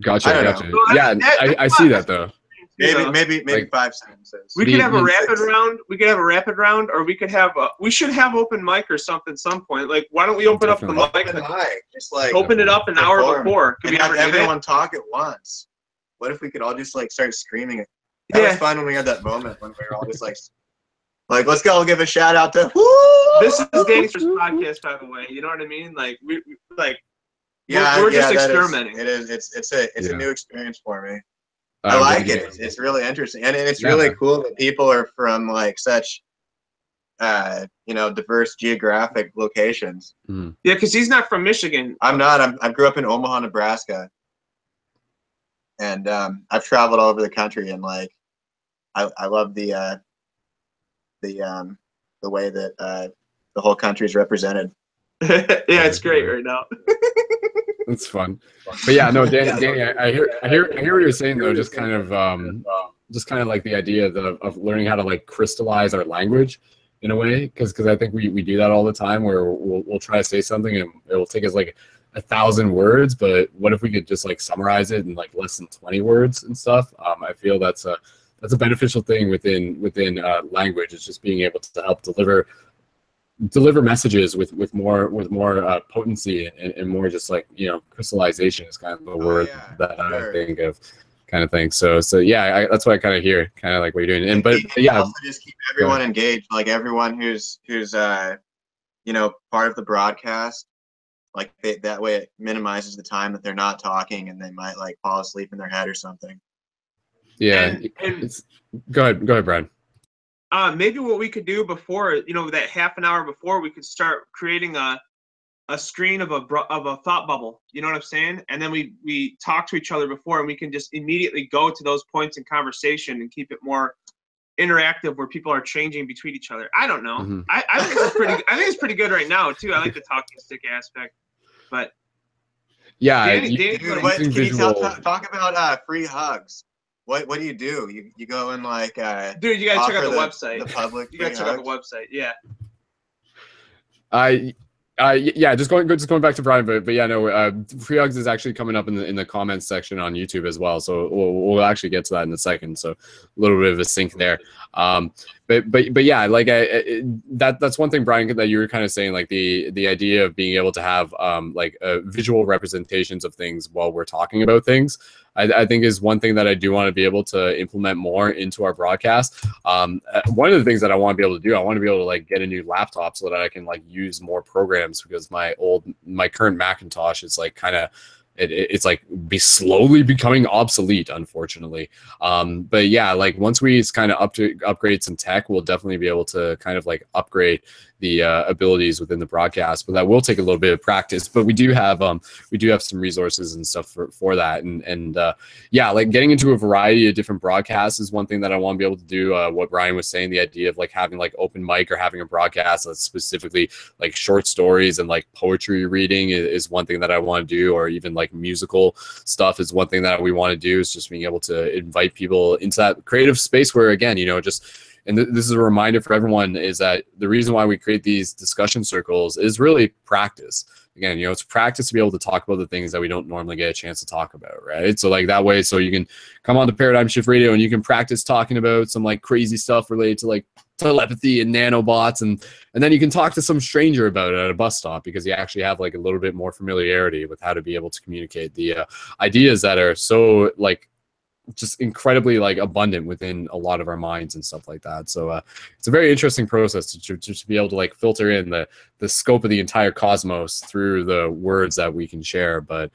Speaker 1: Gotcha. Yeah, I see that though.
Speaker 3: Maybe like 5 sentences.
Speaker 2: We could have a rapid round. We could have a rapid round, or we could have we should have open mic or something some point. Like, why don't we open up the mic?
Speaker 3: Just like
Speaker 2: open it up an hour before.
Speaker 3: Could we have everyone talk at once? What if we could all just like start screaming? That was fun when we had that moment when we were all just like let's go give a shout out to. Woo!
Speaker 2: This is Dayne's first podcast, by the way. You know what I mean? Like we're just experimenting.
Speaker 3: It's a new experience for me. I like it. It's really interesting, and it's really cool that people are from like such, diverse geographic locations.
Speaker 2: Yeah, because he's not from Michigan.
Speaker 3: I'm not. I grew up in Omaha, Nebraska, and I've traveled all over the country, and like, I love the way that the whole country is represented.
Speaker 2: Yeah, it's great right now.
Speaker 1: It's fun, but yeah, no, Danny, I hear what you're saying though. Just kind of like the idea of learning how to like crystallize our language in a way, because I think we do that all the time, where we'll try to say something and it will take us like 1,000 words, but what if we could just like summarize it in like less than 20 words and stuff? I feel that's a beneficial thing within language. It's just being able to help deliver messages with more potency and more just like, crystallization is kind of the word that I think of, kind of thing. So yeah, that's what I kind of hear, kind of like what you're doing. And but yeah,
Speaker 3: also just keep everyone engaged, like everyone who's part of the broadcast, like that way it minimizes the time that they're not talking and they might like fall asleep in their head or something.
Speaker 1: Yeah, go ahead, Brad.
Speaker 2: Maybe what we could do before, that half an hour before, we could start creating a screen of a thought bubble. You know what I'm saying? And then we talk to each other before, and we can just immediately go to those points in conversation and keep it more interactive, where people are changing between each other. I don't know. Mm-hmm. I think it's pretty. I think it's pretty good right now too. I like the talking stick aspect, but
Speaker 1: yeah.
Speaker 3: Danny, can you talk about free hugs? What do? You go in like
Speaker 2: dude, you gotta check out the website.
Speaker 3: The public.
Speaker 2: You gotta check out the website. Yeah.
Speaker 1: Just going back to Brian, but yeah, no, free hugs is actually coming up in the comments section on YouTube as well. So we'll actually get to that in a second. So a little bit of a sync there. But yeah, like that's one thing, Brian, that you were kind of saying, like the idea of being able to have visual representations of things while we're talking about things. I think is one thing that I do want to be able to implement more into our broadcast. One of the things that I want to be able to do, I want to be able to like get a new laptop so that I can like use more programs, because my current Macintosh is like kind of it's like slowly becoming obsolete, unfortunately. But yeah, like once we kind of upgrade some tech, we'll definitely be able to kind of like upgrade the abilities within the broadcast, but that will take a little bit of practice. But we do have some resources and stuff for that, and yeah, like getting into a variety of different broadcasts is one thing that I want to be able to do. What Brian was saying, the idea of like having like open mic or having a broadcast that's specifically like short stories and like poetry reading is one thing that I want to do, or even like musical stuff is one thing that we want to do, is just being able to invite people into that creative space where, again, and this is a reminder for everyone, is that the reason why we create these discussion circles is really practice. Again, it's practice to be able to talk about the things that we don't normally get a chance to talk about, right? So like that way, so you can come on to Paradigm Shift Radio and you can practice talking about some like crazy stuff related to like telepathy and nanobots, and then you can talk to some stranger about it at a bus stop, because you actually have like a little bit more familiarity with how to be able to communicate the ideas that are so like just incredibly like abundant within a lot of our minds and stuff like that. So it's a very interesting process to be able to like filter in the the scope of the entire cosmos through the words that we can share. But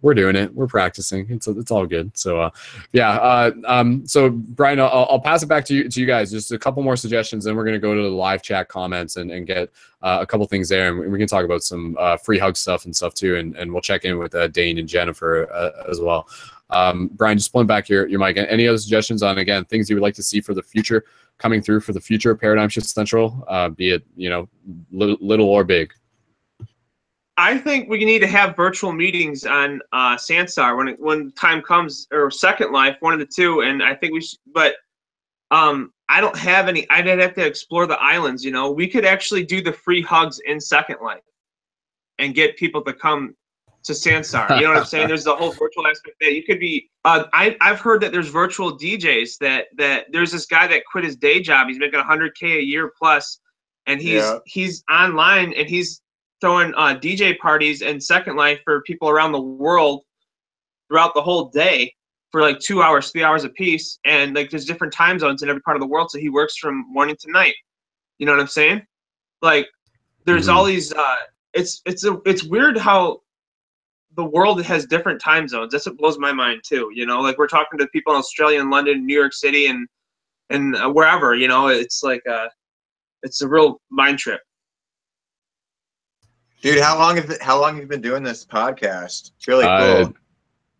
Speaker 1: we're doing it. We're practicing. It's all good. So so Brian, I'll pass it back to you guys. Just a couple more suggestions, then we're gonna go to the live chat comments and get a couple things there, and we can talk about some free hug stuff and stuff too, and we'll check in with Dayne and Jennifer as well. Brian, just pulling back your mic. Any other suggestions on, again, things you would like to see for the future, coming through for the future Paradigm Shift Central, be it, you know, little or big?
Speaker 2: I think we need to have virtual meetings on Sansar when time comes, or Second Life, one of the two. And I think we should, but I don't have any. I'd have to explore the islands. You know, we could actually do the free hugs in Second Life and get people to come to Sansar. You know what I'm saying? There's the whole virtual aspect that you could be. I've heard that there's virtual DJs that there's this guy that quit his day job. He's making $100K a year plus, and he's online and he's throwing DJ parties in Second Life for people around the world throughout the whole day for like 2 hours, 3 hours a piece. And like there's different time zones in every part of the world, so he works from morning to night. You know what I'm saying? Like there's all these. It's weird how the world has different time zones. That's what blows my mind too. You know, like we're talking to people in Australia and London, New York City, and wherever. You know, it's like it's a real mind trip.
Speaker 3: Dude, how long have you been doing this podcast? It's really cool.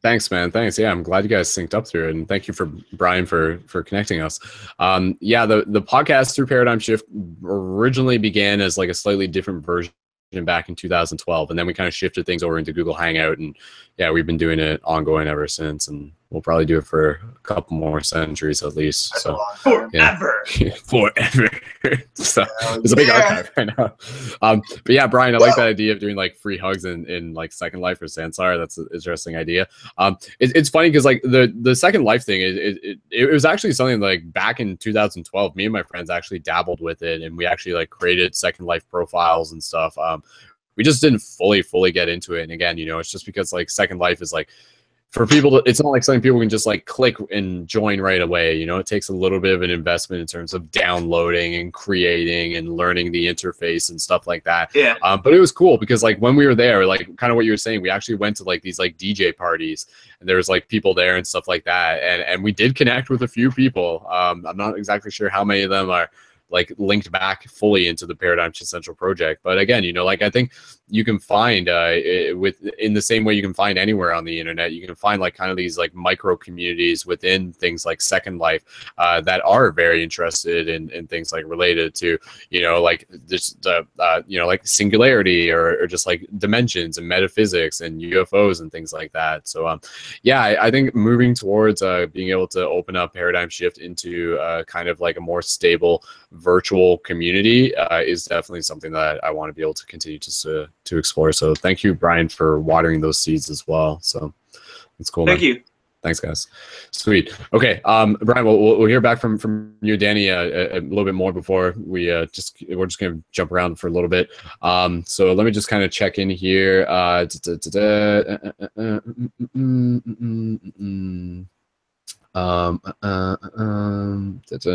Speaker 1: Thanks, man. Thanks. Yeah, I'm glad you guys synced up through it, and thank you for Brian for connecting us. Yeah, the podcast through Paradigm Shift originally began as like a slightly different version back in 2012, and then we kind of shifted things over into Google Hangout, and yeah, we've been doing it ongoing ever since, and we'll probably do it for a couple more centuries at least.
Speaker 3: That's
Speaker 1: so
Speaker 2: forever.
Speaker 1: Yeah. Forever. So there's a big archive right now. But yeah, Brian, I like that idea of doing like free hugs in like Second Life or Sansar. That's an interesting idea. It's funny because like the Second Life thing, it was actually something like back in 2012, me and my friends actually dabbled with it, and we actually like created Second Life profiles and stuff. We just didn't fully get into it. And again, you know, it's just because like Second Life is like, for people to, it's not like something people can just like click and join right away. You know, it takes a little bit of an investment in terms of downloading and creating and learning the interface and stuff like that.
Speaker 2: Yeah.
Speaker 1: But it was cool because like when we were there, like kind of what you were saying, we actually went to like these like DJ parties, and there was like people there and stuff like that. And we did connect with a few people. I'm not exactly sure how many of them are like linked back fully into the Paradigm Shift Central project. But again, you know, like I think you can find in the same way you can find anywhere on the internet, you can find like kind of these like micro communities within things like Second Life that are very interested in things like related to, you know, like just you know, like singularity or just like dimensions and metaphysics and UFOs and things like that. So yeah, I think moving towards being able to open up Paradigm Shift into kind of like a more stable virtual community is definitely something that I want to be able to continue to explore. So thank you, Brian, for watering those seeds as well. So that's cool.
Speaker 2: Thank you.
Speaker 1: Thanks, guys. Sweet. Okay, Brian, we'll hear back from you, Danny, a little bit more before we're just gonna jump around for a little bit. So let me just kind of check in here.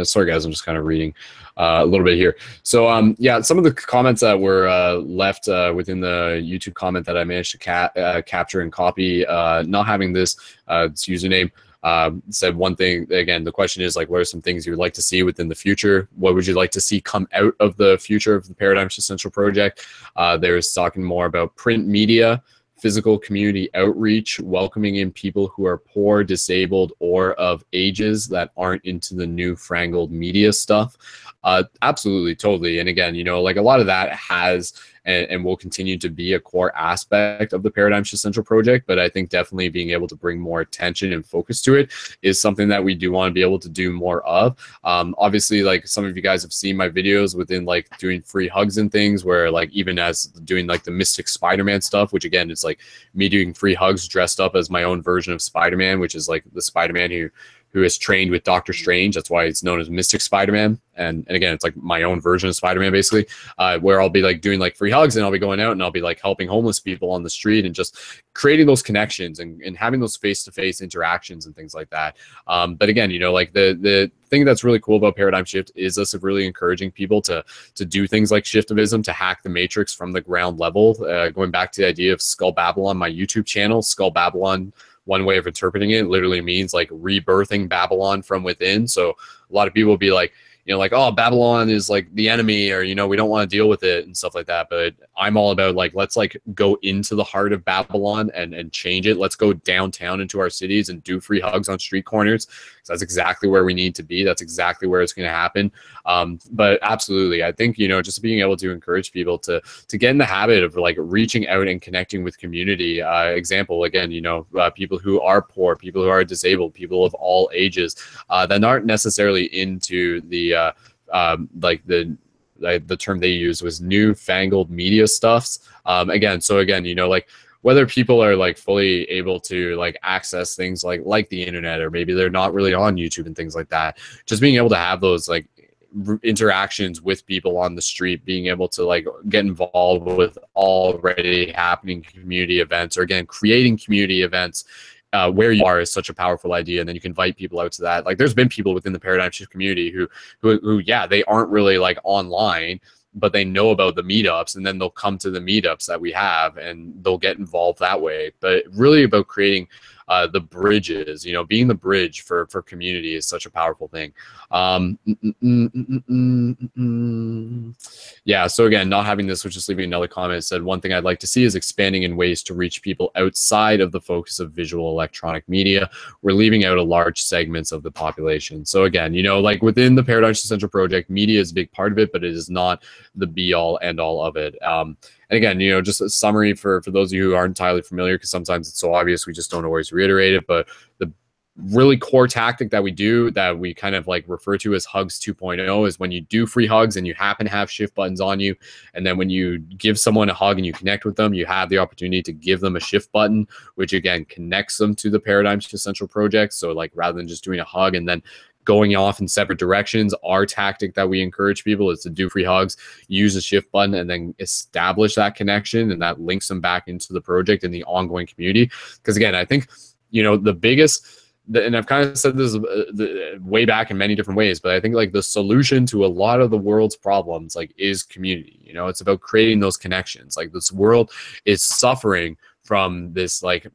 Speaker 1: Sorry guys, I'm just kind of reading a little bit here. So yeah, some of the comments that were left within the YouTube comment that I managed to capture and copy, not having this username, said one thing. Again, the question is like, what are some things you would like to see within the future? What would you like to see come out of the future of the Paradigm Shift Central project? There's talking more about print media, physical community outreach, welcoming in people who are poor, disabled, or of ages that aren't into the new frangled media stuff. Absolutely, totally. And again, you know, like a lot of that has and will continue to be a core aspect of the Paradigm Shift Central project. But I think definitely being able to bring more attention and focus to it is something that we do want to be able to do more of. Obviously, like some of you guys have seen my videos within like doing free hugs and things where like even as doing like the Mystic Spider-Man stuff, which again, is like me doing free hugs dressed up as my own version of Spider-Man, which is like the Spider-Man who who is trained with Doctor Strange. That's why it's known as Mystic Spider-Man. And again, it's like my own version of Spider-Man, basically, where I'll be like doing like free hugs, and I'll be going out and I'll be like helping homeless people on the street and just creating those connections and having those face-to-face interactions and things like that. But again, you know, like the thing that's really cool about Paradigm Shift is us really encouraging people to do things like shiftivism, to hack the matrix from the ground level. Going back to the idea of Skull Babylon, my YouTube channel, Skull Babylon, one way of interpreting it literally means like rebirthing Babylon from within. So a lot of people will be like, you know, like, oh, Babylon is like the enemy, or, you know, we don't want to deal with it and stuff like that. But I'm all about like, let's like go into the heart of Babylon and change it. Let's go downtown into our cities and do free hugs on street corners. So that's exactly where we need to be. That's exactly where it's going to happen. But absolutely, I think, you know, just being able to encourage people to get in the habit of like reaching out and connecting with community. Example, again, you know, people who are poor, people who are disabled, people of all ages that aren't necessarily into the like the term they used was newfangled media stuffs. Again, you know, like whether people are like fully able to like access things like the internet, or maybe they're not really on YouTube and things like that, just being able to have those like interactions with people on the street, being able to like get involved with already happening community events, or again, creating community events where you are is such a powerful idea. And then you can invite people out to that. Like there's been people within the Paradigm Shift community who yeah, they aren't really like online, but they know about the meetups, and then they'll come to the meetups that we have and they'll get involved that way. But really about creating the bridges, you know, being the bridge for community is such a powerful thing. Yeah, so again, not having this, which is leaving another comment, said one thing I'd like to see is expanding in ways to reach people outside of the focus of visual electronic media. We're leaving out a large segments of the population. So again, you know, like within the Paradigm Shift Central project, media is a big part of it, but it is not the be all end all of it. And again, you know, just a summary for those of you who aren't entirely familiar, because sometimes it's so obvious we just don't always reiterate it, but the really core tactic that we do, that we kind of like refer to as Hugs 2.0, is when you do free hugs and you happen to have shift buttons on you, and then when you give someone a hug and you connect with them, you have the opportunity to give them a shift button, which again connects them to the Paradigm Shift Central project. So like rather than just doing a hug and then going off in separate directions, our tactic that we encourage people is to do free hugs, use the shift button, and then establish that connection, and that links them back into the project and the ongoing community. Because again, I think, you know, the biggest, and I've kind of said this way back in many different ways, but I think like the solution to a lot of the world's problems like is community. You know, it's about creating those connections. Like this world is suffering from this like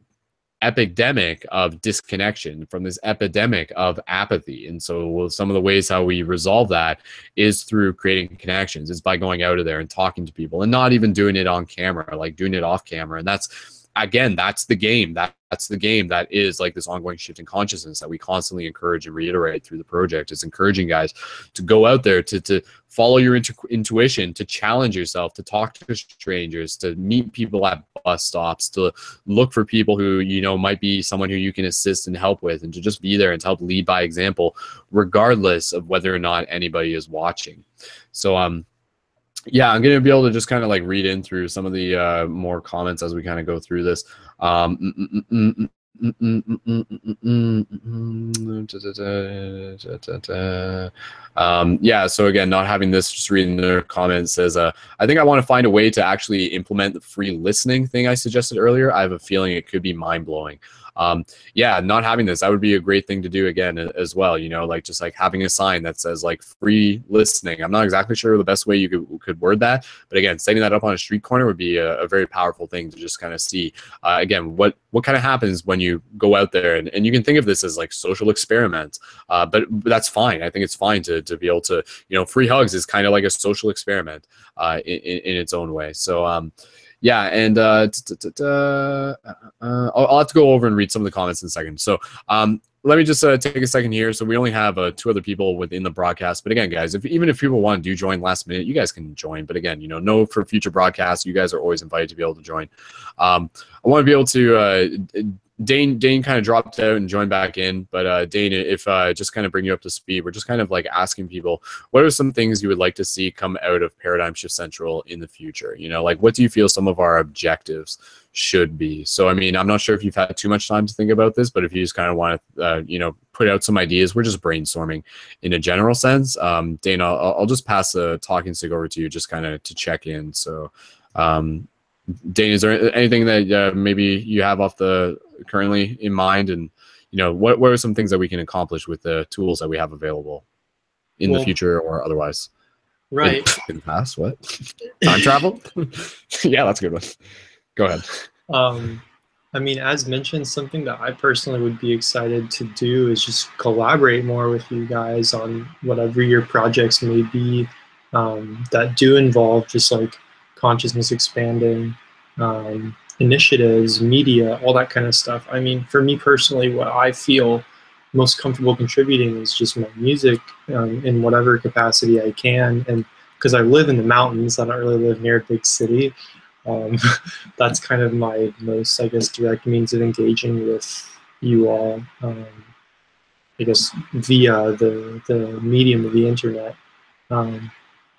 Speaker 1: epidemic of disconnection, from this epidemic of apathy. And so some of the ways how we resolve that is through creating connections. It's by going out of there and talking to people, and not even doing it on camera, like doing it off camera. And that's, again, that's the game. That's the game that is like this ongoing shift in consciousness that we constantly encourage and reiterate through the project. It's encouraging guys to go out there, to follow your intuition, to challenge yourself, to talk to strangers, to meet people at bus stops, to look for people who, you know, might be someone who you can assist and help with, and to just be there and to help lead by example, regardless of whether or not anybody is watching. So, yeah, I'm going to be able to just kind of like read in through some of the more comments as we kind of go through this. Yeah, so again, not having this, just reading their comments, says, I think I want to find a way to actually implement the free listening thing I suggested earlier. I have a feeling it could be mind-blowing. Yeah, not having this, that would be a great thing to do again as well, you know, like just like having a sign that says like free listening. I'm not exactly sure the best way you could word that, but again, setting that up on a street corner would be a very powerful thing to just kind of see, again, what kind of happens when you go out there, and you can think of this as like social experiments, but that's fine. I think it's fine to be able to, you know, free hugs is kind of like a social experiment in its own way. So, yeah, and I'll have to go over and read some of the comments in a second. So let me just take a second here. So we only have 2 other people within the broadcast. But again, guys, even if people want to join last minute, you guys can join. But again, you know for future broadcasts, you guys are always invited to be able to join. I want to be able to Dayne kind of dropped out and joined back in, but Dayne, if just kind of bring you up to speed, we're just kind of like asking people, what are some things you would like to see come out of Paradigm Shift Central in the future? You know, like what do you feel some of our objectives should be? So, I mean, I'm not sure if you've had too much time to think about this, but if you just kind of want to, you know, put out some ideas, we're just brainstorming in a general sense. Dayne, I'll just pass the talking stick over to you just kind of to check in. So, Dayne, is there anything that maybe you have currently in mind, and you know what are some things that we can accomplish with the tools that we have available in the future or otherwise?
Speaker 7: Right.
Speaker 1: In the past, what? Time travel? Yeah, that's a good one. Go ahead.
Speaker 7: I mean, as mentioned, something that I personally would be excited to do is just collaborate more with you guys on whatever your projects may be that do involve just like consciousness expanding initiatives, media, all that kind of stuff. I mean, for me personally, what I feel most comfortable contributing is just my music in whatever capacity I can. And because I live in the mountains, I don't really live near a big city. That's kind of my most, I guess, direct means of engaging with you all, I guess, via the medium of the internet.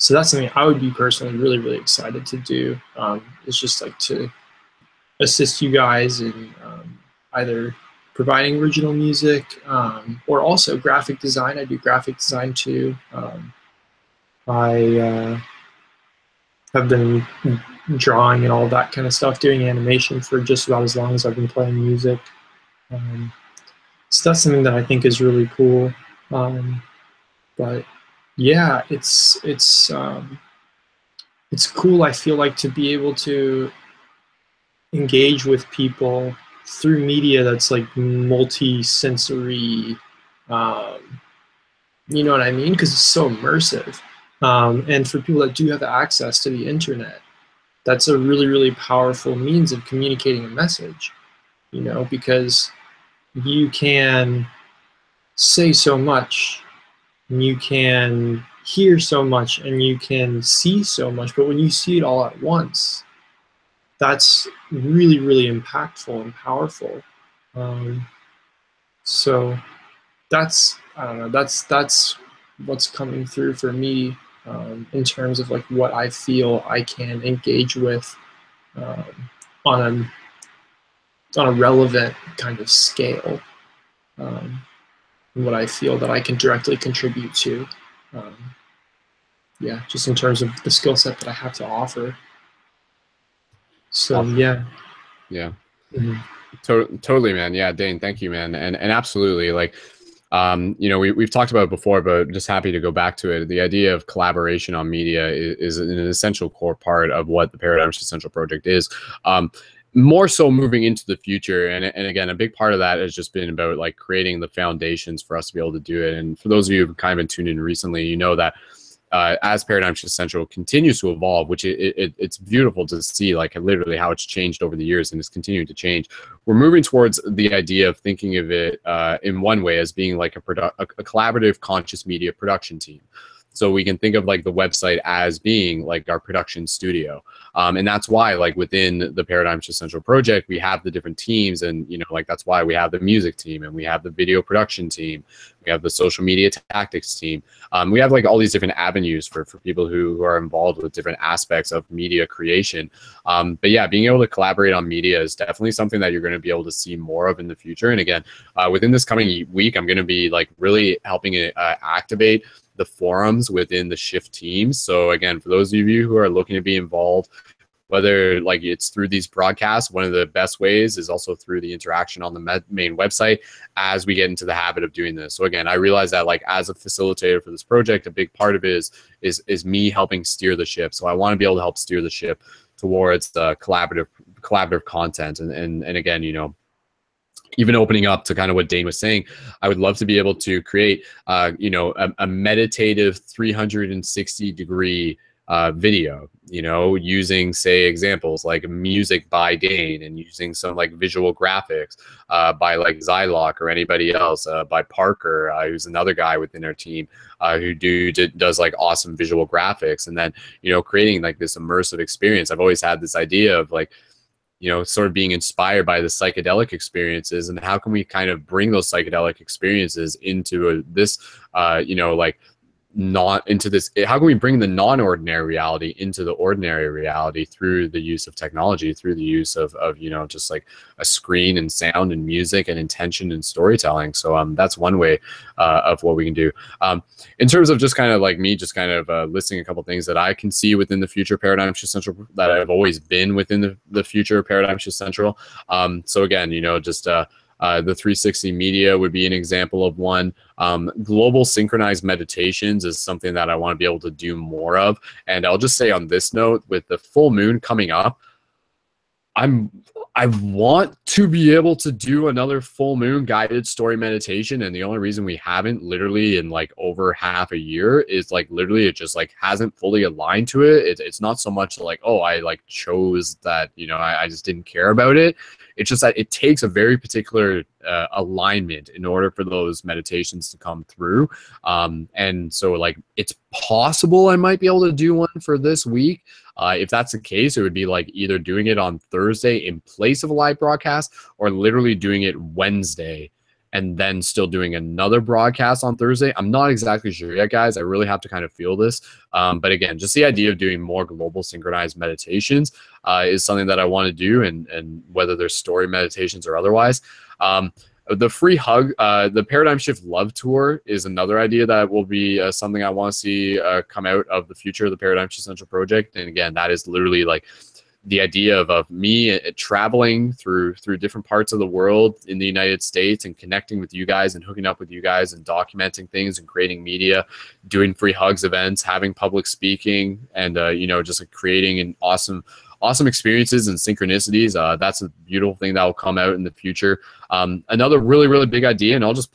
Speaker 7: So that's something I would be personally really, really excited to do. It's just like to assist you guys in either providing original music or also graphic design. I do graphic design too. I have been drawing and all that kind of stuff, doing animation for just about as long as I've been playing music. So that's something that I think is really cool. But yeah, it's cool, I feel like, to be able to engage with people through media that's like multi-sensory, you know what I mean? Because it's so immersive. And for people that do have access to the internet, that's a really, really powerful means of communicating a message, you know, because you can say so much, and you can hear so much, and you can see so much, but when you see it all at once, that's really, really impactful and powerful. So that's, I don't know, that's what's coming through for me in terms of like what I feel I can engage with on a relevant kind of scale. What I feel that I can directly contribute to. Yeah, just in terms of the skill set that I have to offer. So yeah.
Speaker 1: Yeah.
Speaker 7: Mm-hmm.
Speaker 1: Totally, man. Yeah, Dayne, thank you, man. And absolutely, like, you know, we've talked about it before, but just happy to go back to it. The idea of collaboration on media is an essential core part of what the Paradigm Shift Central project is. More so moving into the future, and again, a big part of that has just been about like creating the foundations for us to be able to do it. And for those of you who've kind of been tuned in recently, you know that as Paradigm Shift Central continues to evolve, which it's beautiful to see, like literally how it's changed over the years and is continuing to change. We're moving towards the idea of thinking of it in one way as being like a collaborative conscious media production team. So we can think of like the website as being like our production studio. And that's why like within the Paradigm Shift Central project, we have the different teams, and, you know, like that's why we have the music team, and we have the video production team. We have the social media tactics team. We have like all these different avenues for people who are involved with different aspects of media creation. But yeah, being able to collaborate on media is definitely something that you're going to be able to see more of in the future. And again, within this coming week, I'm going to be like really helping it activate the forums within the Shift teams. So again, for those of you who are looking to be involved, whether like it's through these broadcasts, one of the best ways is also through the interaction on the main website as we get into the habit of doing this. So again, I realize that like as a facilitator for this project, a big part of it is me helping steer the ship. So I want to be able to help steer the ship towards the collaborative content. And again, you know, even opening up to kind of what Dayne was saying, I would love to be able to create, you know, a meditative 360-degree video, you know, using, say, examples like music by Dayne, and using some like visual graphics by like Zylock or anybody else, by Parker, who's another guy within our team who does like awesome visual graphics, and then, you know, creating like this immersive experience. I've always had this idea of like, you know, sort of being inspired by the psychedelic experiences, and how can we kind of bring those psychedelic experiences into this, you know, like not into this, how can we bring the non-ordinary reality into the ordinary reality through the use of technology, through the use of you know, just like a screen and sound and music and intention and storytelling. So that's one way of what we can do. In terms of just kind of like me just kind of listing a couple things that I can see within the future Paradigm Shift Central, that I've always been within the future Paradigm Shift Central. So again, you know, just the 360 media would be an example of one. Global synchronized meditations is something that I want to be able to do more of. And I'll just say on this note, with the full moon coming up, I want to be able to do another full moon guided story meditation, and the only reason we haven't literally in like over half a year is like literally it just like hasn't fully aligned to it. It's not so much like, oh, I like chose that, you know, I just didn't care about it. It's just that it takes a very particular alignment in order for those meditations to come through. And so like it's possible I might be able to do one for this week. If that's the case, it would be like either doing it on Thursday in place of a live broadcast, or literally doing it Wednesday and then still doing another broadcast on Thursday. I'm not exactly sure yet, guys. I really have to kind of feel this. But again, just the idea of doing more global synchronized meditations is something that I want to do, and whether there's story meditations or otherwise. The free hug, the Paradigm Shift Love Tour is another idea that will be something I want to see come out of the future of the Paradigm Shift Central project. And again, that is literally like the idea of me traveling through different parts of the world in the United States and connecting with you guys and hooking up with you guys and documenting things and creating media, doing free hugs events, having public speaking, and you know, just like creating an awesome experiences and synchronicities. That's a beautiful thing that will come out in the future. Another really big idea, and I'll just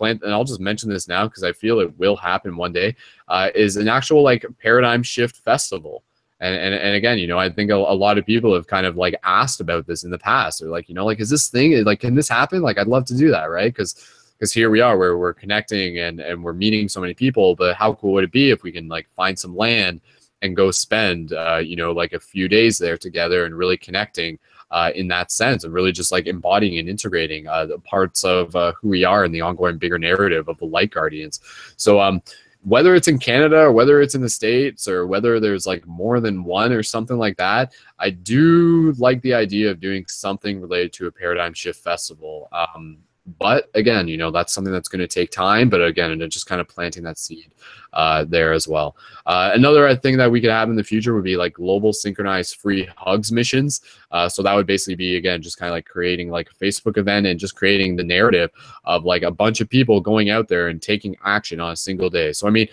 Speaker 1: mention this now because I feel it will happen one day, is an actual like paradigm shift festival. And again, you know, I think a lot of people have kind of like asked about this in the past. They're like, you know, like, is this thing, like, can this happen? Like, I'd love to do that, right? Because here we are, where we're connecting and we're meeting so many people. But how cool would it be if we can like find some land and go spend, you know, like a few days there together and really connecting in that sense, and really just like embodying and integrating the parts of who we are in the ongoing bigger narrative of the Light Guardians. So whether it's in Canada or whether it's in the States or whether there's like more than one or something like that, I do like the idea of doing something related to a Paradigm Shift Festival. But again, you know, that's something that's going to take time. But again, just kind of planting that seed there as well. Another thing that we could have in the future would be like global synchronized free hugs missions. So that would basically be, again, just kind of like creating like a Facebook event and just creating the narrative of like a bunch of people going out there and taking action on a single day. So, I mean,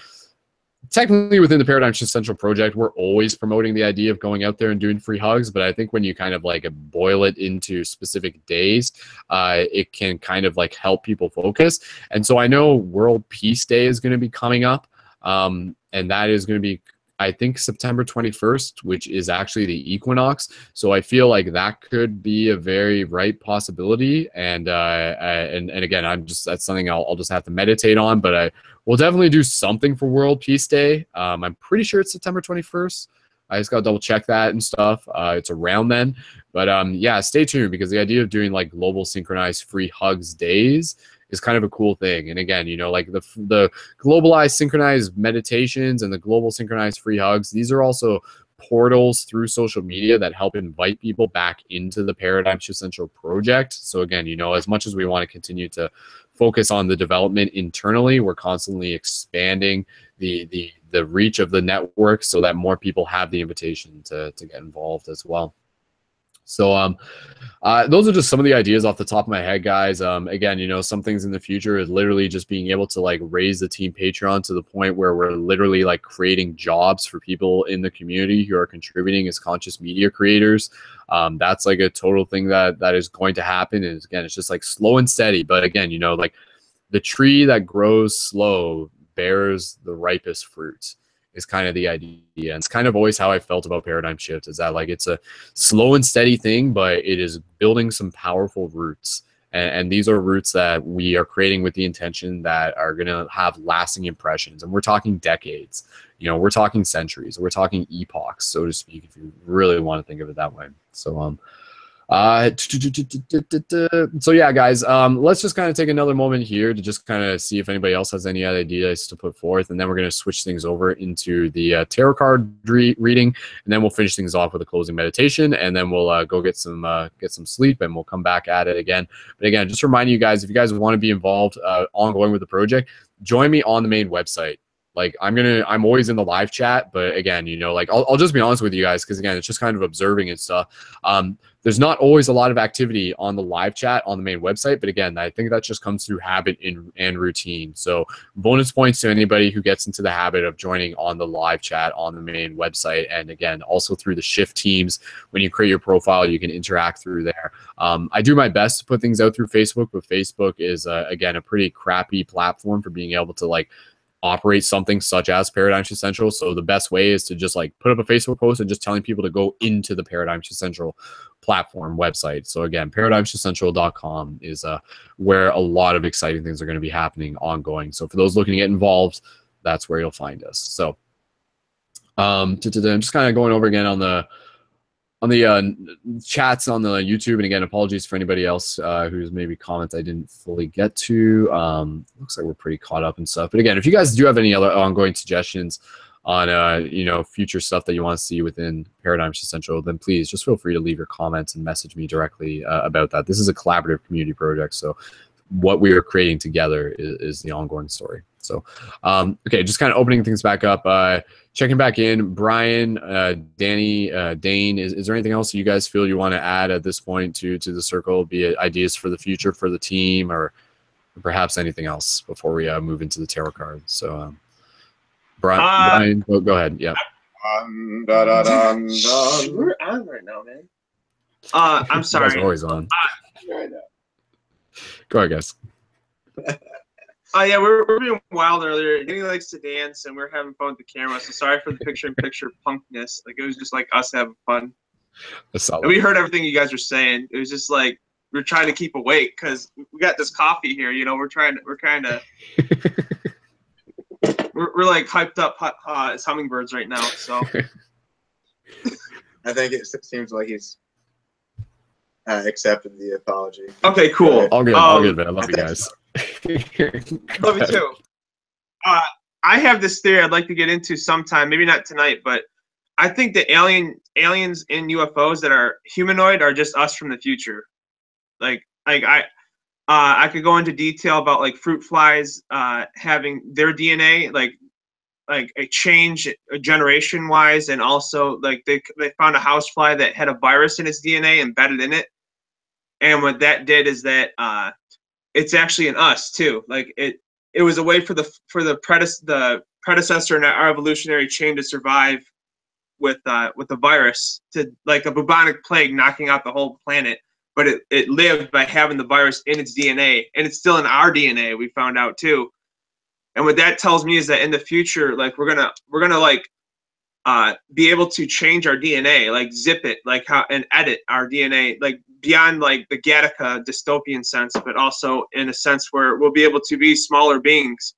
Speaker 1: technically within the Paradigm Shift Central project, we're always promoting the idea of going out there and doing free hugs. But I think when you kind of like boil it into specific days, it can kind of like help people focus. And so I know World Peace Day is going to be coming up. And that is going to be, I think, September 21st, which is actually the equinox. So I feel like that could be a very ripe possibility. And again, that's something I'll just have to meditate on. But I will definitely do something for World Peace Day. I'm pretty sure it's September 21st. I just got to double check that and stuff. It's around then. But yeah, stay tuned, because the idea of doing like global synchronized free hugs days is kind of a cool thing. And again, you know, like the globalized synchronized meditations and the global synchronized free hugs, these are also portals through social media that help invite people back into the Paradigm Shift Central project. So again, you know, as much as we want to continue to focus on the development internally, we're constantly expanding the reach of the network so that more people have the invitation to get involved as well. So those are just some of the ideas off the top of my head, guys. Again, you know, some things in the future is literally just being able to like raise the team Patreon to the point where we're literally like creating jobs for people in the community who are contributing as conscious media creators. That's like a total thing that is going to happen. And again, it's just like slow and steady. But again, you know, like the tree that grows slow bears the ripest fruit, is kind of the idea. And it's kind of always how I felt about Paradigm Shift, is that like it's a slow and steady thing, but it is building some powerful roots. And these are roots that we are creating with the intention that are going to have lasting impressions. And we're talking decades, you know, we're talking centuries, we're talking epochs, so to speak, if you really want to think of it that way. So So yeah, guys, let's just kind of take another moment here to just kind of see if anybody else has any ideas to put forth, and then we're going to switch things over into the tarot card reading, and then we'll finish things off with a closing meditation, and then we'll go get some sleep, and we'll come back at it again. But again, just reminding you guys, if you guys want to be involved ongoing with the project, join me on the main website. Like I'm always in the live chat, but again, you know, like I'll just be honest with you guys, because again, it's just kind of observing and stuff. There's not always a lot of activity on the live chat on the main website, but again, I think that just comes through habit and routine. So bonus points to anybody who gets into the habit of joining on the live chat on the main website. And again, also through the shift teams, when you create your profile, you can interact through there. I do my best to put things out through Facebook, but Facebook is again, a pretty crappy platform for being able to like operate something such as Paradigm Shift Central. So the best way is to just like put up a Facebook post and just telling people to go into the Paradigm Shift Central platform website. So again, paradigmshiftcentral.com is where a lot of exciting things are going to be happening ongoing. So for those looking to get involved, that's where you'll find us. So I'm just kind of going over again on the chats on the YouTube, and again, apologies for anybody else who's maybe comments I didn't fully get to. Looks like we're pretty caught up and stuff. But again, if you guys do have any other ongoing suggestions on you know, future stuff that you want to see within Paradigm Shift Central, then please just feel free to leave your comments and message me directly about that. This is a collaborative community project, so what we are creating together is the ongoing story. So, okay, just kind of opening things back up, checking back in. Brian, Danny, Dayne, is there anything else you guys feel you want to add at this point to the circle, be it ideas for the future for the team, or perhaps anything else before we move into the tarot cards? So, Brian, go ahead. Yeah.
Speaker 2: We're on right now, man. I'm sorry.
Speaker 1: You guys are always on. Go ahead, guys.
Speaker 2: Yeah, we were being wild earlier. Danny likes to dance, and we're having fun with the camera. So sorry for the picture-in-picture punkness. Like, it was just like us having fun. And we heard everything you guys were saying. It was just like we're trying to keep awake because we got this coffee here. You know, we're kind of we're like hyped up as hummingbirds right now. So
Speaker 3: I think it seems like he's accepted the apology.
Speaker 2: Okay, cool.
Speaker 1: All good, man. I love you guys.
Speaker 2: Love you too. I have this theory I'd like to get into sometime, maybe not tonight, but I think the aliens in UFOs that are humanoid are just us from the future. Like I could go into detail about like fruit flies having their DNA like a change generation wise, and also like they found a housefly that had a virus in its DNA embedded in it, and what that did is that it's actually in us too. Like it was a way for the predecessor in our evolutionary chain to survive with the virus, to like a bubonic plague knocking out the whole planet. But it lived by having the virus in its DNA, and it's still in our DNA. We found out too, and what that tells me is that in the future, like we're gonna like be able to change our DNA, like zip it, like how and edit our DNA, like beyond like the Gattaca dystopian sense, but also in a sense where we'll be able to be smaller beings,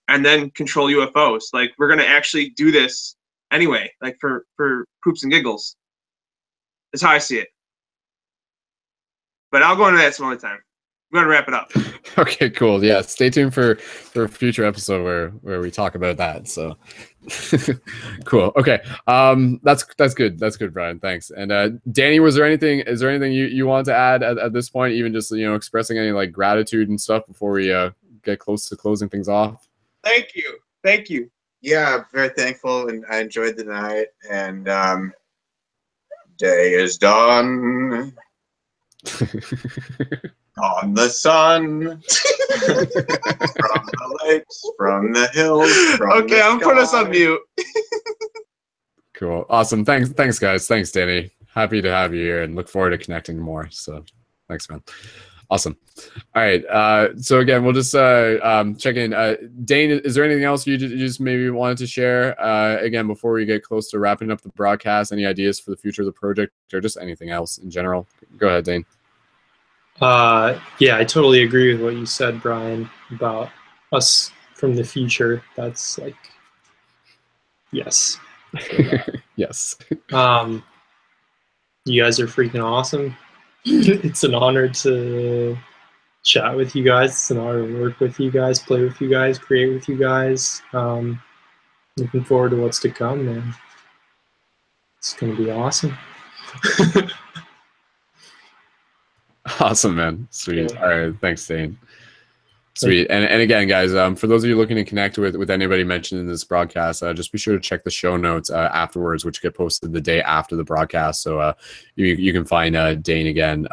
Speaker 2: and then control UFOs. Like we're gonna actually do this anyway, like for poops and giggles. That's how I see it. But I'll go into that some other time. We're gonna wrap it up.
Speaker 1: Okay, cool. Yeah, stay tuned for a future episode where we talk about that. So cool. Okay, that's good. That's good, Brian. Thanks. And Danny, is there anything you want to add at this point? Even just expressing any like gratitude and stuff before we get close to closing things off.
Speaker 2: Thank you.
Speaker 3: Yeah, I'm very thankful, and I enjoyed the night. And day is done. On the sun, from the lakes, from the hills.
Speaker 2: Okay, I'm putting us on mute.
Speaker 1: Cool, awesome. Thanks, guys. Thanks, Danny. Happy to have you here, and look forward to connecting more. So, thanks, man. Awesome. All right. So again, we'll just check in. Dayne, is there anything else you just maybe wanted to share again before we get close to wrapping up the broadcast? Any ideas for the future of the project, or just anything else in general? Go ahead, Dayne.
Speaker 7: Yeah, I totally agree with what you said, Brian, about us from the future. That's like, yes.
Speaker 1: Yes.
Speaker 7: You guys are freaking awesome. It's an honor to chat with you guys. It's an honor to work with you guys, play with you guys, create with you guys. Looking forward to what's to come, man. It's going to be awesome.
Speaker 1: Awesome, man. Sweet.
Speaker 7: Yeah.
Speaker 1: All right. Thanks, Dayne. Sweet. And again, guys, for those of you looking to connect with anybody mentioned in this broadcast, just be sure to check the show notes afterwards, which get posted the day after the broadcast. So you can find Dayne again.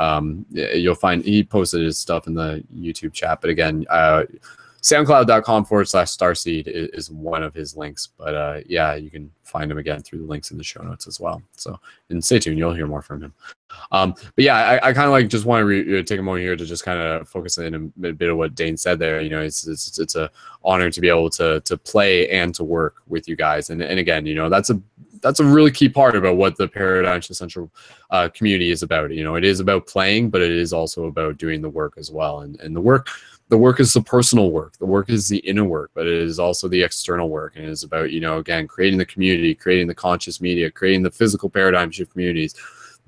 Speaker 1: You'll find he posted his stuff in the YouTube chat. But again, soundcloud.com/starseed is one of his links. But yeah, you can find him again through the links in the show notes as well. So, and stay tuned, you'll hear more from him. But yeah, I kind of like just want to take a moment here to just kind of focus in a bit of what Dayne said there. You know, it's a honor to be able to play and to work with you guys. And again, you know, that's a really key part about what the Paradigm Shift Central community is about. You know, it is about playing, but it is also about doing the work as well. And the work is the personal work. The work is the inner work, but it is also the external work. And it is about, you know, again, creating the community, creating the conscious media, creating the physical paradigm shift communities,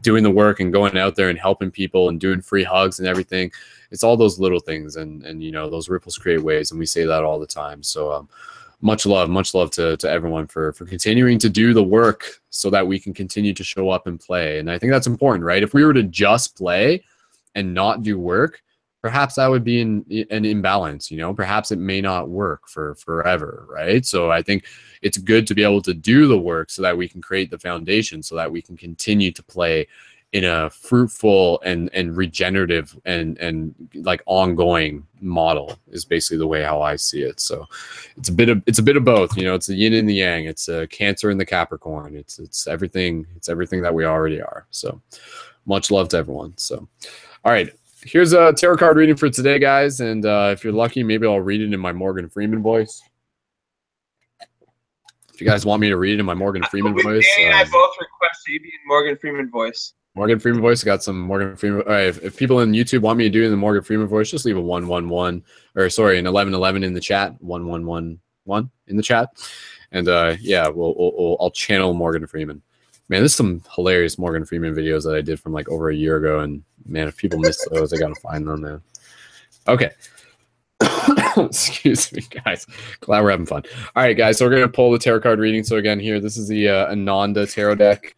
Speaker 1: doing the work and going out there and helping people and doing free hugs and everything. It's all those little things. And you know, those ripples create waves. And we say that all the time. So much love to everyone for continuing to do the work so that we can continue to show up and play. And I think that's important, right? If we were to just play and not do work, perhaps that would be an imbalance, you know, perhaps it may not work for forever, right? So I think it's good to be able to do the work so that we can create the foundation so that we can continue to play in a fruitful and regenerative and like ongoing model is basically the way how I see it. So it's a bit of both, you know, it's the yin and the yang, it's a Cancer and the Capricorn. It's everything that we already are. So much love to everyone. So, all right. Here's a tarot card reading for today, guys. And if you're lucky, maybe I'll read it in my Morgan Freeman voice. If you guys want me to read it in my Morgan Freeman voice.
Speaker 2: Danny and I both request that you be in Morgan Freeman voice.
Speaker 1: Morgan Freeman voice. I got some Morgan Freeman. All right, if people in YouTube want me to do it in the Morgan Freeman voice, just leave a 111 or sorry, an 1111 in the chat. 1111 in the chat. And yeah, I'll channel Morgan Freeman. Man, there's some hilarious Morgan Freeman videos that I did from like over a year ago, and man, if people missed those, I gotta find them, man. Okay. Excuse me, guys. Glad we're having fun. All right, guys, so we're gonna pull the tarot card reading. So again, here, this is the Ananda Tarot deck.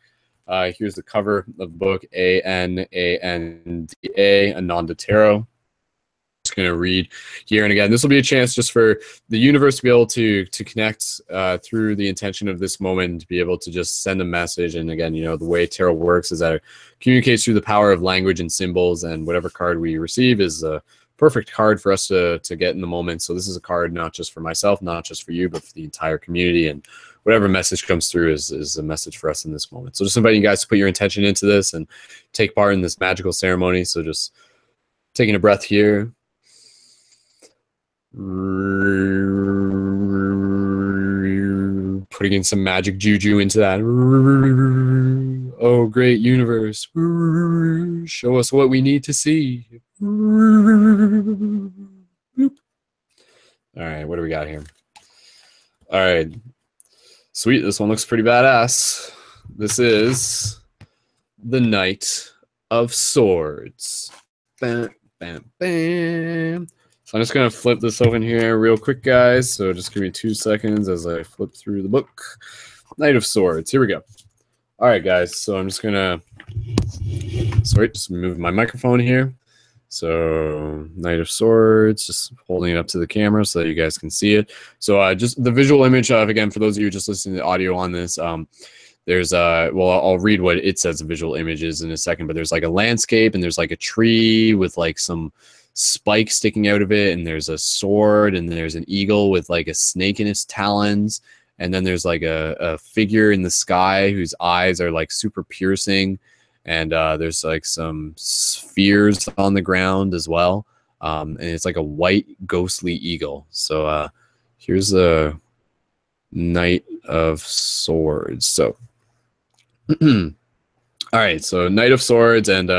Speaker 1: Here's the cover of the book, ANANDA, Ananda Tarot. Just going to read here, and again, this will be a chance just for the universe to be able to connect through the intention of this moment, to be able to just send a message. And again, you know, the way tarot works is that it communicates through the power of language and symbols, and whatever card we receive is a perfect card for us to get in the moment. So this is a card not just for myself, not just for you, but for the entire community, and whatever message comes through is a message for us in this moment. So just inviting you guys to put your intention into this and take part in this magical ceremony. So just taking a breath here. Putting in some magic juju into that. Oh, great universe, show us what we need to see. All right, what do we got here? All right, sweet, this one looks pretty badass. This is the Knight of Swords. Bam, bam, bam. So I'm just going to flip this open here real quick, guys. So just give me 2 seconds as I flip through the book. Knight of Swords. Here we go. All right, guys. So I'm just going to, sorry, just move my microphone here. So Knight of Swords, just holding it up to the camera so that you guys can see it. So just the visual image of, again, for those of you just listening to the audio on this, there's well, I'll read what it says the visual images in a second, but there's like a landscape and there's like a tree with like some spikes sticking out of it, and there's a sword, and there's an eagle with like a snake in its talons, and then there's like a figure in the sky whose eyes are like super piercing, and there's like some spheres on the ground as well, and it's like a white ghostly eagle. So here's a Knight of Swords. So all right, so Knight of Swords, and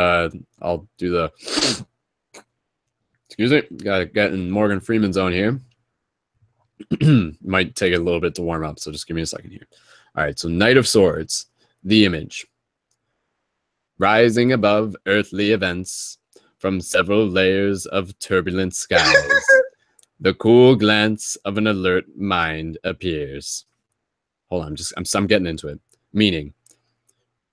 Speaker 1: I'll do the excuse me, gotta get in Morgan Freeman zone here. Might take a little bit to warm up, so just give me a second here. All right, so Knight of Swords, the image. rising above earthly events from several layers of turbulent skies. The cool glance of an alert mind appears. Hold on, I'm getting into it. Meaning,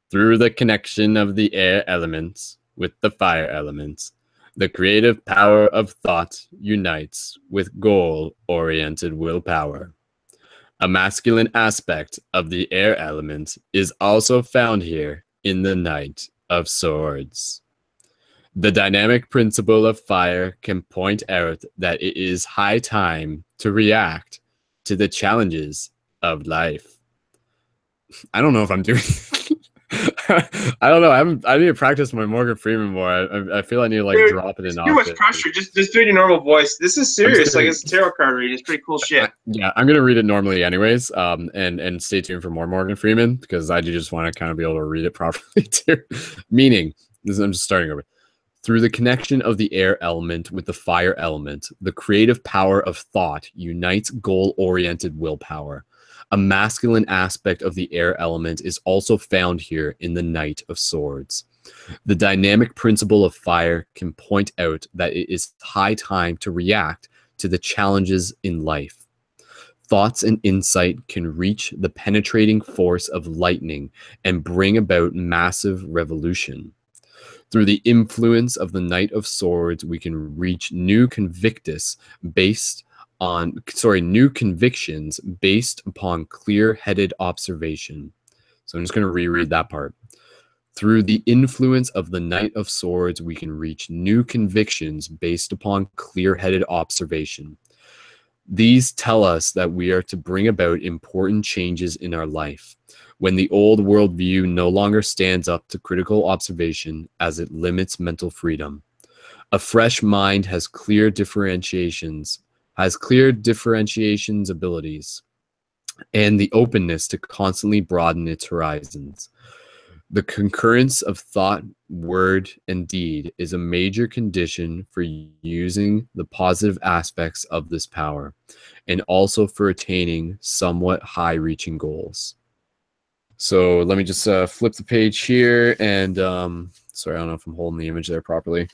Speaker 1: through the connection of the air elements with the fire elements, the creative power of thought unites with goal-oriented willpower. A masculine aspect of the air element is also found here in the Knight of Swords. The dynamic principle of fire can point out that it is high time to react to the challenges of life. I don't know if I'm doing I don't know. I need to practice my Morgan Freeman more. I feel I need to like drop it in.
Speaker 2: Too much pressure. Just do it in your normal voice. This is serious. Like it's a tarot card reading. It's pretty cool shit.
Speaker 1: Yeah, I'm gonna read it normally anyways. And stay tuned for more Morgan Freeman because I do just want to kind of be able to read it properly too. Meaning, I'm just starting over. Through the connection of the air element with the fire element, the creative power of thought unites goal-oriented willpower. A masculine aspect of the air element is also found here in the Knight of Swords. The dynamic principle of fire can point out that it is high time to react to the challenges in life. Thoughts and insight can reach the penetrating force of lightning and bring about massive revolution. Through the influence of the Knight of Swords, we can reach new convictions based upon clear-headed observation. So I'm just going to reread that part. Through the influence of the Knight of Swords, we can reach new convictions based upon clear-headed observation. These tell us that we are to bring about important changes in our life. When the old worldview no longer stands up to critical observation as it limits mental freedom. A fresh mind has clear differentiations abilities, and the openness to constantly broaden its horizons. The concurrence of thought, word, and deed is a major condition for using the positive aspects of this power, and also for attaining somewhat high-reaching goals. So let me just flip the page here, and sorry, I don't know if I'm holding the image there properly.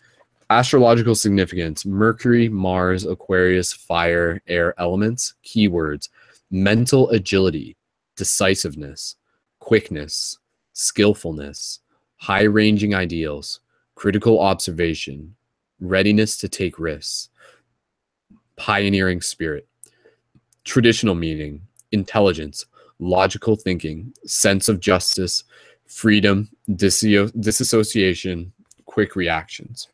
Speaker 1: Astrological significance: Mercury, Mars, Aquarius, fire, air elements. Keywords: mental agility, decisiveness, quickness, skillfulness, high-ranging ideals, critical observation, readiness to take risks, pioneering spirit. Traditional meaning: intelligence, logical thinking, sense of justice, freedom, disassociation, quick reactions.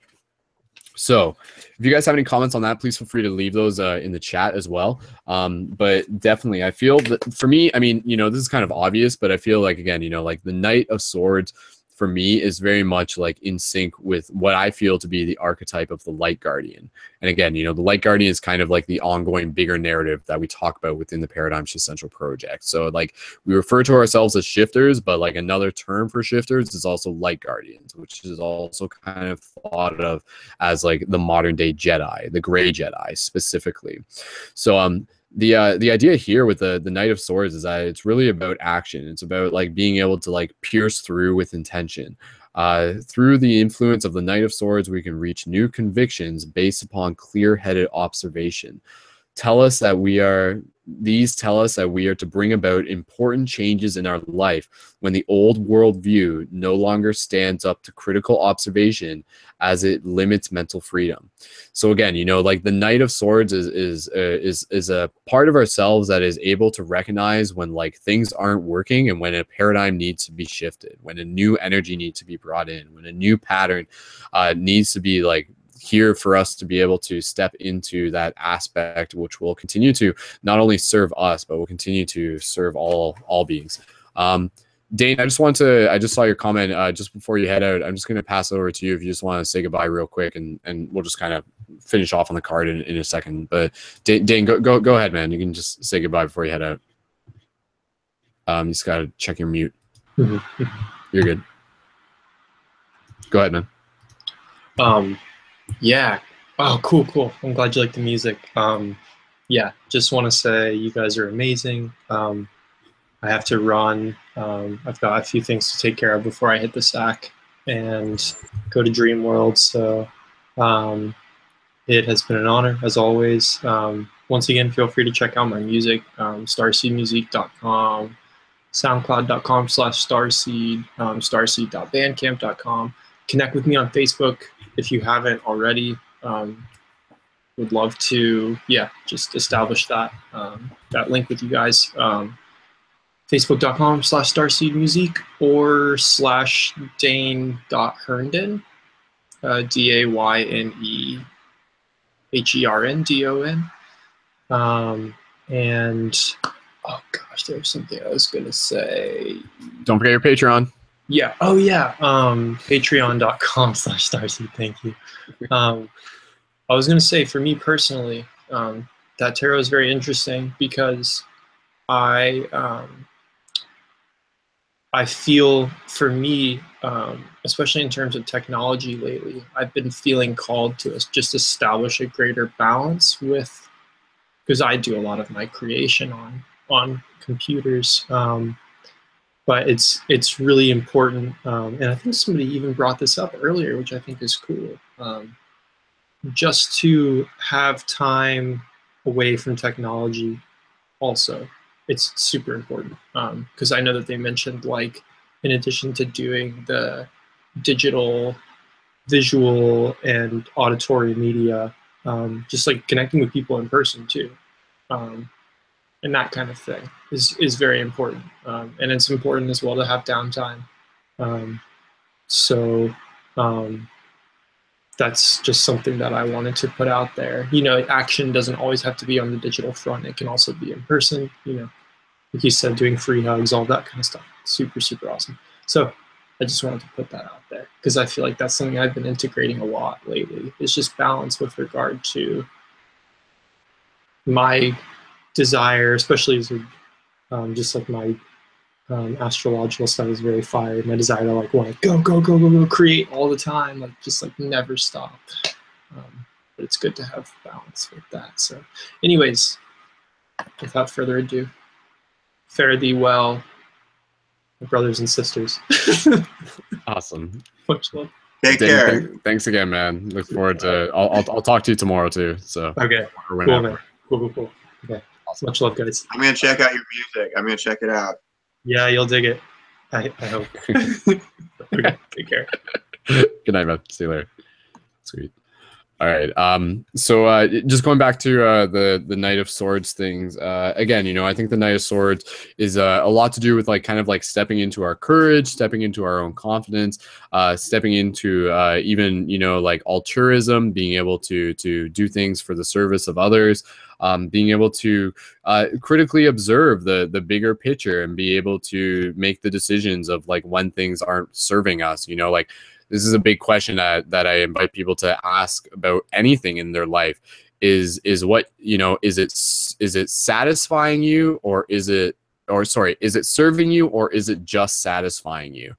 Speaker 1: So if you guys have any comments on that, please feel free to leave those in the chat as well. But definitely, I feel that for me, I mean, you know, this is kind of obvious, but I feel like, again, you know, like the Knight of Swords for me is very much like in sync with what I feel to be the archetype of the Light Guardian. And again, you know, the Light Guardian is kind of like the ongoing bigger narrative that we talk about within the Paradigm Shift Central project. So like we refer to ourselves as shifters, but like another term for shifters is also Light Guardians, which is also kind of thought of as like the modern day Jedi, the gray Jedi specifically. So the idea here with the Knight of Swords is that it's really about action. It's about like being able to like pierce through with intention. Through the influence of the Knight of Swords, we can reach new convictions based upon clear-headed observation. These tell us that we are to bring about important changes in our life when the old worldview no longer stands up to critical observation as it limits mental freedom. So again, you know, like the Knight of Swords is a part of ourselves that is able to recognize when like things aren't working and when a paradigm needs to be shifted, when a new energy needs to be brought in, when a new pattern needs to be like here for us to be able to step into that aspect, which will continue to not only serve us, but will continue to serve all beings. Dayne, I just saw your comment just before you head out. I'm just going to pass it over to you if you just want to say goodbye real quick, and we'll just kind of finish off on the card in a second. But Dayne, go ahead, man. You can just say goodbye before you head out. You just got to check your mute.
Speaker 7: Mm-hmm.
Speaker 1: You're good. Go ahead, man.
Speaker 7: Yeah. Oh, cool. I'm glad you like the music. Yeah, just want to say you guys are amazing. I have to run. I've got a few things to take care of before I hit the sack. and go to Dream World. So it has been an honor, as always. Once again, feel free to check out my music, starseedmusic.com, soundcloud.com/starseed, starseed.bandcamp.com. Connect with me on Facebook if you haven't already. Would love to, just establish that link with you guys. Facebook.com/starseedmusic or /Dayne.Herndon, DayneHerndon. And oh gosh, there was something I was gonna say.
Speaker 1: Don't forget your Patreon.
Speaker 7: Yeah. Oh yeah. Patreon.com/starseed. Thank you. I was gonna say, for me personally, that tarot is very interesting because I feel, for me, especially in terms of technology lately, I've been feeling called to just establish a greater balance with, because I do a lot of my creation on computers, but it's really important, and I think somebody even brought this up earlier, which I think is cool, just to have time away from technology also. It's super important, because I know that they mentioned, like, in addition to doing the digital, visual, and auditory media, just like connecting with people in person too, and that kind of thing is very important, and it's important as well to have downtime. So that's just something that I wanted to put out there. Action doesn't always have to be on the digital front. It can also be in person, like you said, doing free hugs, all that kind of stuff. Super, super awesome. So I just wanted to put that out there because I feel like that's something I've been integrating a lot lately. It's just balance with regard to my desire, especially as just like my astrological stuff is very fire. My desire to like want to go create all the time, like just like never stop. But it's good to have balance with that. So anyways, without further ado, fare thee well, my brothers and sisters.
Speaker 1: Awesome.
Speaker 7: Much love.
Speaker 3: Take care.
Speaker 1: Thanks again, man. Look forward to. I'll talk to you tomorrow too. So
Speaker 7: okay.
Speaker 1: Or whenever.
Speaker 7: Cool, man. Cool. Okay.
Speaker 1: Awesome.
Speaker 7: Much love, guys.
Speaker 3: I'm gonna check out your music. I'm gonna check it out.
Speaker 7: Yeah, you'll dig it. I hope. Okay. Take care.
Speaker 1: Good night, man. See you later. Sweet. All right. So just going back to the Knight of Swords things, again, I think the Knight of Swords is a lot to do with like kind of like stepping into our courage, stepping into our own confidence, stepping into even like altruism, being able to do things for the service of others, being able to critically observe the bigger picture and be able to make the decisions of like when things aren't serving us. Like. This is a big question that I invite people to ask about anything in their life. Is what is it satisfying you, or is it serving you, or is it just satisfying you?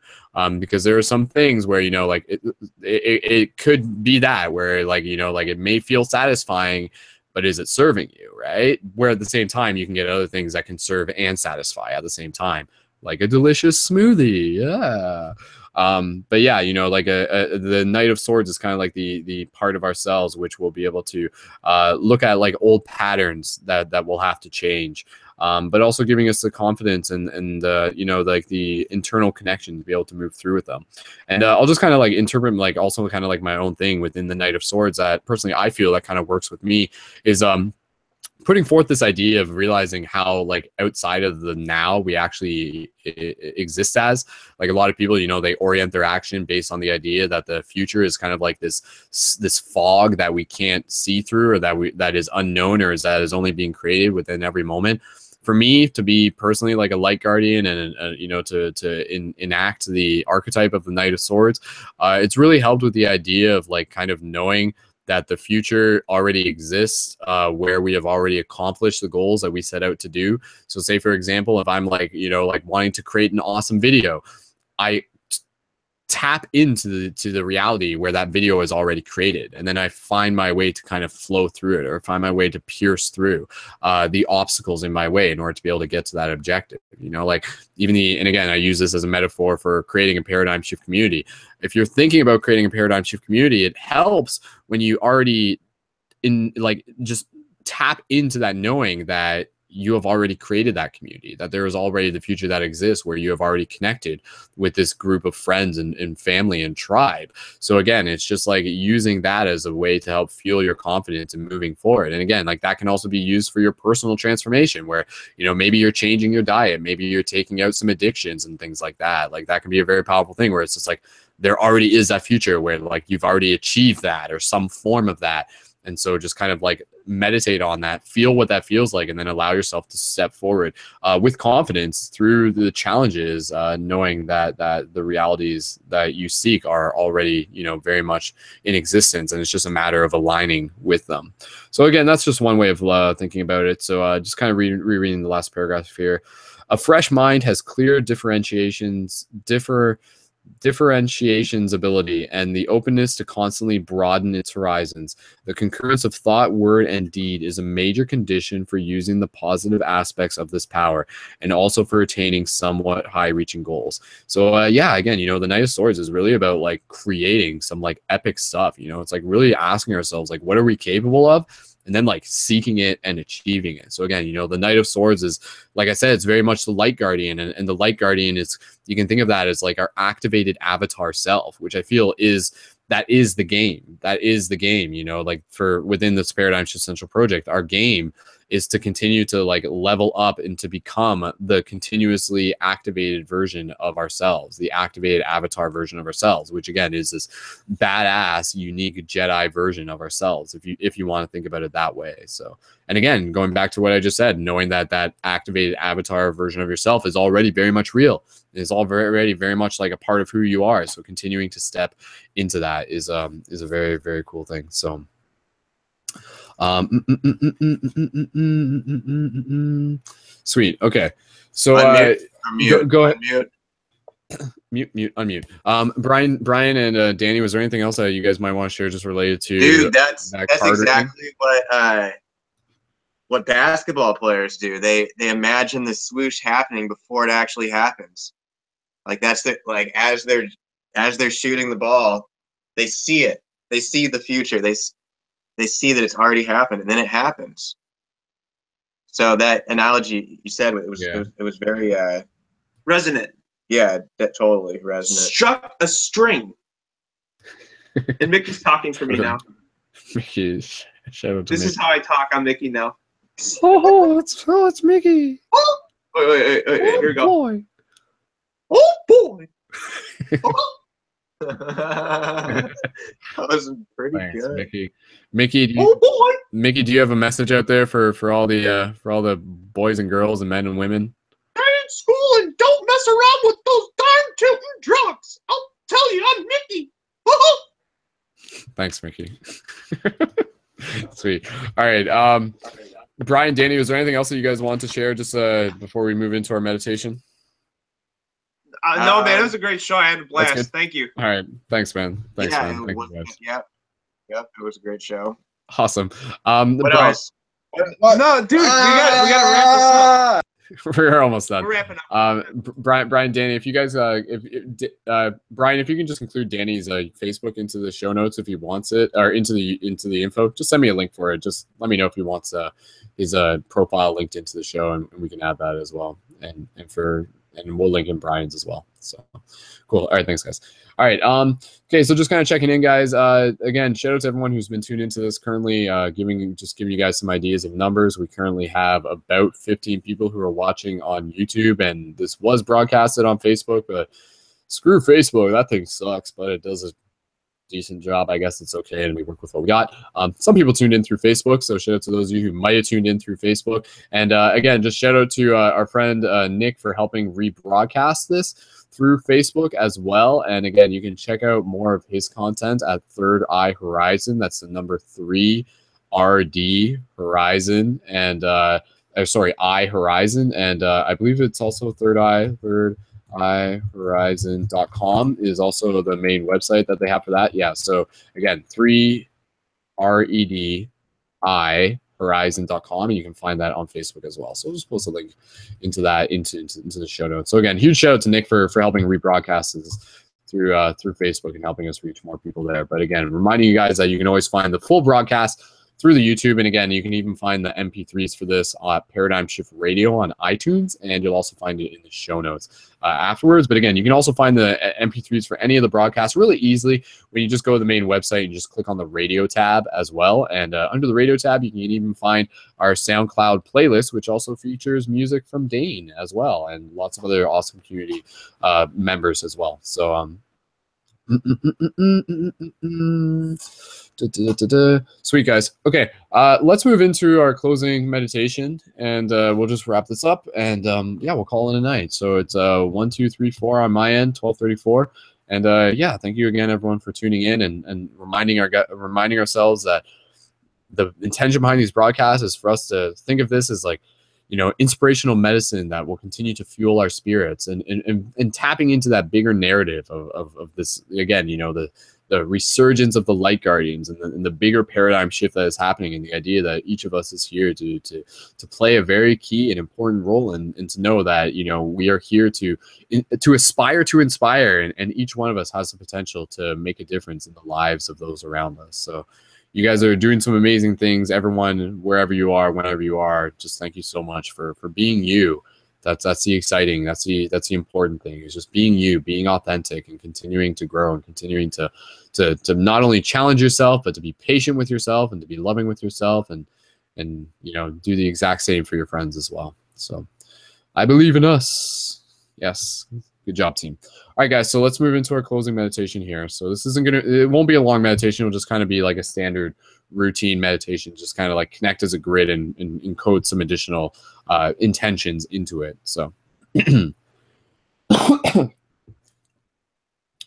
Speaker 1: Because there are some things where like it could be that where like like it may feel satisfying, but is it serving you, right? Where at the same time you can get other things that can serve and satisfy at the same time, like a delicious smoothie. Yeah. But yeah, like the Knight of Swords is kind of like the part of ourselves which we'll be able to look at like old patterns that will have to change, but also giving us the confidence and like the internal connection to be able to move through with them. And I'll just kind of like interpret like also kind of like my own thing within the Knight of Swords that personally I feel that kind of works with me is putting forth this idea of realizing how like outside of the now we actually exist as. Like a lot of people, they orient their action based on the idea that the future is kind of like this fog that we can't see through, or that is unknown, or that is only being created within every moment. For me to be personally like a light guardian and to enact the archetype of the Knight of Swords, it's really helped with the idea of like kind of knowing that the future already exists, where we have already accomplished the goals that we set out to do. So say, for example, if I'm like, like wanting to create an awesome video, I tap into the reality where that video is already created, and then I find my way to kind of flow through it, or find my way to pierce through the obstacles in my way in order to be able to get to that objective. You know, like even and again, I use this as a metaphor for creating a paradigm shift community. If you're thinking about creating a paradigm shift community, it helps when you already just tap into that, knowing that you have already created that community, that there is already the future that exists where you have already connected with this group of friends and family and tribe. So again, it's just like using that as a way to help fuel your confidence in moving forward. And again, like that can also be used for your personal transformation, where, you know, maybe you're changing your diet, maybe you're taking out some addictions and things like that. Like that can be a very powerful thing, where it's just like there already is that future where like you've already achieved that or some form of that. And so just kind of like meditate on that, feel what that feels like, and then allow yourself to step forward with confidence through the challenges, knowing that the realities that you seek are already, you know, very much in existence, and it's just a matter of aligning with them. So again, that's just one way of thinking about it. So just kind of rereading the last paragraph here. A fresh mind has clear differentiations ability and the openness to constantly broaden its horizons. The concurrence of thought, word, and deed is a major condition for using the positive aspects of this power, and also for attaining somewhat high-reaching goals. So yeah, again, you know, the Knight of Swords is really about like creating some like epic stuff. You know, it's like really asking ourselves, like, what are we capable of? And then like seeking it and achieving it. So again, you know, the Knight of Swords is, like I said, it's very much the light guardian, and the light guardian is, you can think of that as like our activated avatar self, which I feel is the game. That is the game, you know, like for within this Paradigm Shift Central project, our game is to continue to like level up and to become the continuously activated version of ourselves, the activated avatar version of ourselves, which again is this badass, unique Jedi version of ourselves, if you want to think about it that way. So, and again, going back to what I just said, knowing that that activated avatar version of yourself is already very much real. It's already very much like a part of who you are. So continuing to step into that is a very, very cool thing. So sweet. Okay. So go ahead. Unmute. Brian and Danny, was there anything else that you guys might want to share just related to?
Speaker 3: Dude, that's exactly what basketball players do. They imagine the swoosh happening before it actually happens. Like that's like as they're shooting the ball, they see it. They see the future. They see that it's already happened, and then it happens. So that analogy you said, it was very
Speaker 2: resonant.
Speaker 3: Yeah, that totally resonant.
Speaker 2: Struck a string. And Mickey's talking for me now.
Speaker 1: Mickey, shout out to
Speaker 2: this
Speaker 1: Mickey.
Speaker 2: is how I talk. I'm Mickey now.
Speaker 1: Oh, it's Mickey.
Speaker 2: Oh, wait, here we go.
Speaker 1: Boy.
Speaker 2: Oh boy.
Speaker 3: That was pretty good.
Speaker 1: Mickey.
Speaker 2: Mickey,
Speaker 1: do you have a message out there for all the boys and girls and men and women?
Speaker 2: Stay in school and don't mess around with those darn tootin' drugs. I'll tell you, I'm Mickey.
Speaker 1: Thanks, Mickey. Sweet. All right. Brian, Danny, was there anything else that you guys want to share just before we move into our meditation?
Speaker 2: No, man, it was a great show. I had a blast. Thank you.
Speaker 1: All right. Thanks, man. Thanks, man. Thank you, guys.
Speaker 3: Yep, it was a great show.
Speaker 1: Awesome.
Speaker 3: What else?
Speaker 2: No, dude, we gotta wrap this up.
Speaker 1: We're almost done.
Speaker 2: We're wrapping up.
Speaker 1: Brian, Danny, if you guys, Brian, if you can just include Danny's Facebook into the show notes if he wants it, or into the info, just send me a link for it. Just let me know if he wants his profile linked into the show, and we can add that as well. And we'll link in Brian's as well. So cool. All right, thanks, guys. All right. Okay, so just kind of checking in, guys. Again, shout out to everyone who's been tuned into this currently, giving you guys some ideas of numbers. We currently have about 15 people who are watching on YouTube, and this was broadcasted on Facebook, but screw Facebook. That thing sucks, but it does a decent job. I guess it's okay, and we work with what we got. Some people tuned in through Facebook, so shout out to those of you who might have tuned in through Facebook. And again, just shout out to our friend Nick for helping rebroadcast this through Facebook as well. And again, you can check out more of his content at Third Eye Horizon. That's the number 3 RD Horizon, and Eye Horizon, and I believe it's also Third Eye ihorizon.com is also the main website that they have for that. Yeah, so again, 3REDI horizon.com, and you can find that on Facebook as well. So I'll just post a link into that into the show notes. So again, huge shout out to Nick for helping rebroadcast this through Facebook and helping us reach more people there. But again, reminding you guys that you can always find the full broadcast through the YouTube, and again, you can even find the MP3s for this at Paradigm Shift Radio on iTunes, and you'll also find it in the show notes afterwards. But again, you can also find the MP3s for any of the broadcasts really easily when you just go to the main website and just click on the radio tab as well. And under the radio tab, you can even find our SoundCloud playlist, which also features music from Dayne as well, and lots of other awesome community members as well. So sweet, guys. Okay, let's move into our closing meditation, and we'll just wrap this up, and yeah, we'll call it a night. So it's 1, 2, 3, 4 on my end, 12:34, and yeah, thank you again, everyone, for tuning in and reminding ourselves that the intention behind these broadcasts is for us to think of this as like, you know, inspirational medicine that will continue to fuel our spirits, and tapping into that bigger narrative of this, again, you know, the resurgence of the light guardians, and the bigger paradigm shift that is happening, and the idea that each of us is here to play a very key and important role, and to know that, you know, we are here to aspire to inspire, and each one of us has the potential to make a difference in the lives of those around us. So you guys are doing some amazing things, everyone, wherever you are, whenever you are. Just thank you so much for being you. That's the exciting, that's the important thing, is just being you, being authentic, and continuing to grow, and continuing to not only challenge yourself, but to be patient with yourself, and to be loving with yourself, and you know, do the exact same for your friends as well. So I believe in us. Yes. Good job, team. All right, guys, so let's move into our closing meditation here. So this it won't be a long meditation. It'll just kind of be like a standard routine meditation, just kind of like connect as a grid and encode some additional intentions into it. So,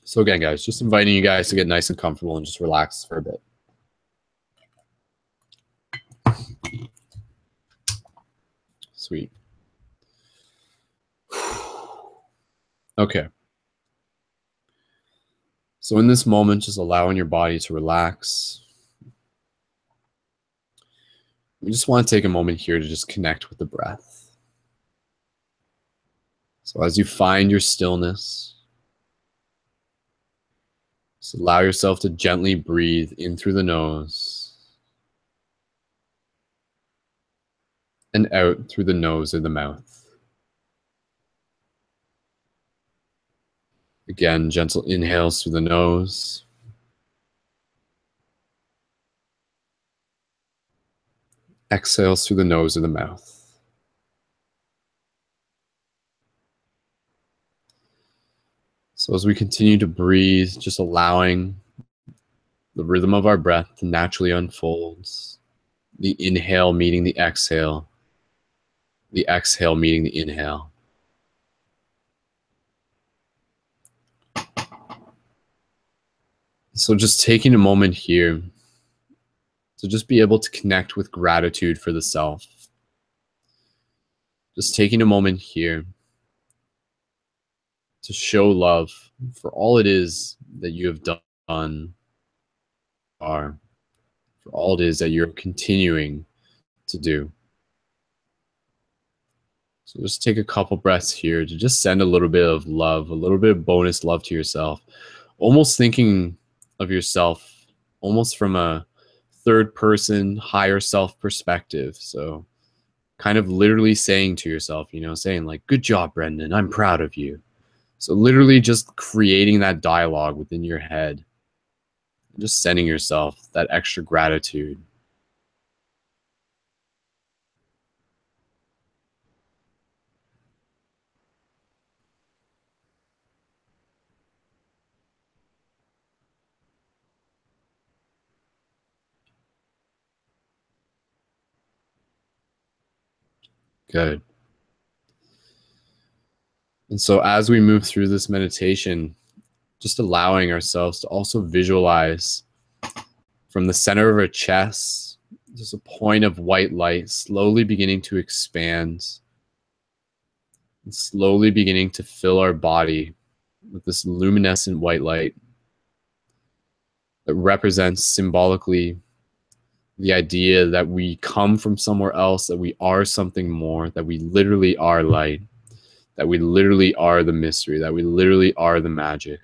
Speaker 1: so again, guys, just inviting you guys to get nice and comfortable and just relax for a bit. Sweet. Okay. So in this moment, just allowing your body to relax. We just want to take a moment here to just connect with the breath. So as you find your stillness, just allow yourself to gently breathe in through the nose and out through the nose or the mouth. Again, gentle inhales through the nose. Exhales through the nose or the mouth. So as we continue to breathe, just allowing the rhythm of our breath to naturally unfold. The inhale meeting the exhale meeting the inhale. So just taking a moment here to just be able to connect with gratitude for the self. Just taking a moment here to show love for all it is that you have done, for all it is that you're continuing to do. So just take a couple breaths here to just send a little bit of love, a little bit of bonus love to yourself, almost thinking of yourself almost from a third person, higher self perspective. So kind of literally saying to yourself, you know, saying like, good job, Brendon, I'm proud of you. So literally just creating that dialogue within your head, just sending yourself that extra gratitude. Good. And so as we move through this meditation, just allowing ourselves to also visualize from the center of our chest, just a point of white light slowly beginning to expand And slowly beginning to fill our body with this luminescent white light that represents symbolically the idea that we come from somewhere else, that we are something more, that we literally are light, that we literally are the mystery, that we literally are the magic,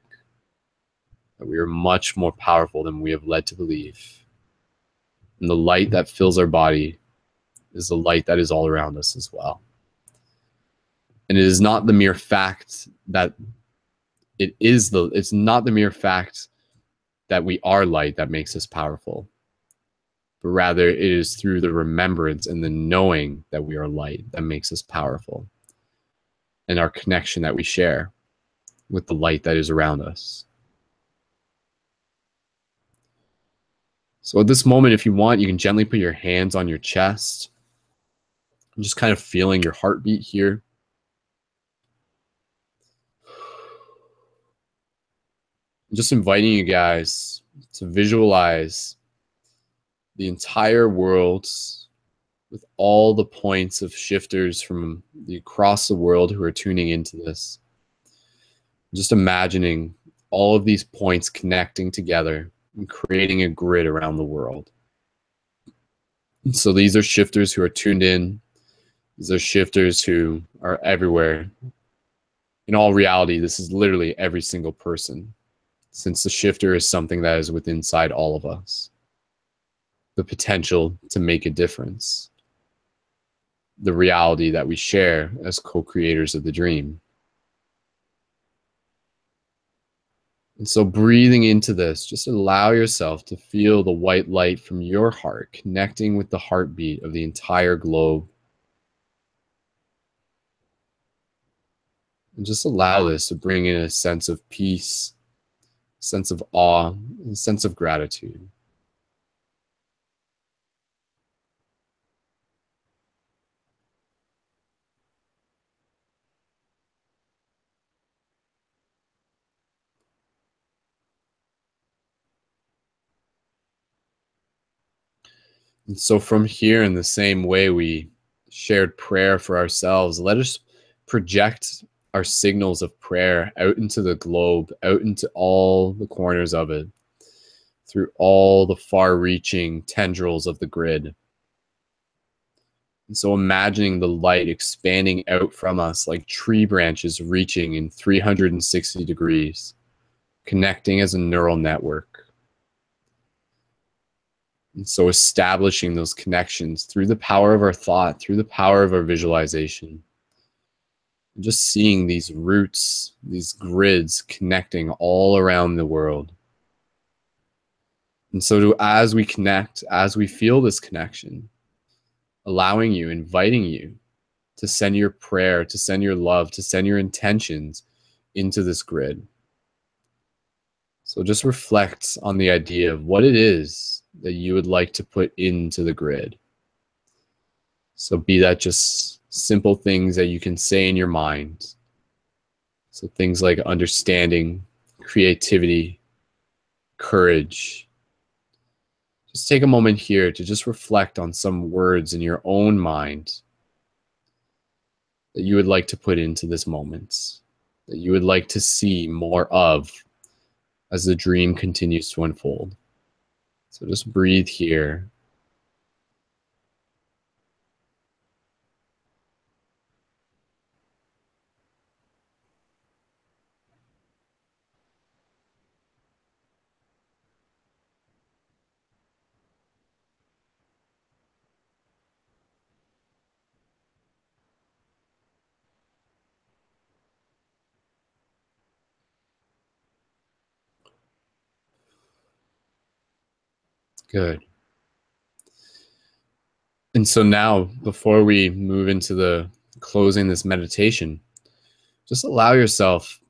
Speaker 1: that we are much more powerful than we have led to believe. And the light that fills our body is the light that is all around us as well. And it is not the mere fact that it's not the mere fact that we are light that makes us powerful, but rather it is through the remembrance and the knowing that we are light that makes us powerful, and our connection that we share with the light that is around us. So at this moment, if you want, you can gently put your hands on your chest and just kind of feeling your heartbeat here. I'm just inviting you guys to visualize the entire world with all the points of shifters from across the world who are tuning into this. Just imagining all of these points connecting together and creating a grid around the world. And so these are shifters who are tuned in. These are shifters who are everywhere. In all reality, this is literally every single person, since the shifter is something that is within inside all of us. The potential to make a difference. The reality that we share as co-creators of the dream. And so breathing into this, just allow yourself to feel the white light from your heart connecting with the heartbeat of the entire globe. And just allow this to bring in a sense of peace, a sense of awe, and a sense of gratitude. And so from here, in the same way we shared prayer for ourselves, let us project our signals of prayer out into the globe, out into all the corners of it, through all the far-reaching tendrils of the grid. And so imagining the light expanding out from us like tree branches reaching in 360 degrees, connecting as a neural network. And so establishing those connections through the power of our thought, through the power of our visualization. And just seeing these roots, these grids connecting all around the world. And so as we connect, as we feel this connection, allowing you, inviting you to send your prayer, to send your love, to send your intentions into this grid. So just reflect on the idea of what it is that you would like to put into the grid. So be that just simple things that you can say in your mind. So things like understanding, creativity, courage. Just take a moment here to just reflect on some words in your own mind that you would like to put into this moment, that you would like to see more of as the dream continues to unfold. So just breathe here. Good. And so now, before we move into the closing this meditation, just allow yourself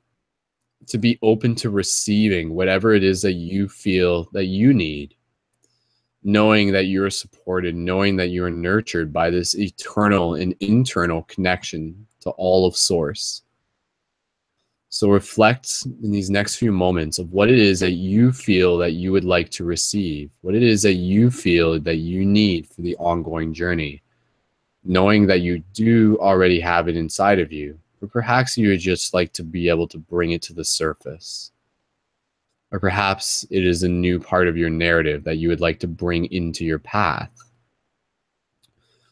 Speaker 1: to be open to receiving whatever it is that you feel that you need, knowing that you're supported, knowing that you're nurtured by this eternal and internal connection to all of Source. So reflect in these next few moments of what it is that you feel that you would like to receive, what it is that you feel that you need for the ongoing journey, knowing that you do already have it inside of you, Or perhaps you would just like to be able to bring it to the surface. Or perhaps it is a new part of your narrative that you would like to bring into your path.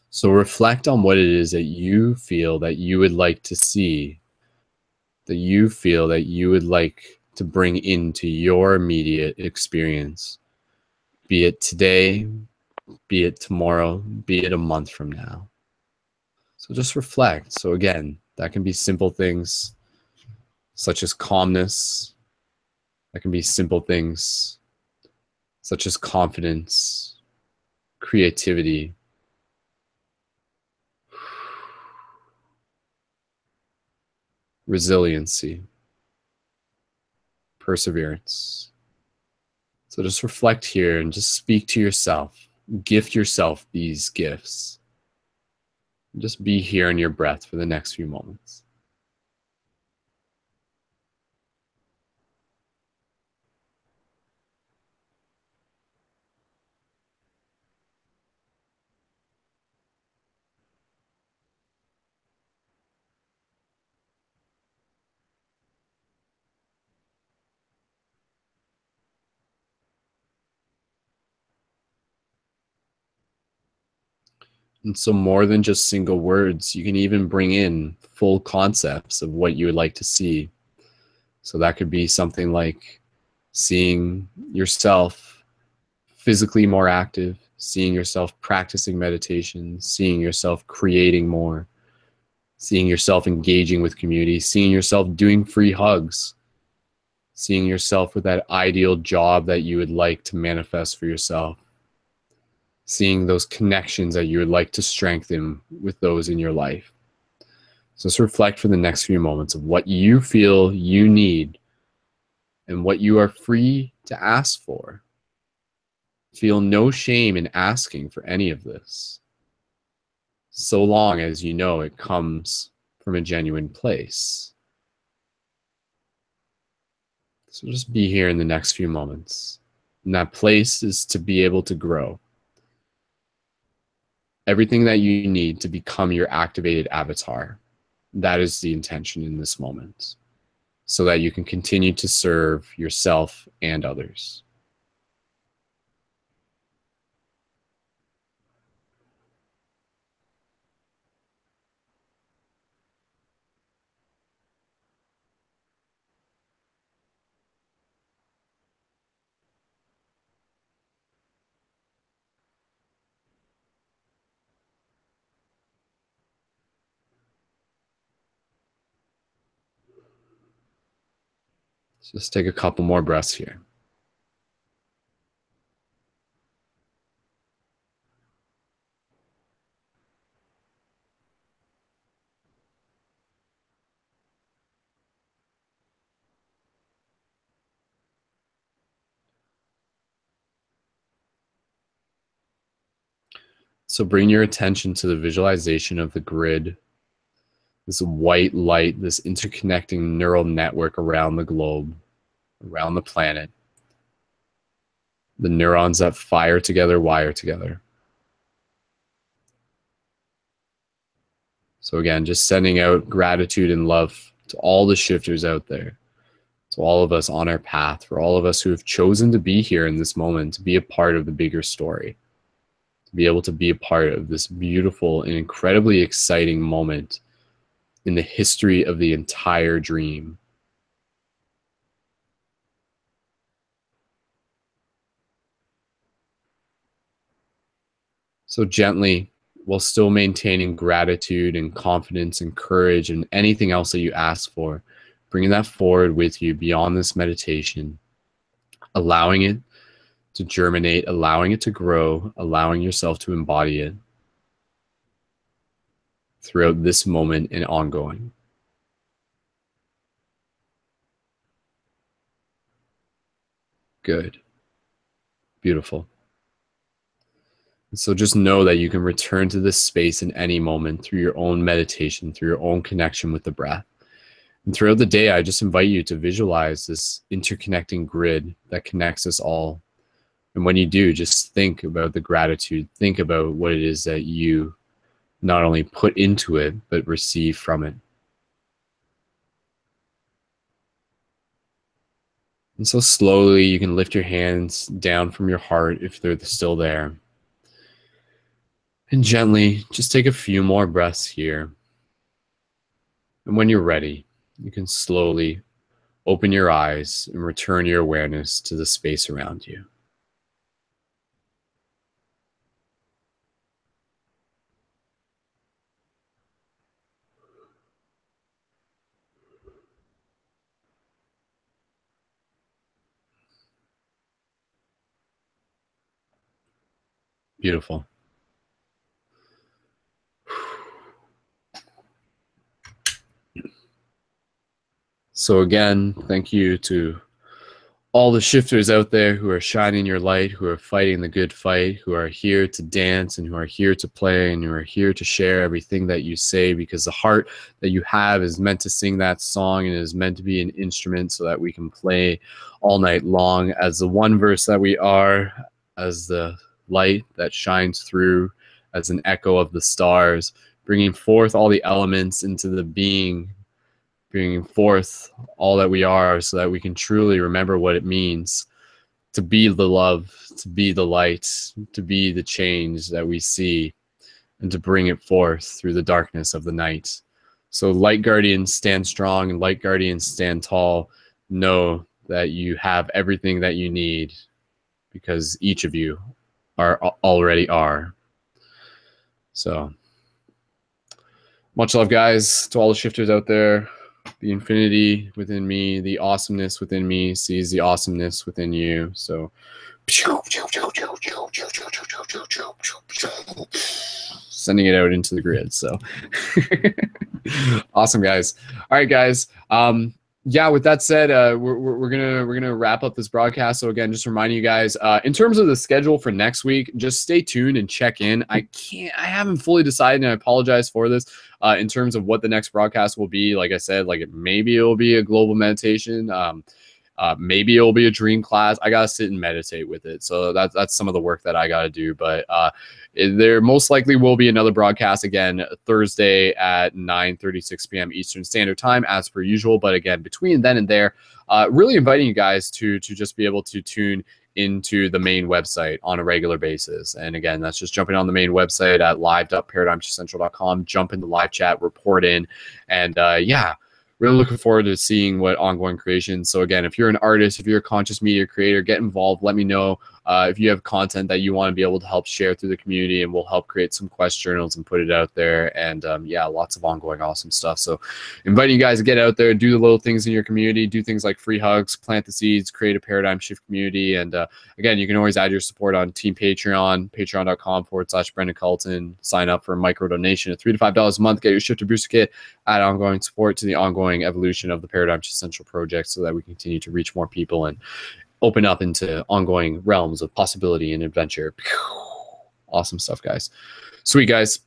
Speaker 1: So reflect on what it is that you feel that you would like to see, that you feel that you would like to bring into your immediate experience, be it today, be it tomorrow, be it a month from now. So just reflect. So again, that can be simple things such as calmness. That can be simple things such as confidence, creativity, resiliency, perseverance. So just reflect here and just speak to yourself. Gift yourself these gifts. Just be here in your breath for the next few moments. And so more than just single words, you can even bring in full concepts of what you would like to see. So that could be something like seeing yourself physically more active, seeing yourself practicing meditation, seeing yourself creating more, seeing yourself engaging with community, seeing yourself doing free hugs, seeing yourself with that ideal job that you would like to manifest for yourself, seeing those connections that you would like to strengthen with those in your life. So just reflect for the next few moments of what you feel you need and what you are free to ask for. Feel no shame in asking for any of this, so long as you know it comes from a genuine place. So just be here in the next few moments. And that place is to be able to grow. Everything that you need to become your activated avatar. That is the intention in this moment, so that you can continue to serve yourself and others. Just take a couple more breaths here. So bring your attention to the visualization of the grid, this white light, this interconnecting neural network around the globe, around the planet. The neurons that fire together, wire together. So again, just sending out gratitude and love to all the shifters out there, to all of us on our path, for all of us who have chosen to be here in this moment, to be a part of the bigger story, to be able to be a part of this beautiful and incredibly exciting moment in the history of the entire dream. So gently, while still maintaining gratitude and confidence and courage and anything else that you ask for, bringing that forward with you beyond this meditation, allowing it to germinate, allowing it to grow, allowing yourself to embody it throughout this moment and ongoing. Good. Beautiful. And so just know that you can return to this space in any moment through your own meditation, through your own connection with the breath. And throughout the day, I just invite you to visualize this interconnecting grid that connects us all. And when you do, just think about the gratitude. Think about what it is that you not only put into it, but receive from it. And so slowly you can lift your hands down from your heart if they're still there. And gently just take a few more breaths here. And when you're ready, you can slowly open your eyes and return your awareness to the space around you. Beautiful. So again, thank you to all the shifters out there who are shining your light, who are fighting the good fight, who are here to dance and who are here to play and who are here to share everything that you say, because the heart that you have is meant to sing that song and is meant to be an instrument so that we can play all night long as the one verse that we are, as the light that shines through, as an echo of the stars, bringing forth all the elements into the being, bringing forth all that we are so that we can truly remember what it means to be the love, to be the light, to be the change that we see, and to bring it forth through the darkness of the night. So light guardians, stand strong, and light guardians, stand tall. Know that you have everything that you need because each of you already are. So much love, guys, to all the shifters out there. The infinity within me, the awesomeness within me sees the awesomeness within you. So sending it out into the grid. So awesome, guys. All right, guys. Yeah, with that said, we're gonna wrap up this broadcast. So again, just reminding you guys, in terms of the schedule for next week, just stay tuned and check in. I haven't fully decided, and I apologize for this. In terms of what the next broadcast will be, like I said, maybe it'll be a global meditation. Maybe it'll be a dream class. I gotta sit and meditate with it. So that's some of the work that I gotta do. But there most likely will be another broadcast again Thursday at 9:36 p.m. Eastern Standard Time, as per usual. But again, between then and there, really inviting you guys to just be able to tune into the main website on a regular basis. And again, that's just jumping on the main website at live.paradigmcentral.com, jump into live chat, report in, and yeah. Really looking forward to seeing what ongoing creations. So again, if you're an artist, if you're a conscious media creator, get involved. Let me know if you have content that you want to be able to help share through the community, and we'll help create some quest journals and put it out there. And yeah, lots of ongoing awesome stuff. So inviting you guys to get out there, do the little things in your community, do things like free hugs, plant the seeds, create a paradigm shift community. And again, you can always add your support on Team Patreon, patreon.com/Brendon Culliton. Sign up for a micro donation of $3 to $5 a month. Get your Shifter Booster Kit. Add ongoing support to the ongoing evolution of the Paradigm Shift Central project so that we continue to reach more people and open up into ongoing realms of possibility and adventure. Awesome stuff, guys. Sweet, guys.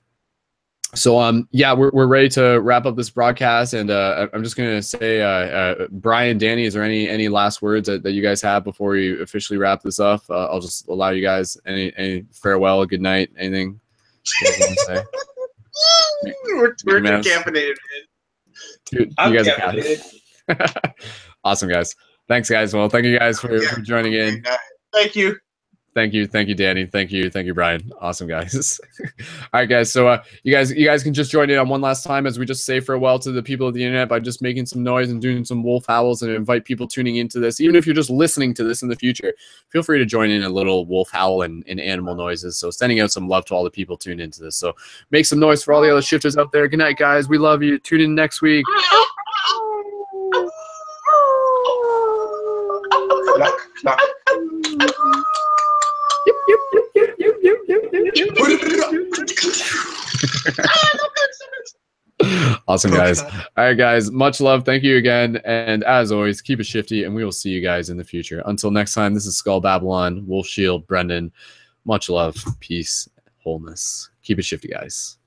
Speaker 1: So yeah, we're ready to wrap up this broadcast, and I'm just gonna say, Brian, Danny, is there any last words that you guys have before we officially wrap this up? I'll just allow you guys any farewell, good night, anything you guys want to say?
Speaker 2: We're too caffeinated, man.
Speaker 1: You guys are caffeinated. Awesome, guys. Thanks, guys. Well, thank you guys for joining in.
Speaker 2: Thank you.
Speaker 1: Thank you, Danny. Thank you, Brian. Awesome, guys. All right, guys. So you guys can just join in on one last time as we just say farewell to the people of the internet by just making some noise and doing some wolf howls, and invite people tuning into this. Even if you're just listening to this in the future, feel free to join in a little wolf howl and animal noises. So sending out some love to all the people tuned into this. So make some noise for all the other shifters out there. Good night, guys. We love you. Tune in next week. Awesome, guys. All right, guys. Much love. Thank you again. And as always, keep it shifty, and we will see you guys in the future. Until next time, this is Skull Babylon, Wolf Shield, Brendon. Much love, peace, wholeness. Keep it shifty, guys.